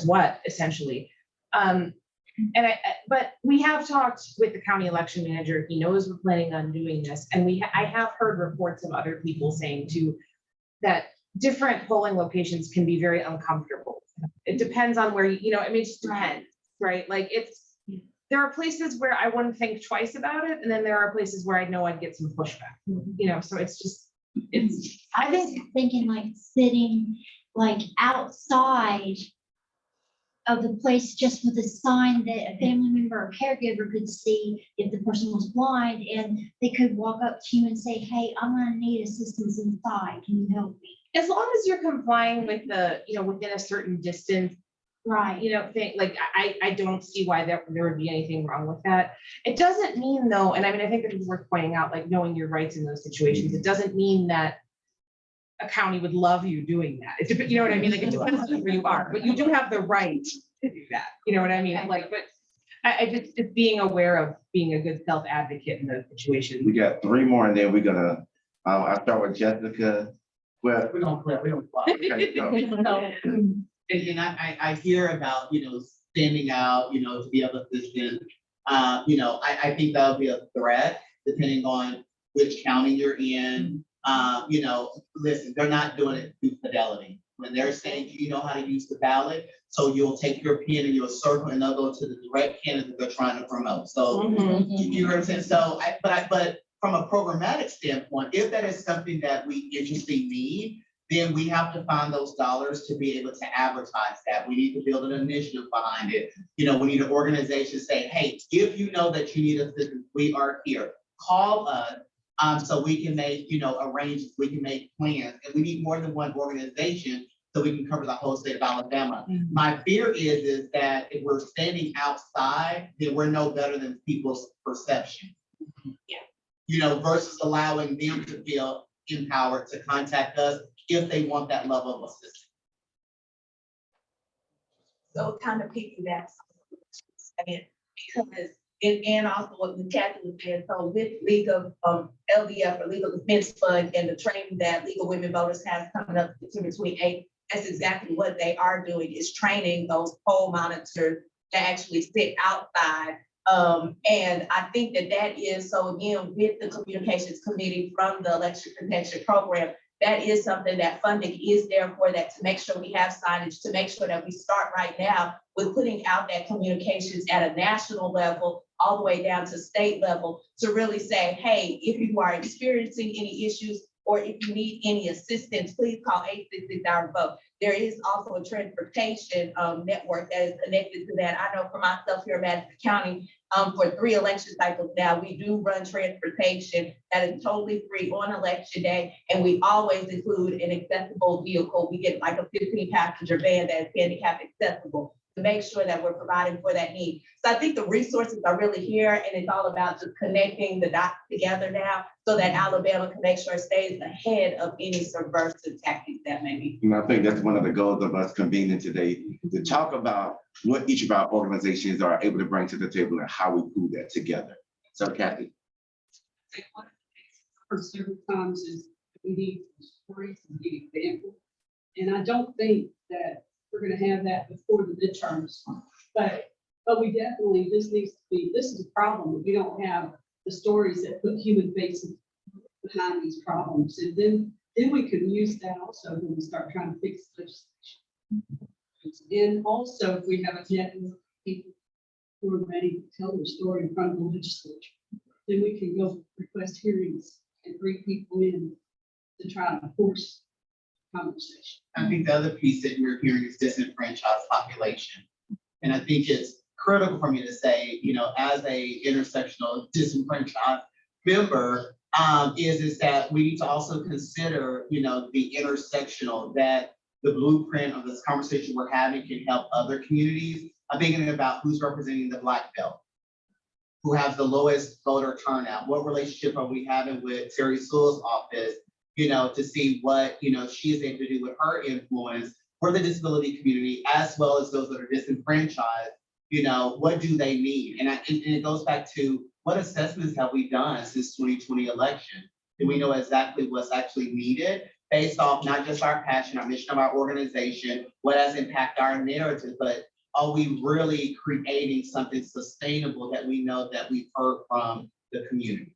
what essentially. But we have talked with the county election manager. He knows we're planning on doing this, and I have heard reports of other people saying too that different polling locations can be very uncomfortable. It depends on where I mean, it just depends, right? Like there are places where I wouldn't think twice about it, and then there are places where I know I'd get some pushback. So it's just I was thinking like sitting like outside of the place just with a sign that a family member or caregiver could see if the person was blind, and they could walk up to you and say, hey, I'm gonna need assistance inside. Can you help me? as long as you're complying with the, within a certain distance, Right. I don't see why there would be anything wrong with that. It doesn't mean though, and I mean, I think it is worth pointing out, like knowing your rights in those situations, it doesn't mean that a county would love you doing that. You know what I mean? Like it depends on where you are, but you do have the right to do that. You know what I mean? Like, but I just being aware of being a good self-advocate in those situations. We got 3 more, and then we're gonna, I'll start with Jessica. Well, we don't. Okay, go. And I hear about, standing out, to be able to assist. I think that would be a threat depending on which county you're in. Listen, they're not doing it through fidelity. When they're saying, you know how to use the ballot, so you'll take your pen and you'll circle and they'll go to the direct candidate they're trying to promote. So you know what I'm saying? So but from a programmatic standpoint, if that is something that we interestingly need, then we have to find those dollars to be able to advertise that. We need to build an initiative behind it. We need an organization say, hey, if you know that you need assistance, we are here. Call us. So we can make, arrangements, we can make plans, and we need more than one organization so we can cover the whole state of Alabama. My fear is that if we're standing outside, then we're no better than people's perception. Versus allowing them to feel empowered to contact us if they want that level of assistance. So kind of piggyback, because and also what the Kathy was saying, so with League of LDF or Legal Defense Fund and the training that Legal Women Voters has coming up September 28th, that's exactly what they are doing, is training those poll monitors to actually sit outside. And I think that is, so again, with the communications committee from the election protection program, that is something that funding is there for, that to make sure we have signage, to make sure that we start right now with putting out that communications at a national level, all the way down to state level, to really say, hey, if you are experiencing any issues or if you need any assistance, please call 866-OUR-VOTE. There is also a transportation network that is connected to that. I know for myself here in Madison County, for 3 election cycles now, we do run transportation that is totally free on election day, and we always include an accessible vehicle. We get like a 15-passenger van that is handicap accessible to make sure that we're providing for that need. So I think the resources are really here, and it's all about just connecting the dots together now so that Alabama can make sure it stays ahead of any subversive tactics that may be. And I think that's one of the goals of us convening today, to talk about what each of our organizations are able to bring to the table and how we do that together. So Kathy. For several times is we need stories, we need examples. And I don't think that we're going to have that before the midterms, but we definitely, this is a problem. We don't have the stories that put human faces behind these problems. And then we can use that also when we start trying to fix legislation. And also, if we have a net of people who are ready to tell their story in front of the legislature, then we can go request hearings and bring people in to try to force conversation. I think the other piece that we're hearing is disenfranchised population. And I think it's critical for me to say, as a intersectional disenfranchised member, is that we need to also consider, the intersectional, that the blueprint of this conversation we're having can help other communities. I'm thinking about who's representing the Black Belt, who has the lowest voter turnout. What relationship are we having with Terry Sewell's office, to see what, she is able to do with her influence for the disability community, as well as those that are disenfranchised. What do they need? And it goes back to what assessments have we done since 2020 election? Do we know exactly what's actually needed based off not just our passion, our mission of our organization, what has impacted our narrative, but are we really creating something sustainable that we know that we've heard from the community?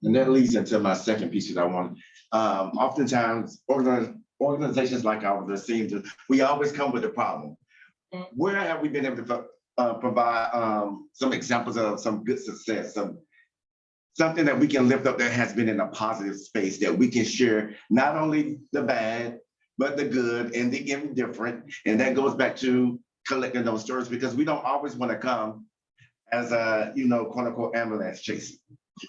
And that leads into my second piece that I want. Oftentimes, organizations like ours we always come with a problem. Where have we been able to provide some examples of some good success, something that we can lift up that has been in a positive space that we can share, not only the bad, but the good and the indifferent. And that goes back to collecting those stories, because we don't always want to come as a, quote unquote, ambulance chasing.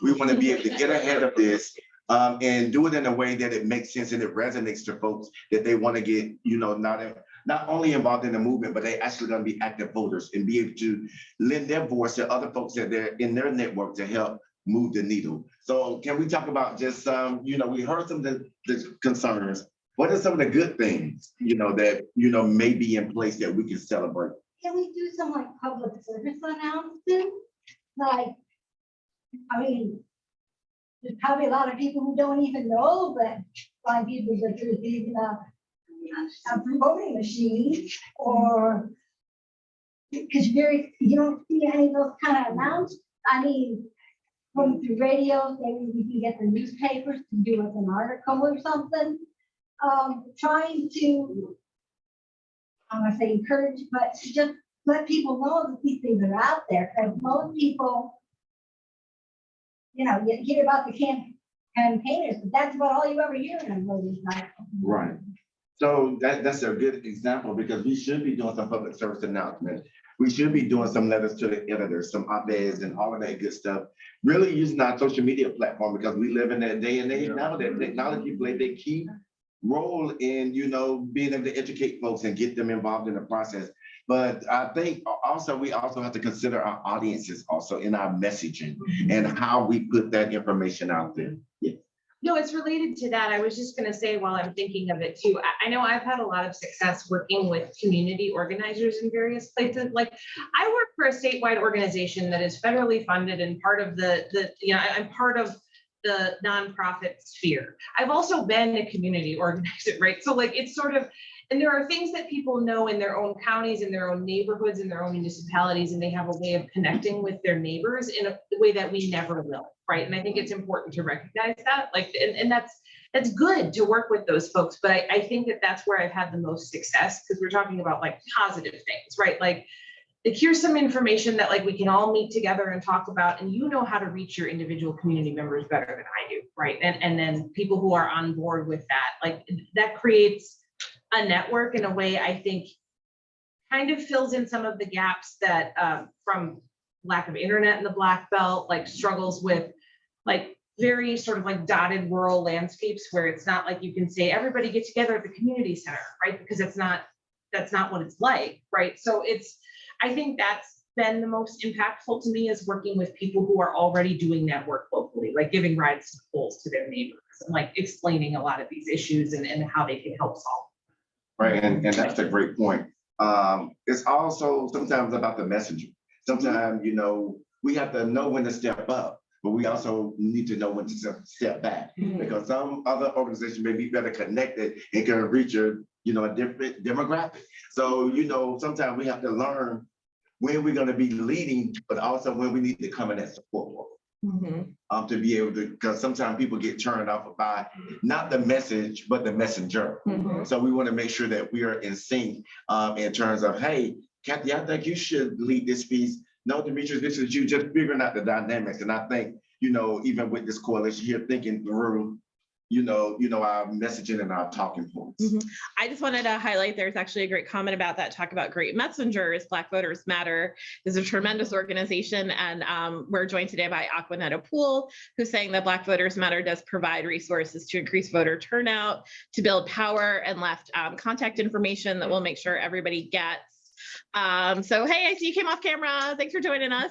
We want to be able to get ahead of this and do it in a way that it makes sense and it resonates to folks that they want to get, not only involved in the movement, but they actually going to be active voters and be able to lend their voice to other folks that they're in their network to help move the needle. So can we talk about just, we heard some of the concerns. What are some of the good things, that, may be in place that we can celebrate? Can we do some like public service announcements? Like, there's probably a lot of people who don't even know that blind people are using a voting machine, or because you don't see any of those kind of announcements. Going through radio, maybe we can get the newspapers to do us an article or something. Trying to, I want to say encourage, but to just let people know that these things are out there. Because most people, you hear about the campaigners, but that's about all you ever hear in a voting cycle. Right. So that's a good example, because we should be doing some public service announcements. We should be doing some letters to the editors, some op-eds and all of that good stuff. Really using our social media platform, because we live in that day and age now that technology plays a key role in, being able to educate folks and get them involved in the process. But I think we also have to consider our audiences also in our messaging and how we put that information out there. Yeah. No, it's related to that. I was just going to say, while I'm thinking of it too, I know I've had a lot of success working with community organizers in various places. Like, I work for a statewide organization that is federally funded and part of I'm part of the nonprofit sphere. I've also been a community organizer, right? So it's sort of, and there are things that people know in their own counties, in their own neighborhoods, in their own municipalities, and they have a way of connecting with their neighbors in a way that we never will, right? And I think it's important to recognize that, and that's good to work with those folks. But I think that's where I've had the most success, because we're talking about positive things, right? Here's some information that we can all meet together and talk about, and how to reach your individual community members better than I do, right? And then people who are on board with that, that creates a network in a way I think kind of fills in some of the gaps that from lack of internet in the Black Belt, struggles with very sort of dotted rural landscapes where it's not like you can say everybody get together at the community center, right? Because that's not what it's like, right? So I think that's been the most impactful to me, is working with people who are already doing that work locally, giving rides to the polls to their neighbors and explaining a lot of these issues and how they can help solve. Right, and that's a great point. It's also sometimes about the messaging. Sometimes, we have to know when to step up, but we also need to know when to step back, because some other organizations may be better connected and can reach a different demographic. So, sometimes we have to learn when we're going to be leading, but also when we need to come in as support role. To be able to, because sometimes people get turned off by not the message, but the messenger. So we want to make sure that we are in sync in terms of, hey, Kathy, I think you should lead this piece. No, Demetrius, this is you just figuring out the dynamics. And I think, even with this coalition here, thinking through our messaging and our talking points. I just wanted to highlight, there's actually a great comment about that, talk about great messengers. Black Voters Matter is a tremendous organization. And we're joined today by Aquanetta Poole, who's saying that Black Voters Matter does provide resources to increase voter turnout, to build power, and left contact information that we'll make sure everybody gets. So, hey, I see you came off camera. Thanks for joining us.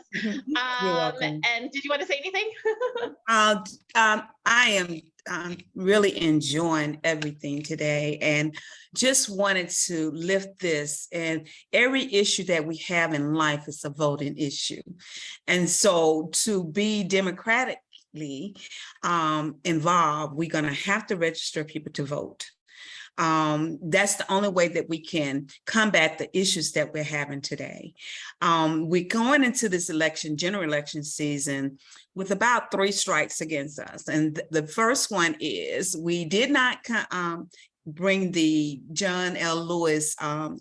welcome. And did you want to say anything? I am really enjoying everything today and just wanted to lift this. And every issue that we have in life is a voting issue. And so to be democratically involved, we're going to have to register people to vote. That's the only way that we can combat the issues that we're having today. We're going into this general election season with about 3 strikes against us. And the first one is we did not bring the John L. Lewis,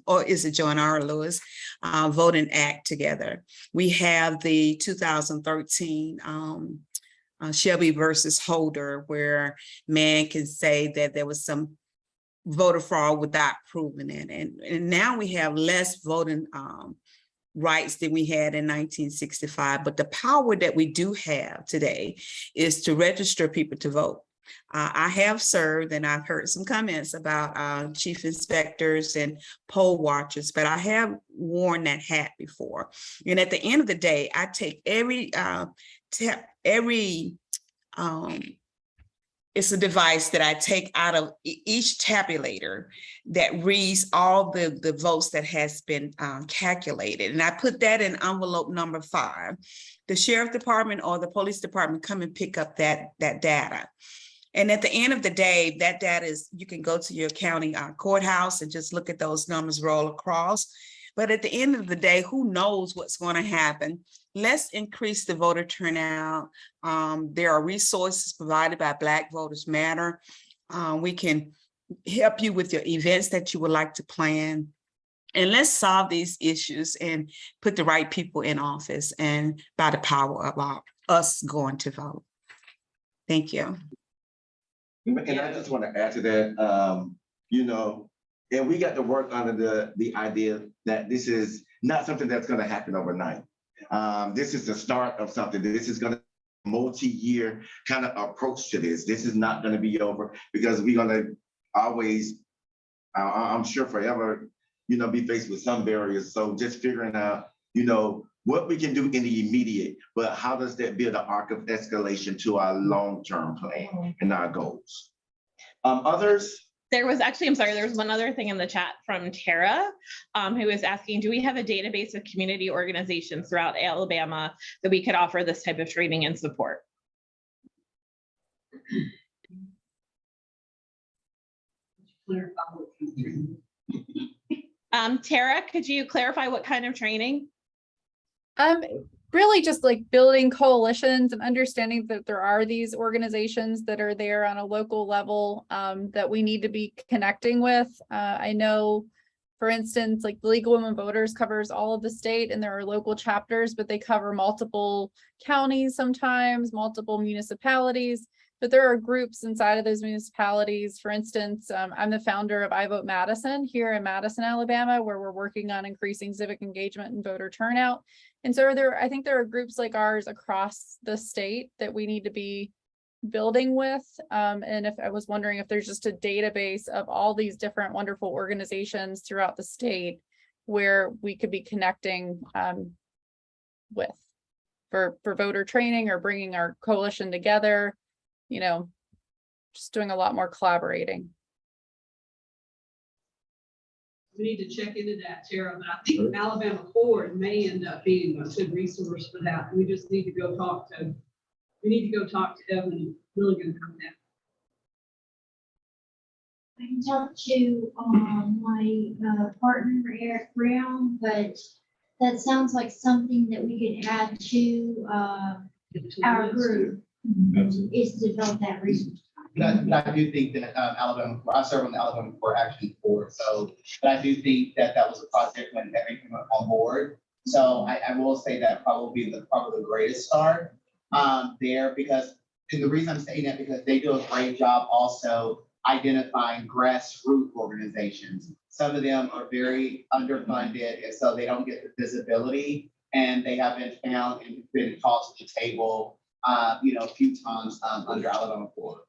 or is it John R. Lewis, Voting Act together. We have the 2013 Shelby versus Holder, where man can say that there was some voter fraud without proving it. And now we have less voting rights than we had in 1965. But the power that we do have today is to register people to vote. I have served, and I've heard some comments about chief inspectors and poll watchers, but I have worn that hat before. And at the end of the day, I take it's a device that I take out of each tabulator that reads all the votes that has been calculated. And I put that in envelope number 5. The sheriff department or the police department come and pick up that data. And at the end of the day, that data is, you can go to your county courthouse and just look at those numbers roll across. But at the end of the day, who knows what's going to happen? Let's increase the voter turnout. There are resources provided by Black Voters Matter. We can help you with your events that you would like to plan. And let's solve these issues and put the right people in office, and by the power of us going to vote. Thank you. And I just want to add to that, and we got to work under the idea that this is not something that's going to happen overnight. This is the start of something. This is going to be a multi-year kind of approach to this. This is not going to be over, because we're going to always, I'm sure forever, be faced with some barriers. So just figuring out, what we can do in the immediate, but how does that build an arc of escalation to our long-term plan and our goals? Others? There was actually, I'm sorry, there was one other thing in the chat from Tara, who was asking, do we have a database of community organizations throughout Alabama that we could offer this type of training and support? Tara, could you clarify what kind of training? Really just like building coalitions and understanding that there are these organizations that are there on a local level that we need to be connecting with. I know, for instance, like the League of Women Voters covers all of the state, and there are local chapters, but they cover multiple counties, sometimes multiple municipalities. But there are groups inside of those municipalities. For instance, I'm the founder of I Vote Madison here in Madison, Alabama, where we're working on increasing civic engagement and voter turnout. And so I think there are groups like ours across the state that we need to be building with. And if I was wondering if there's just a database of all these different wonderful organizations throughout the state where we could be connecting with for voter training or bringing our coalition together. Just doing a lot more collaborating. We need to check into that, Tara, but I think Alabama Forward may end up being a good resource for that. We just need to go talk to, Evan Milligan from that. I can talk to my partner, Eric Brown, but that sounds like something that we could add to our group. Is to develop that resource. But I do think that Alabama, I serve on the Alabama Core Action Board, but I do think that was a project when everything went on board. So I will say that probably the greatest start there, because And the reason I'm saying that because they do a great job also identifying grassroots organizations. Some of them are very underfunded, and so they don't get the visibility, and they have been found and been called to the table, a few times under Alabama Florida.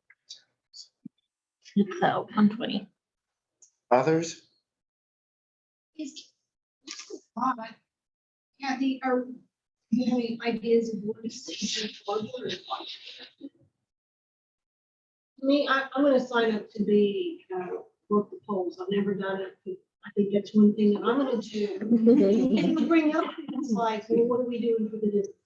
So 120. Others? Kathy, are you have any ideas of what is? Me, I'm gonna sign up to be, work the polls. I've never done it. I think that's one thing that I'm gonna do. And we bring up things like, well, what are we doing for the district?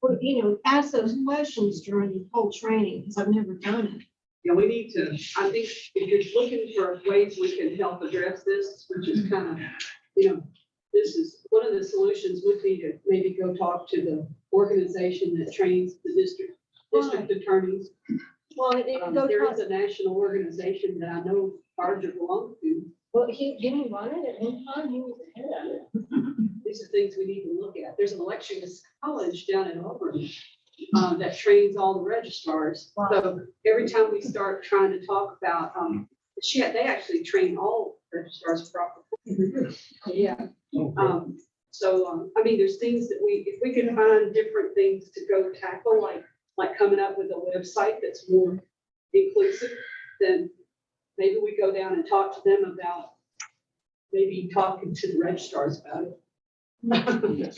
Or, ask those questions during the whole training, because I've never done it. Yeah, we need to, I think if you're looking for ways we can help address this, which is kind of, this is, one of the solutions would be to maybe go talk to the organization that trains the district attorneys. Well, There is a national organization that I know Archer belongs to. Well, he didn't run it at one time. He was ahead of it. These are things we need to look at. There's an elections college down in Auburn that trains all the registrars. So every time we start trying to talk about, they actually train all registrars properly. Yeah. I mean, there's things that if we can find different things to go tackle, like coming up with a website that's more inclusive, then maybe we go down and talk to them about maybe talking to the registrars about it.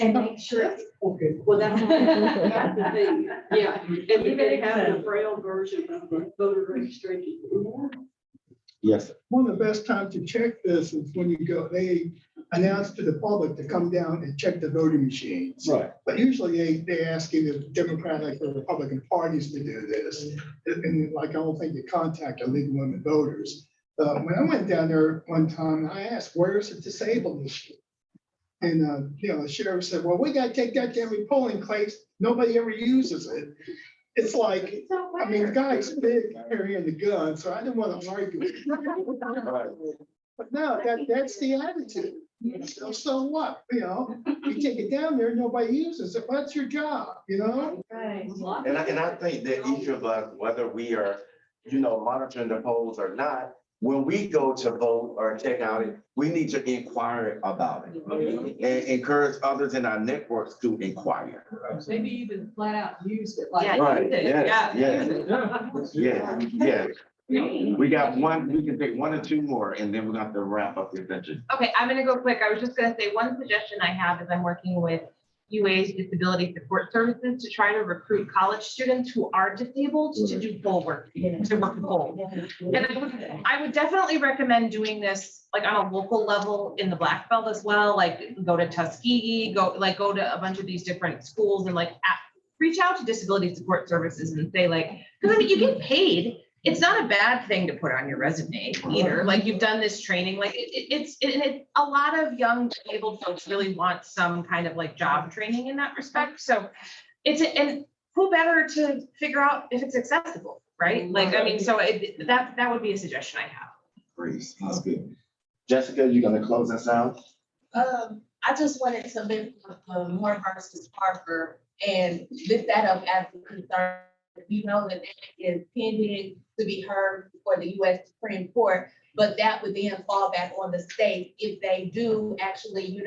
And make sure. Okay, well, that's the thing, yeah, and even having a braille version of the voter registration. Yes. One of the best times to check this is when you go, they announce to the public to come down and check the voting machines. Right. But usually they ask either Democratic or Republican parties to do this. And like, I don't think you contact the League of Women Voters. When I went down there one time, I asked, where's the disabled machine? And, the sheriff said, well, we got to take that to every polling place. Nobody ever uses it. It's like, I mean, the guy's big carrying the gun, so I didn't want to argue. But no, that's the attitude. So what, you take it down there, nobody uses it. What's your job, Right. And I think that each of us, whether we are, monitoring the polls or not, when we go to vote or check out it, we need to inquire about it and encourage others in our networks to inquire. Maybe even flat out use it. Right, yeah. We got one, we can take one or two more, and then we're gonna have to wrap up the session. Okay, I'm gonna go quick. I was just gonna say, one suggestion I have is I'm working with UA's Disability Support Services to try to recruit college students who are disabled to do poll work, to work poll. And I would definitely recommend doing this like on a local level in the Black Belt as well, like go to Tuskegee, go to a bunch of these different schools and reach out to Disability Support Services and say because I mean, you get paid. It's not a bad thing to put on your resume either. Like you've done this training, it's a lot of young disabled folks really want some kind of job training in that respect. So and who better to figure out if it's accessible, right? So that would be a suggestion I have. Great, that's good. Jessica, you gonna close us out? I just wanted to lift up Moore versus Parker and lift that up as a concern. We know that is pending to be heard before the U.S. Supreme Court, but that would then fall back on the state if they do actually,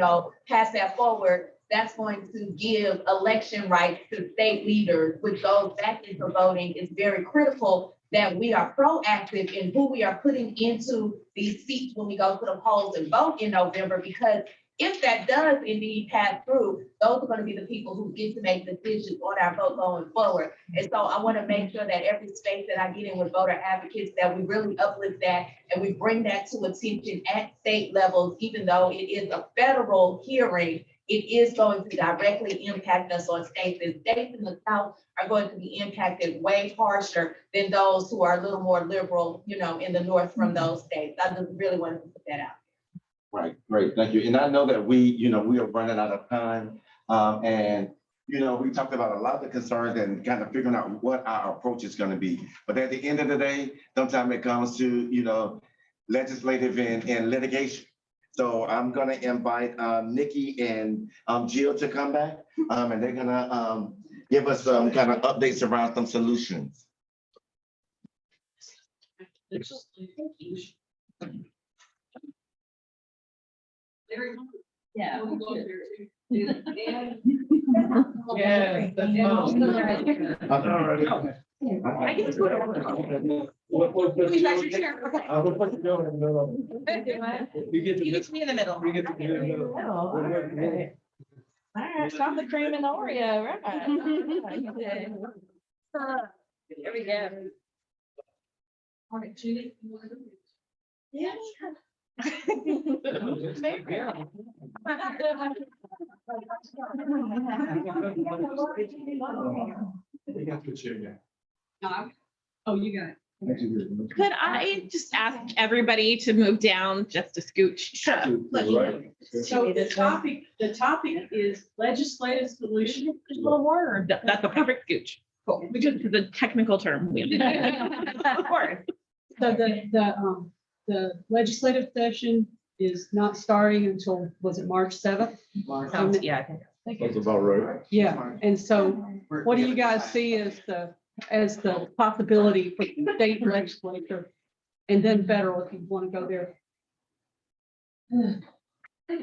pass that forward. That's going to give election rights to state leaders, which goes back into voting. It's very critical that we are proactive in who we are putting into these seats when we go to the polls and vote in November, because if that does indeed pass through, those are going to be the people who get to make decisions on our vote going forward. And so I want to make sure that every space that I get in with voter advocates, that we really uplift that and we bring that to attention at state levels, even though it is a federal hearing, it is going to directly impact us on states. And states in the South are going to be impacted way harsher than those who are a little more liberal, in the North from those states. I just really wanted to put that out. Right, great, thank you. And I know that we are running out of time. We talked about a lot of the concerns and kind of figuring out what our approach is gonna be. But at the end of the day, sometimes it comes to, legislative and litigation. So I'm gonna invite Nikki and Jill to come back, and they're gonna give us some kind of updates around some solutions. Yeah. I can put over. Please back your chair. You get You get to be in the middle. We get to be in the middle. All right, stop the cream and Oreo, right? There we go. All right, Judy. Yeah. Oh, you got it. Could I just ask everybody to move down just a scooch? Sure. So the topic is legislative solution. Little word. That's a perfect scooch. Cool. Because it's a technical term. Of course. So the legislative session is not starting until, was it March 7th? Yeah, I think. That's about right. Yeah, and so what do you guys see as the possibility for the state legislature and then federal, if you want to go there? Before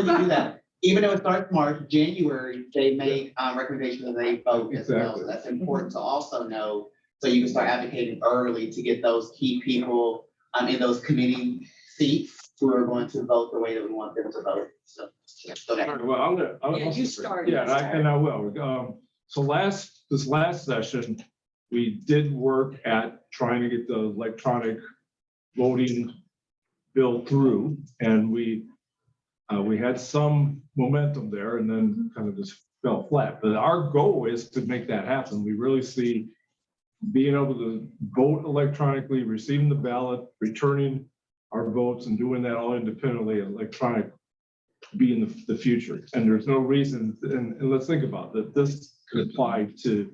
you do that, even though it starts March, January, they made recommendations and they vote as well. So that's important to also know. So you can start advocating early to get those key people in those committee seats who are going to vote the way that we want them to vote. So that. Well, I'm gonna. Yeah, you start. Yeah, and I will. So this last session, we did work at trying to get the electronic voting bill through, and we had some momentum there, and then kind of just fell flat. But our goal is to make that happen. We really see being able to vote electronically, receiving the ballot, returning our votes, and doing that all independently, electronic, being the future. And there's no reason, and let's think about that. This could apply to,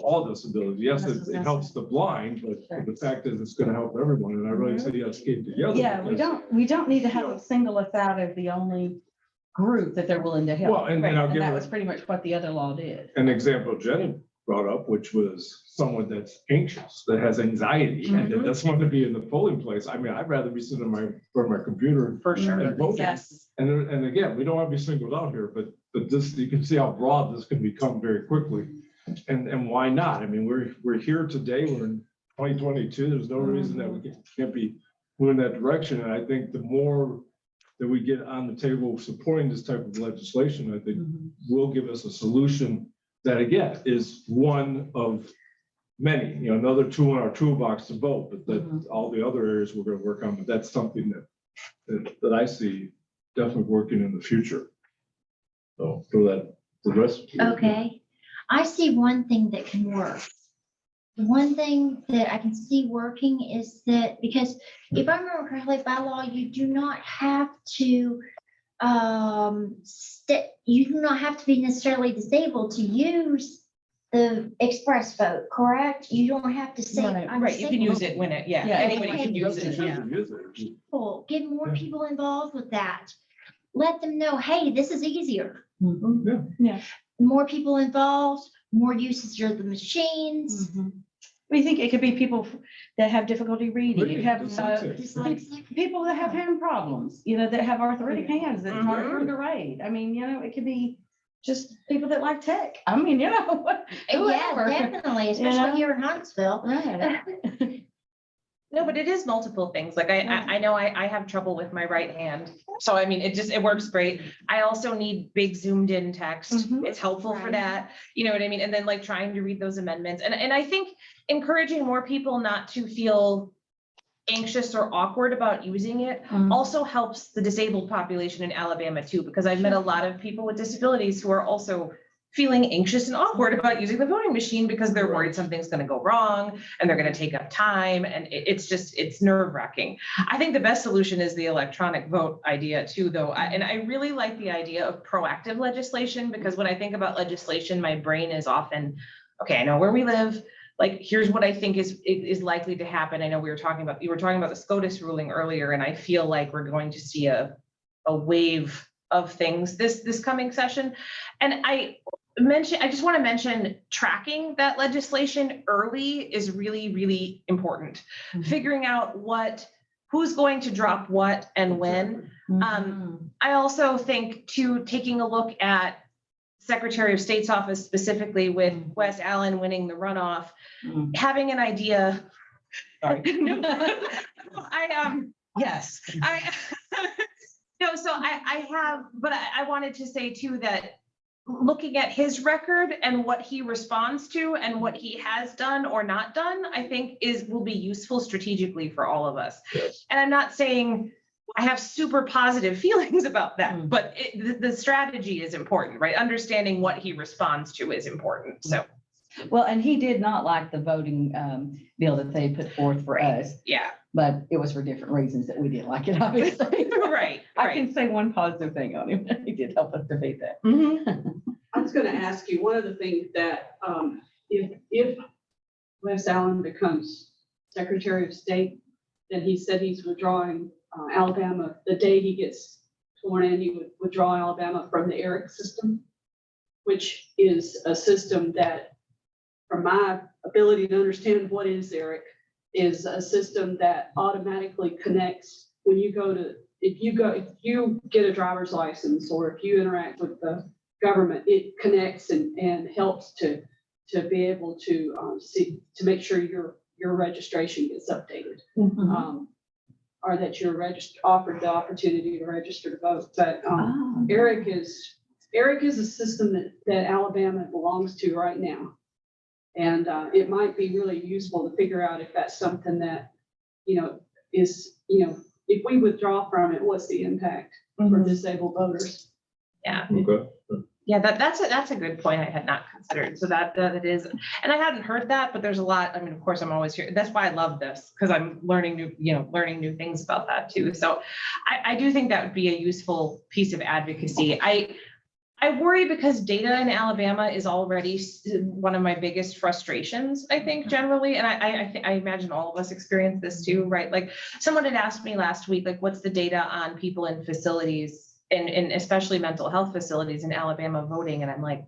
all disabilities. Yes, it helps the blind, but the fact is it's going to help everyone. And I really see us getting together. Yeah, we don't need to have single us out as the only group that they're willing to help. Well, and I'll give that it- was pretty much what the other law did. An example Jenny brought up, which was someone that's anxious, that has anxiety, and that doesn't want to be in the polling place. I mean, I'd rather be sitting on my computer For sure. and voting. Yes. And again, we don't want to be singled out here, but this, you can see how broad this can become very quickly. And why not? I mean, we're here today, we're in 2022. There's no reason that we can't be moving that direction. And I think the more that we get on the table supporting this type of legislation, I think will give us a solution that, again, is one of many, another tool in our toolbox to vote, but that all the other areas we're going to work on. But that's something that I see definitely working in the future. So for that, the rest. Okay, I see one thing that can work. The one thing that I can see working is that, because if I remember correctly, by law, you do not have to you do not have to be necessarily disabled to use the express vote, correct? You don't have to say. I'm Right, you can use it when anybody can use it. People, get more people involved with that. Let them know, hey, this is easier. Yeah. More people involved, more uses of the machines. We think it could be people that have difficulty reading. You have Dyslexic. people that have hand problems, that have arthritic hands that hard for them to write. I mean, it could be just people that like tech. I mean, Yeah, whoever. definitely, especially here in Huntsville. Right. No, but it is multiple things. Like I know I have trouble with my right hand. So I mean, it works great. I also need big zoomed in text. It's helpful for that. You know what I mean? And then like trying to read those amendments. And I think encouraging more people not to feel anxious or awkward about using it also helps the disabled population in Alabama too, because I've met a lot of people with disabilities who are also feeling anxious and awkward about using the voting machine because they're worried something's going to go wrong and they're going to take up time. And it's nerve wracking. I think the best solution is the electronic vote idea too, though. And I really like the idea of proactive legislation, because when I think about legislation, my brain is often, okay, I know where we live. Like, here's what I think is likely to happen. I know you were talking about the SCOTUS ruling earlier, and I feel like we're going to see a wave of things this coming session. And I just want to mention tracking that legislation early is really, really important. Figuring out who's going to drop what and when. I also think too, taking a look at Secretary of State's office specifically with Wes Allen winning the runoff, having an idea. Sorry. Yes. No, so I have, but I wanted to say too that looking at his record and what he responds to and what he has done or not done, I think will be useful strategically for all of us. Yes. And I'm not saying I have super positive feelings about that, but the strategy is important, right? Understanding what he responds to is important. So. Well, and he did not like the voting bill that they put forth for us. Yeah. But it was for different reasons that we didn't like it, obviously. Right. I can say one positive thing on him. He did help us debate that. I was going to ask you, one of the things that if Wes Allen becomes Secretary of State, then he said he's withdrawing Alabama. The day he gets sworn in, he would withdraw Alabama from the ERIC system, which is a system that, from my ability to understand what is ERIC, is a system that automatically connects when you go to, if you get a driver's license or if you interact with the government, it connects and helps to be able to to make sure your registration gets updated. Or that you're offered the opportunity to register to vote. But ERIC is a system that Alabama belongs to right now. And it might be really useful to figure out if that's something that, is, if we withdraw from it, what's the impact for disabled voters? Yeah. Okay. Yeah, that's a good point I had not considered. So that it is, and I hadn't heard that, but there's a lot. I mean, of course, I'm always here. That's why I love this, because I'm learning new things about that too. So I do think that would be a useful piece of advocacy. I worry because data in Alabama is already one of my biggest frustrations, I think, generally. And I imagine all of us experience this too, right? Like someone had asked me last week, like, what's the data on people in facilities, and especially mental health facilities in Alabama voting? And I'm like,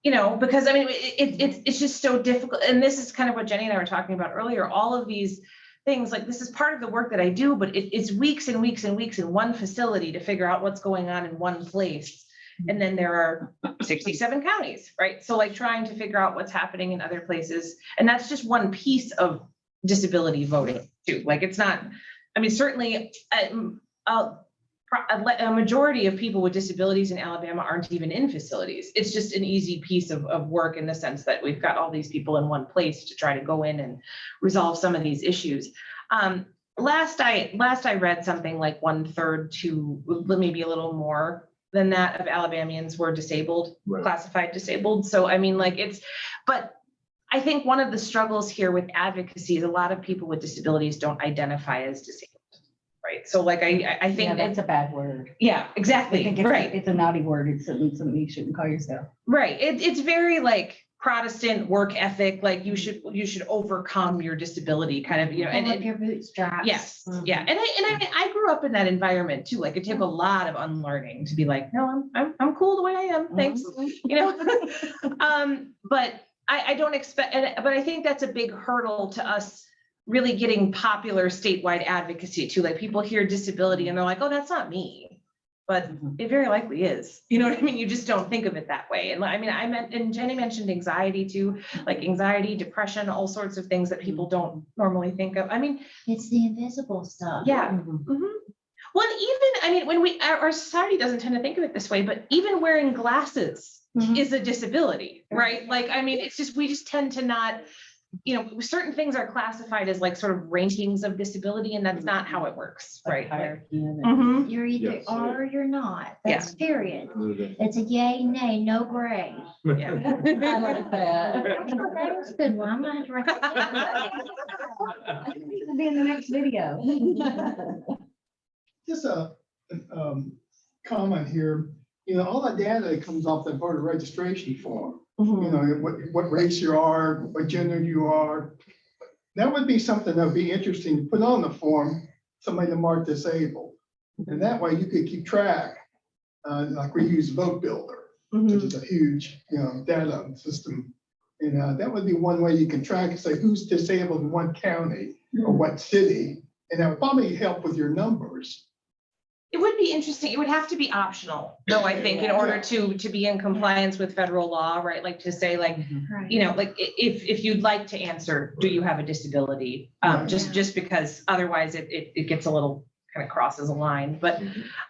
because I mean, it's just so difficult. And this is kind of what Jenny and I were talking about earlier. All of these things, like this is part of the work that I do, but it's weeks and weeks and weeks in one facility to figure out what's going on in one place. And then there are 67 counties, right? So like trying to figure out what's happening in other places. And that's just one piece of disability voting too. Like it's not, I mean, certainly a majority of people with disabilities in Alabama aren't even in facilities. It's just an easy piece of work in the sense that we've got all these people in one place to try to go in and resolve some of these issues. Last I read something like 1/3 to maybe a little more than that of Alabamians were disabled, right, classified disabled. So, I mean, like but I think one of the struggles here with advocacy is a lot of people with disabilities don't identify as disabled, right? So like, I think that's a bad word. Yeah, exactly. Right. It's a naughty word. It's something you shouldn't call yourself. Right. It's very like Protestant work ethic, like you should overcome your disability kind of, and your bootstraps. Yes. Yeah. And I grew up in that environment too. Like it took a lot of unlearning to be like, no, I'm cool the way I am. Thanks. But I don't expect, but I think that's a big hurdle to us really getting popular statewide advocacy too. Like people hear disability and they're like, oh, that's not me. But it very likely is. You know what I mean? You just don't think of it that way. And I mean, and Jenny mentioned anxiety too, like anxiety, depression, all sorts of things that people don't normally think of. I mean, it's the invisible stuff. Yeah. Well, even, our society doesn't tend to think of it this way, but even wearing glasses is a disability, right? Like, I mean, it's just, we just tend to not, certain things are classified as like sort of rankings of disability, and that's not how it works, right? You're either are or you're not. That's period. It's a yay, nay, no gray. Yeah. I like that. That was a good one. I'm gonna have to write that down. It'll be in the next video. Just a comment here. All that data that comes off the voter registration form, what race you are, what gender you are, that would be something that would be interesting to put on the form, somebody to mark disabled. And that way you could keep track like we use Vote Builder, which is a huge, data system. And that would be one way you can track and say who's disabled in what county or what city. And that would probably help with your numbers. It would be interesting. It would have to be optional, though, I think, in order to be in compliance with federal law, right? Like to say like, like if you'd like to answer, do you have a disability? Just because otherwise it gets a little kind of crosses a line. But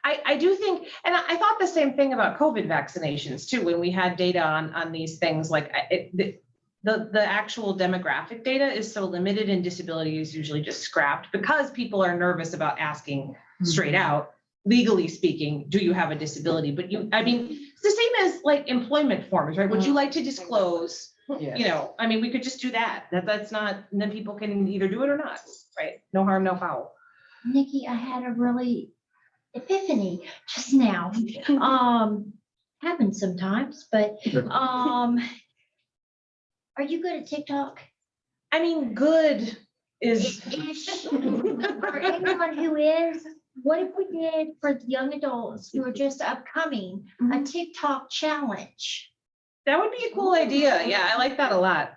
I do think, and I thought the same thing about COVID vaccinations too, when we had data on these things, like the actual demographic data is so limited and disability is usually just scrapped because people are nervous about asking straight out, legally speaking, do you have a disability? But it's the same as like employment forms, right? Would you like to disclose, we could just do that. That's not, and then people can either do it or not, right? No harm, no foul. Nikki, I had a really epiphany just now. Happens sometimes, but are you good at TikTok? Good is. For anyone who is, what if we did for the young adults who are just upcoming, a TikTok challenge? That would be a cool idea. Yeah, I like that a lot.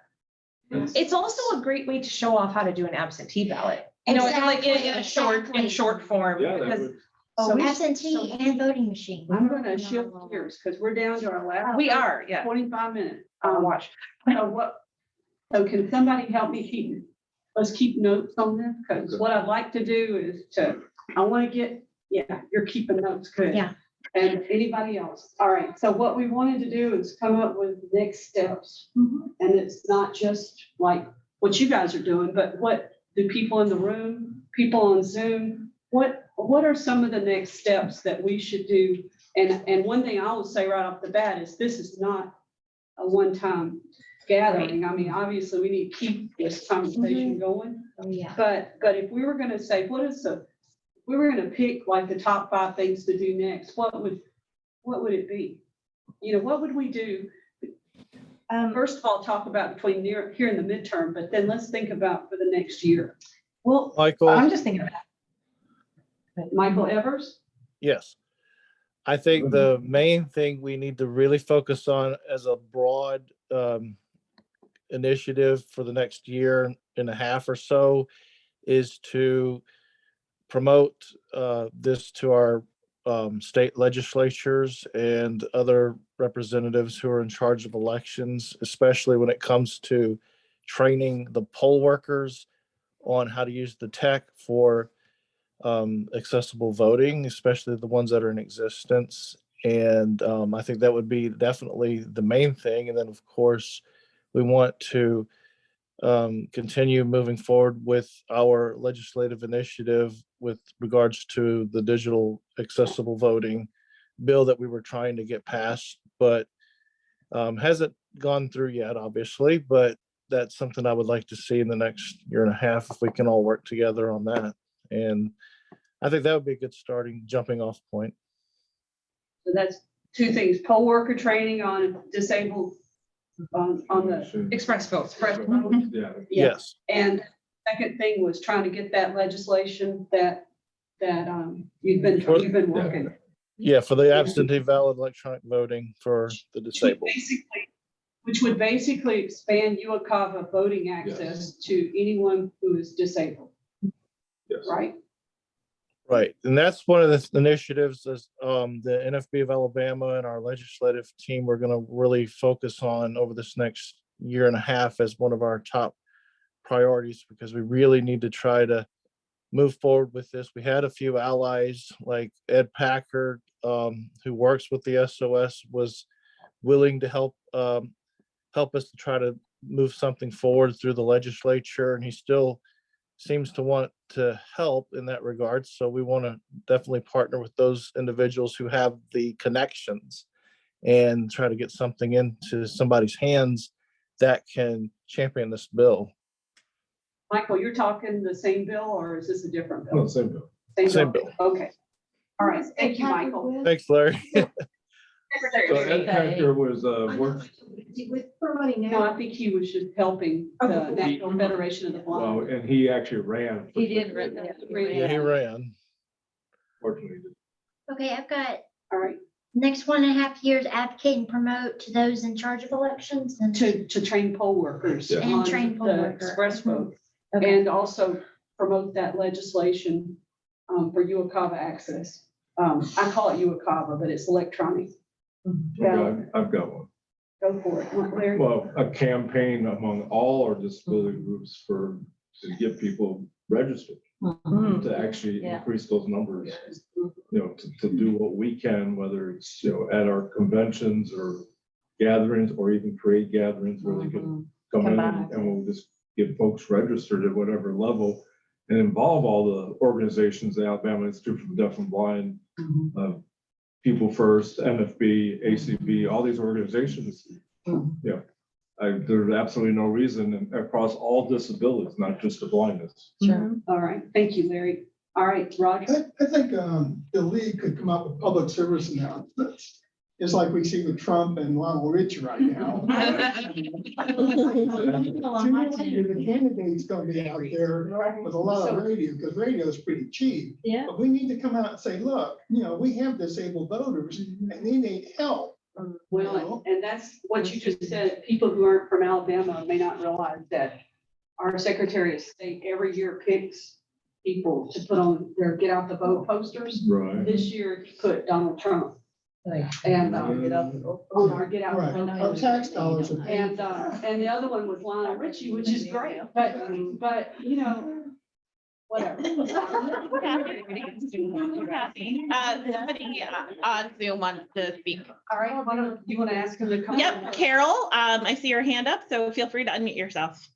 It's also a great way to show off how to do an absentee ballot. Like in short form. Yeah, that Because would. Absentee and voting machine. I'm gonna shift gears because we're down to our last. We are, yeah. 25 minutes. Watch. So can somebody help me let's keep notes on this? Because what I'd like to do is I want to get, you're keeping notes, good. Yeah. And anybody else? All right, so what we wanted to do is come up with next steps. And it's not just like what you guys are doing, but what do people in the room, people on Zoom, what are some of the next steps that we should do? And one thing I will say right off the bat is this is not a one-time gathering. Obviously we need to keep this conversation going. Oh, yeah. But if we were gonna say, we were gonna pick like the top 5 things to do next, what would it be? What would we do? First of all, talk about between here and the midterm, but then let's think about for the next year. Well, Michael. I'm just thinking about Michael Evers? Yes. I think the main thing we need to really focus on as a broad initiative for the next year and a half or so is to promote this to our state legislatures and other representatives who are in charge of elections, especially when it comes to training the poll workers on how to use the tech for accessible voting, especially the ones that are in existence. And I think that would be definitely the main thing. And then, of course, we want to continue moving forward with our legislative initiative with regards to the digital accessible voting bill that we were trying to get passed, but hasn't gone through yet, obviously. But that's something I would like to see in the next year and a half if we can all work together on that. And I think that would be a good jumping off point. So that's 2 things, poll worker training on disabled, on the express votes. Yeah. Yes. And second thing was trying to get that legislation that you've been working. Yeah, for the absentee valid electronic voting for the disabled. Which would basically expand UOCAVA voting access to anyone who is disabled. Yes. Right? Right, and that's one of the initiatives as the NFB of Alabama and our legislative team we're going to really focus on over this next year and a half as one of our top priorities, because we really need to try to move forward with this. We had a few allies like Ed Packard, who works with the SOS, was willing to help us to try to move something forward through the legislature, and he still seems to want to help in that regard. So we want to definitely partner with those individuals who have the connections and try to get something into somebody's hands that can champion this bill. Michael, you're talking the same bill, or is this a different bill? No, same bill. Same bill. Okay. All right. Thank you, Michael. Thanks, Larry. So Ed Packer was working. No, I think he was just helping the National Federation of the Well, Blind. and he actually ran. He did run. Yeah, he ran. Fortunately. Okay, I've got All right. next 1.5 years advocate and promote to those in charge of elections and To train poll workers. Yeah. And on train poll the workers. Express vote, Okay. and also promote that legislation for UOCAVA access. I call it UOCAVA, but it's electronic. Okay, I've got one. Go for it. Larry? Well, a campaign among all our disability groups to get people registered, to actually Yeah. increase those numbers. To do what we can, whether it's, at our conventions or gatherings, or even create gatherings where they can come in and we'll just get folks registered at whatever level and involve all the organizations, the Alabama Institute for the Deaf and Blind, People First, NFB, ACB, all these organizations. Yeah, there's absolutely no reason across all disabilities, not just the blindness. Sure. All right. Thank you, Larry. All right, Roger. I think the league could come up with public service announcements, just like we see with Trump and Lionel Richie right now. The candidate's gonna be out there with a lot of radio, because radio is pretty cheap. Yeah. But we need to come out and say, look, we have disabled voters and they need help. Well, and that's what you just said. People who aren't from Alabama may not realize that our Secretary of State every year picks people to put on their get out the vote posters. Right. This year he put Donald Trump. And on our get out. the Right, vote our posters. tax dollars are paying. And the other one was Lionel Richie, which is great, but whatever. Somebody on Zoom wants to speak. All right, you want to ask him to come? Yep, Carol, I see your hand up, so feel free to unmute yourself.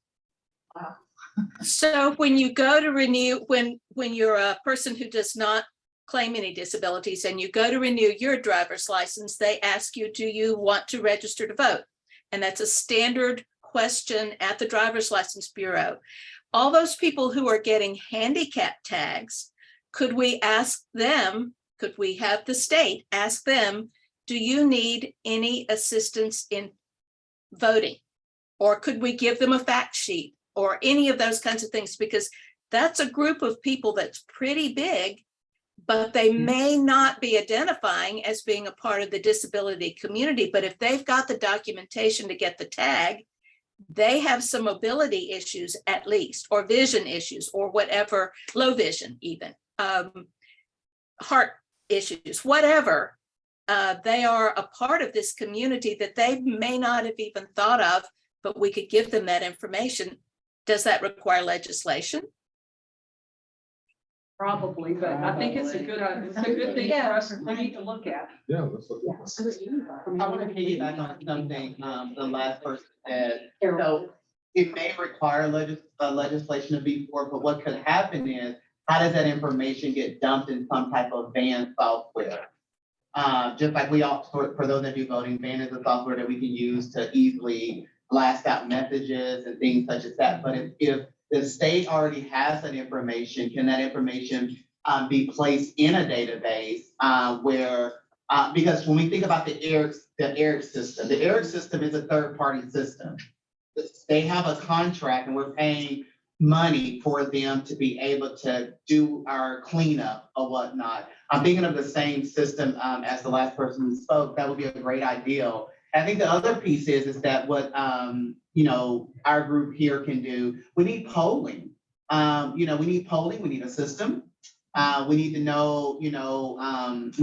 So when you go to renew, when you're a person who does not claim any disabilities and you go to renew your driver's license, they ask you, do you want to register to vote? And that's a standard question at the Driver's License Bureau. All those people who are getting handicap tags, could we have the state ask them, do you need any assistance in voting? Or could we give them a fact sheet or any of those kinds of things? Because that's a group of people that's pretty big, but they may not be identifying as being a part of the disability community. But if they've got the documentation to get the tag, they have some mobility issues at least, or vision issues, or whatever, low vision even, heart issues, whatever. They are a part of this community that they may not have even thought of, but we could give them that information. Does that require legislation? Probably, but I think it's a good thing for us to need to look at. Yeah, let's look at that. I want to piggyback on something the last person said. So it may require legislation to be for, but what could happen is, how does that information get dumped in some type of van software? Just like we all, for those that do voting, van is a software that we can use to easily blast out messages and things such as that. But if the state already has that information, can that information be placed in a database because when we think about the ERIC system is a third-party system. They have a contract and we're paying money for them to be able to do our cleanup or whatnot. I'm thinking of the same system as the last person who spoke. That would be a great idea. I think the other piece is that what our group here can do, we need polling. We need polling, we need a system. We need to know, we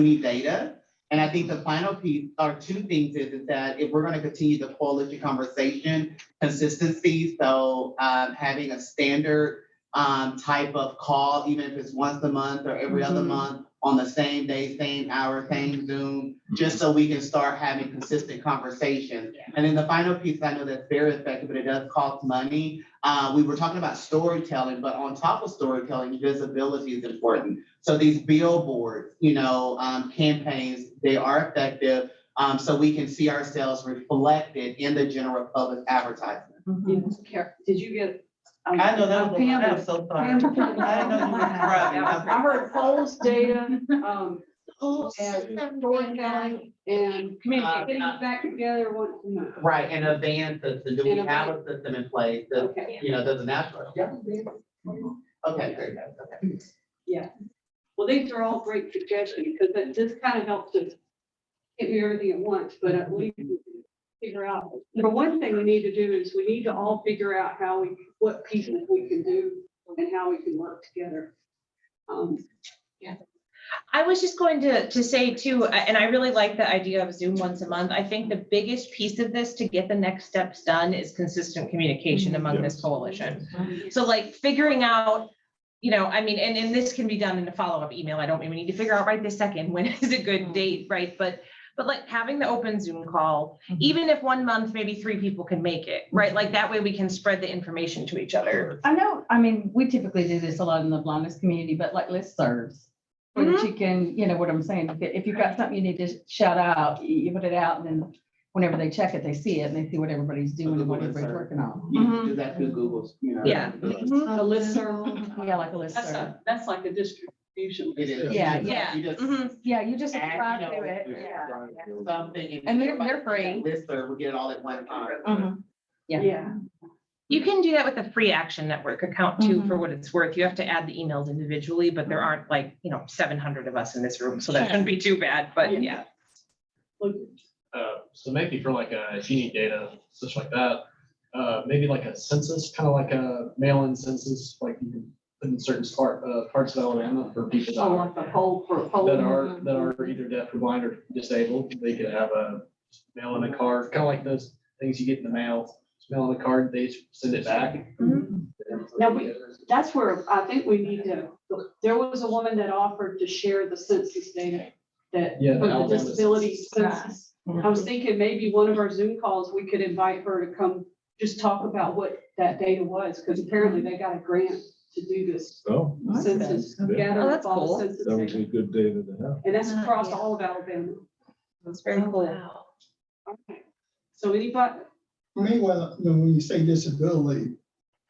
need data. And I think the final piece or two things is that if we're going to continue the coalition conversation, consistency, so having a standard type of call, even if it's once a month or every other month, on the same day, same hour, same Zoom, just so we can start having consistent conversations. And then the final piece, I know that's very effective, but it does cost money. We were talking about storytelling, but on top of storytelling, visibility is important. So these billboards, campaigns, they are effective, so we can see ourselves reflected in the general public advertisement. Did you get? I know that was Pam, I'm so sorry. I didn't know you were describing. I heard polls, data, and storytelling and getting back together once a month. Right, and a van system. Do we have a system in place that, does a national? Okay, very good. Okay. Yeah. Well, these are all great suggestions because this kind of helps us can't do everything at once, but at least figure out. For one thing we need to do is we need to all figure out what pieces we can do and how we can work together. I was just going to say too, and I really like the idea of Zoom once a month. I think the biggest piece of this to get the next steps done is consistent communication among this coalition. So like figuring out, I mean, and this can be done in a follow-up email. I don't mean we need to figure out right this second, when is a good date, right? But like having the open Zoom call, even if 1 month, maybe 3 people can make it, right? Like that way we can spread the information to each other. I know, I mean, we typically do this a lot in the blindness community, but like listservs. Where that you can, what I'm saying, if you've got something you need to shout out, you put it out, and then whenever they check it, they see it, and they see what everybody's doing and what everybody's working on. You can do that through Google's. Yeah. A listserv. Yeah, like a listserv. That's like a distribution. It is. Yeah, You just Yeah, you just add, subscribe you to know, it. something. And they're free. Listserv, we get it all at one time. Yeah. You can do that with the free Action Network account too, for what it's worth. You have to add the emails individually, but there aren't 700 of us in this room, so that shouldn't be too bad, but yeah. So maybe for like if you need data, such like that, maybe like a census, kind of like a mail-in census, like you can put in certain parts of Alabama for people that Oh, like a poll for a poll. that are either deaf or blind or disabled. They could have a mail in a card, kind of like those things you get in the mail. Mail in a card, they send it back. Now, that's where I think we need to, there was a woman that offered to share the census data for the disability census. I was thinking maybe one of our Zoom calls, we could invite her to come just talk about what that data was, because apparently they got a grant to do this census. Gather Oh, that's all cool. census That would be data. good data to have. And that's across all of Alabama. That's very cool. Okay. So anybody, For me, when you say disability,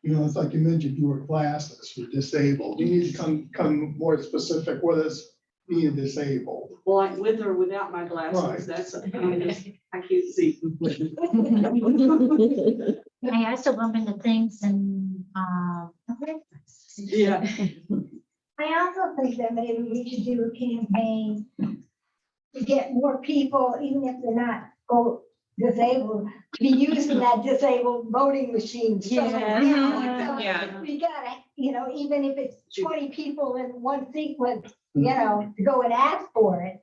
it's like you mentioned, you were classes for disabled. You need to come more specific. What is being disabled? well, like with or without my glasses, Right. that's, I can't see. I also bump into things and, Yeah. I also think that maybe we should do a campaign to get more people, even if they're not disabled, to be using that disabled voting machine. So, Yeah. We gotta, even if it's 20 people in one sequence, to go and ask for it.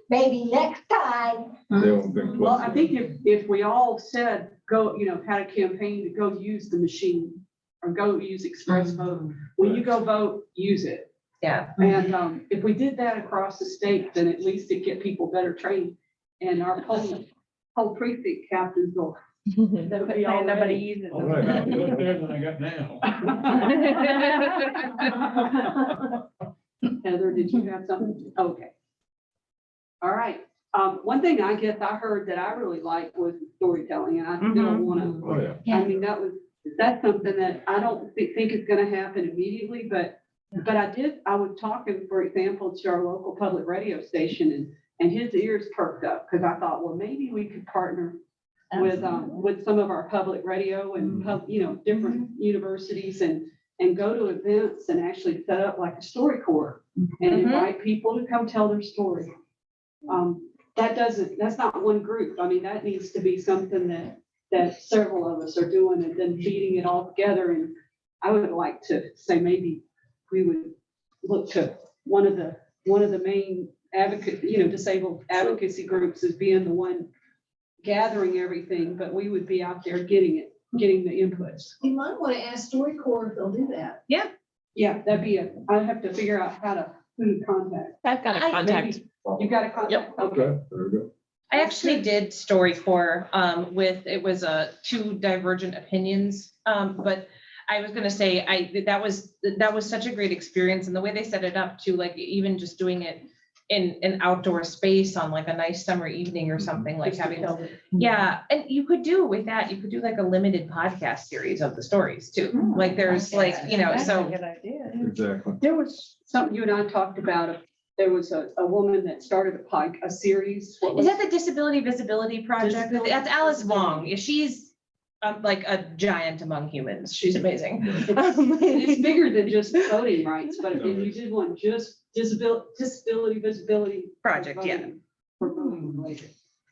Maybe next time. Well, I think if we all said, go, had a campaign to go use the machine or go use Express Vote, when you go vote, use it. Yeah. And if we did that across the state, then at least it'd get people better trained. And our whole precinct captains will. Nobody uses All right, I'm doing better than I got now. Heather, did you have something? Okay. All right. One thing I guess I heard that I really liked was storytelling, and I still want to. Oh, yeah. I mean, that's something that I don't think is going to happen immediately, but I was talking, for example, to our local public radio station, and his ears perked up because I thought, well, maybe we could partner with some of our public radio and different universities and go to events and actually set up like a story court and invite people to come tell their story. That's not one group. I mean, that needs to be something that several of us are doing and then feeding it all together. And I would like to say maybe we would look to one of the main advocate, disabled advocacy groups as being the one gathering everything, but we would be out there getting the inputs. You might want to ask StoryCorps if they'll do that. Yeah, I'd have to figure out who to contact. I've got a contact. You got a contact? Okay. There we go. I actually did StoryCorps it was 2 divergent opinions, but I was gonna say, that was such a great experience, and the way they set it up too, like even just doing it in an outdoor space on like a nice summer evening or something, like having, and you could do with that, you could do like a limited podcast series of the stories too. Like there's so. Good idea. Exactly. There was something you and I talked about. There was a woman that started a series. Is that the Disability Visibility Project? That's Alice Wong. Yeah, she's like a giant among humans. She's amazing. It's bigger than just voting rights, but if you did one just disability visibility project, yeah. for voting.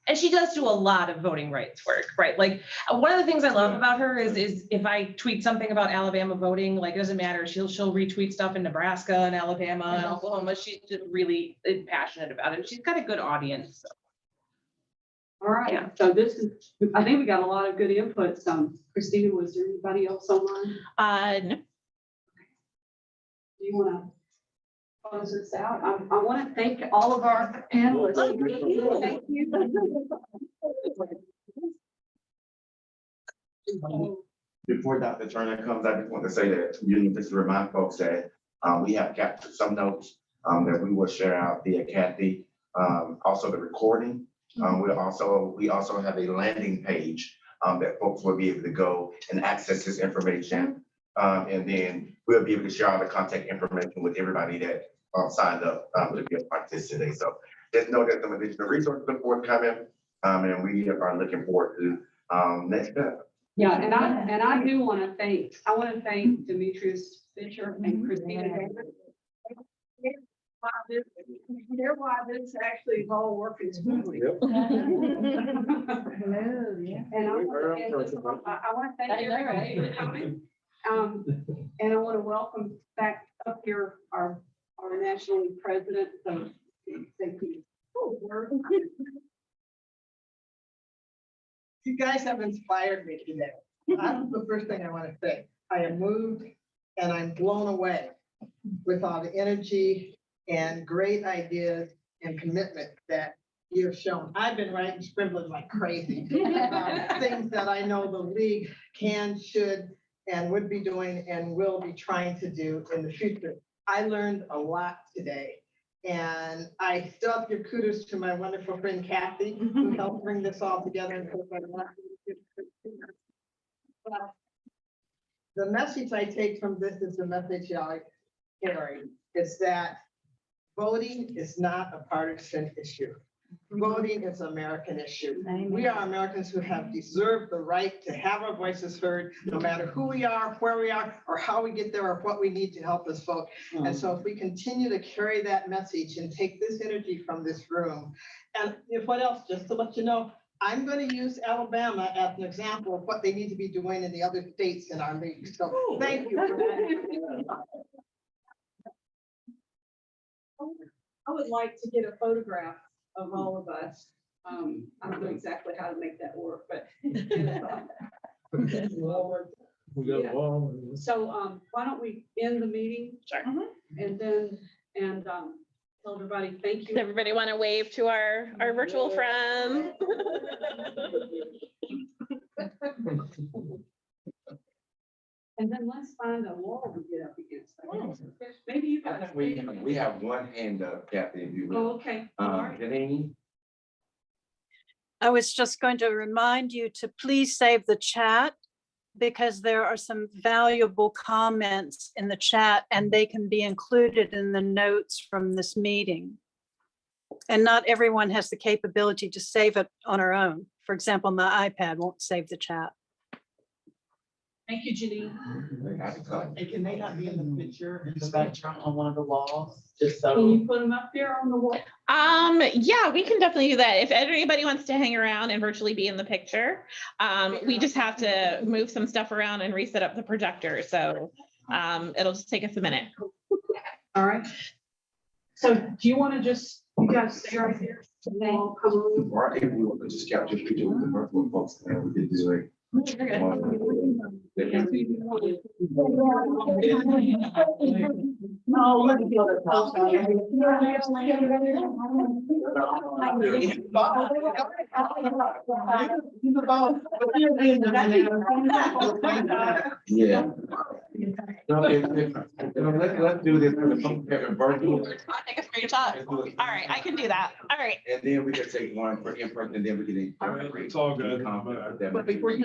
And she does do a lot of voting rights work, right? Like, one of the things I love about her is if I tweet something about Alabama voting, like, it doesn't matter, she'll retweet stuff in Nebraska and Alabama and Oklahoma. She's just really passionate about it. She's got a good audience. So. All right, Yeah. so this is, I think we got a lot of good input. Christina, was there anybody else online? No. Do you want to close this out? I want to thank all of our panelists. Thank you. Before Dr. Turner comes, I just want to say that you need to remind folks that we have captured some notes that we will share out via Kathy. Also the recording. We also have a landing page that folks will be able to go and access this information. And then we'll be able to share all the contact information with everybody that signed up to be a part of this today. So just know that some additional resources are forthcoming, and we are looking forward to next step. Yeah, and I do want to thank Demetrius Fisher and Christina. They're why this actually is all working smoothly. And I want to thank everybody for coming. And I want to welcome back up here our national president. So thank you. You guys have inspired me today. That's the first thing I want to say. I am moved and I'm blown away with all the energy and great ideas and commitment that you have shown. I've been writing scribbling like crazy about things that I know the league can, should, and would be doing and will be trying to do in the future. I learned a lot today. And I still have to give kudos to my wonderful friend Kathy, who helped bring this all together. The message I take from this is the message I carry. It's that voting is not a partisan issue. Voting is an American issue. We are Americans who have deserved the right to have our voices heard, no matter who we are, where we are, or how we get there, or what we need to help us vote. And so if we continue to carry that message and take this energy from this room, and if what else, just to let you know, I'm going to use Alabama as an example of what they need to be doing in the other states in our league. So thank you for that. I would like to get a photograph of all of us. I don't know exactly how to make that work, but. So why don't we end the meeting? Sure. And then, tell everybody, thank you. Does everybody want to wave to our virtual friends? And then let's find a wall to get up against. Maybe you guys. We have one hand up, Kathy, if you will. Oh, okay. All right. Janine? I was just going to remind you to please save the chat because there are some valuable comments in the chat and they can be included in the notes from this meeting. And not everyone has the capability to save it on our own. For example, my iPad won't save the chat. Thank you, Janine. And can they not be in the picture in the background on one of the walls? Just so. Can you put them up there on the wall? Yeah, we can definitely do that. If anybody wants to hang around and virtually be in the picture, we just have to move some stuff around and reset up the projector. So it'll just take us a minute. All right. So do you want to just, you guys stay right there? And then I'll come over. Or if we want to just capture the picture with the virtual folks, and we could do it. No, let me go Yeah. No, let's do this. Virtual. I'll take a screenshot. All right, I can do that. All right. And then we can take one for in person, and then we can. It's all good. But before you